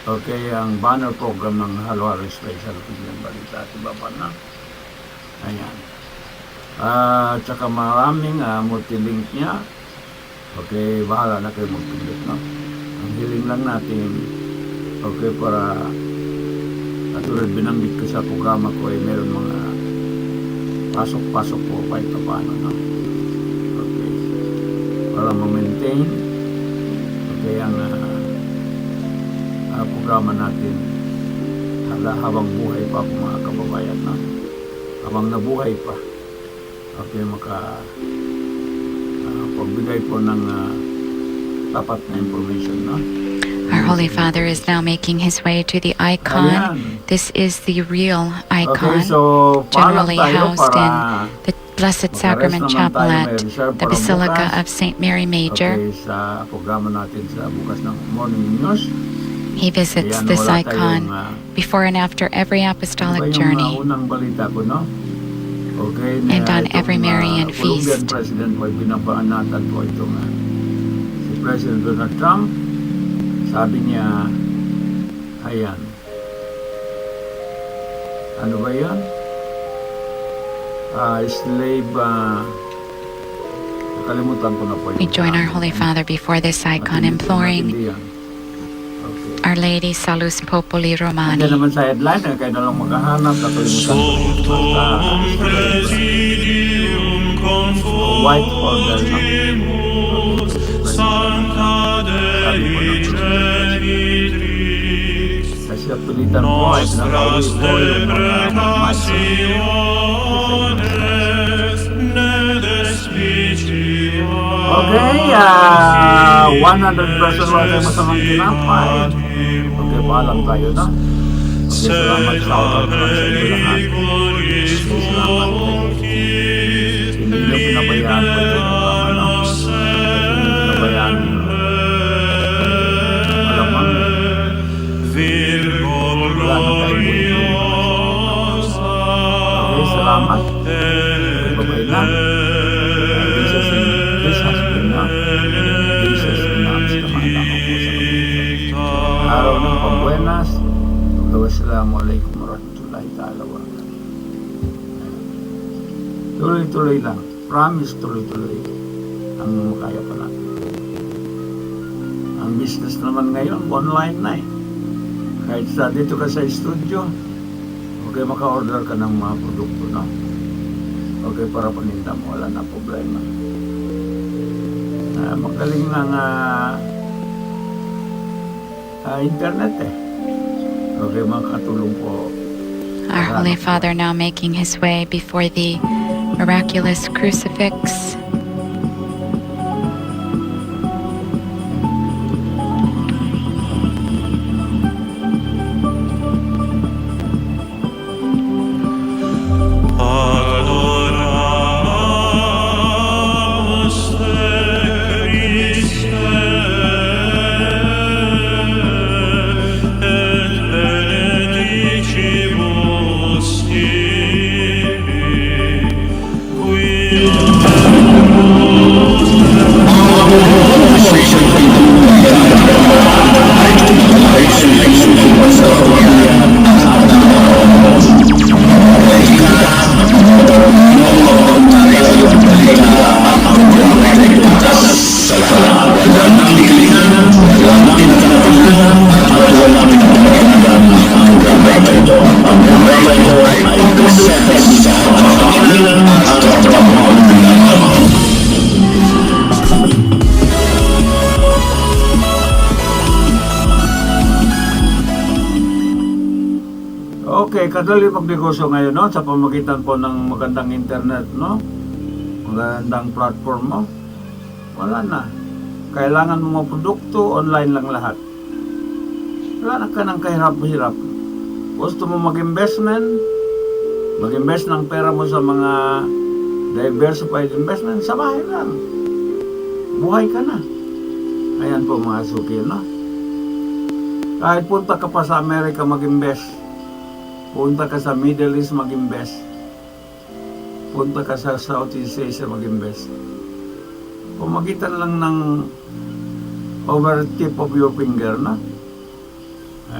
Okay, ang banner program ng Halo-Halo Special Opinion Balita at iba pa na. Ayan. Tsaka maraming multi-link niya. Okay, bahala na kayo mag-pindot, no? Ang hiling lang natin, okay, para katulad binanggit ko sa programa ko ay meron mga pasok-pasok po kahit paano, no? Okay, para ma-maintain, okay, ang programa natin habang buhay pa po mga kababayan, no? Habang nabuhay pa, okay, pagbigay po ng tapat na information, no? Our Holy Father is now making his way to the icon. This is the real icon, generally housed in the Blessed Sacrament Chapel at the Basilica of St. Mary Major. Sa programa natin sa bukas ng Morning News, he visits this icon before and after every apostolic journey and on every Marian feast. President po binabanatan po itong si President Donald Trump. Sabi niya, ayan, ano ba yan? Slave, nakalimutan ko na po. We join our Holy Father before this icon, imploring Our Lady Salus Populi Romani. Hindi naman sa headline, kayo na lang maghahanap. White order na. Kasi pilitan po ay pinakauli po yung mga okay, 100 pesos wala tayo masamang kinapay. Okay, paalam tayo, no? Salamat sa oras naman sa inyo lahat. Salamat po. Hindi nyo pinabayaan po ito ng mga ano. Hindi nyo pinabayaan nyo. Malamang wala na tayo po ito. Okay, salamat. Babay na. This has been enough. Jesus enough. Salamat ako po sa kapitid. Araw ng pambuenas. Wassalamualaikum warahmatullahi ta'ala wabarakatuh. Tuloy-tuloy lang. Promise, tuloy-tuloy. Ang makaya pa natin. Ang business naman ngayon, online na eh. Kahit sa dito ka sa studio, okay, maka-order ka ng mga produkto, no? Okay, para paninda mo, wala na problema. Magaling ng internet eh. Okay, makatulong po. Our Holy Father now making his way before the miraculous crucifix. Okay, kadali magnegosyo ngayon, no? Sa pamagitan po ng magandang internet, no? Magandang platform mo. Wala na. Kailangan mo mga produkto, online lang lahat. Wala na ka ng kahirap-hirap. Gusto mo mag-investment ng pera mo sa mga diversified investment, sa bahay lang. Buhay ka na. Ayan po mga suki, no? Kahit punta ka pa sa Amerika mag-invest, punta ka sa Middle East mag-invest, punta ka sa Southeast Asia mag-invest, pumagitan lang ng over tip of your finger, na?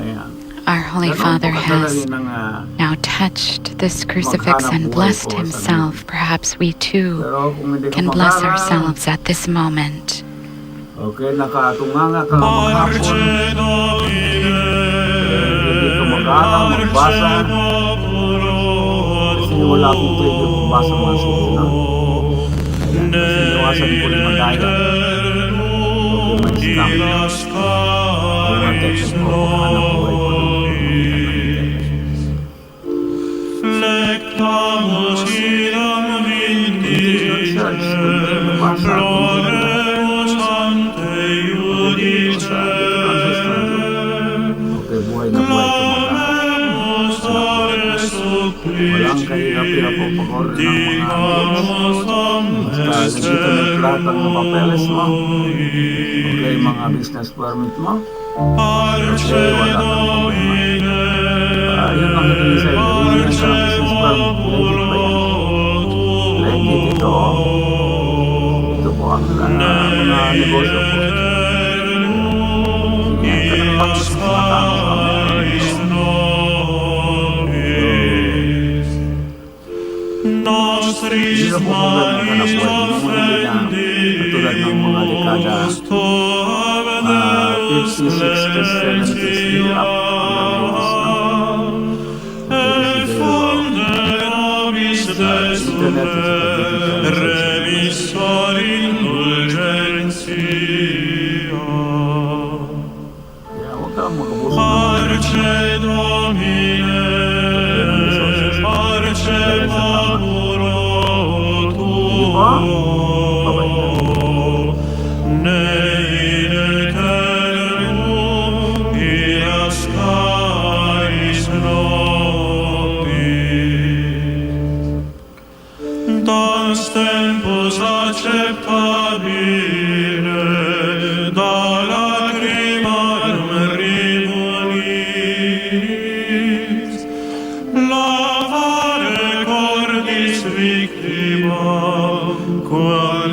Ayan. Our Holy Father has now touched this crucifix and blessed himself. Perhaps we too can bless ourselves at this moment. Okay, nakatunganga ka maghapon. Hindi ka mag-aaral, magbasa. Kasi wala akong pwede magbasa mga suki, no? Ayan, kasi iwasan ko rin madaya. Okay, may scam. Kung ma-text mo, hanap buhay ko ng church, magbasa, buhay na buhay walang kahirap-hirap po pag-order ng mga basta nandito na lahat ng mga papeles mo, okay, mga business permit mo, okay, wala kang problema. Yun lang hindi sa'yo, hindi yan ka ng business permit, legit ba yan? Legit ito. Ito po ang mga negosyo po. Yan ka ng pag-matang sa mga. Hindi na po problema ka na po. Katulad ng mga dekada 50s, 60s, 70s, hirap ang huwag kang makabuso accettabile da lacrimarum rivulis, lavare cordis victima, quale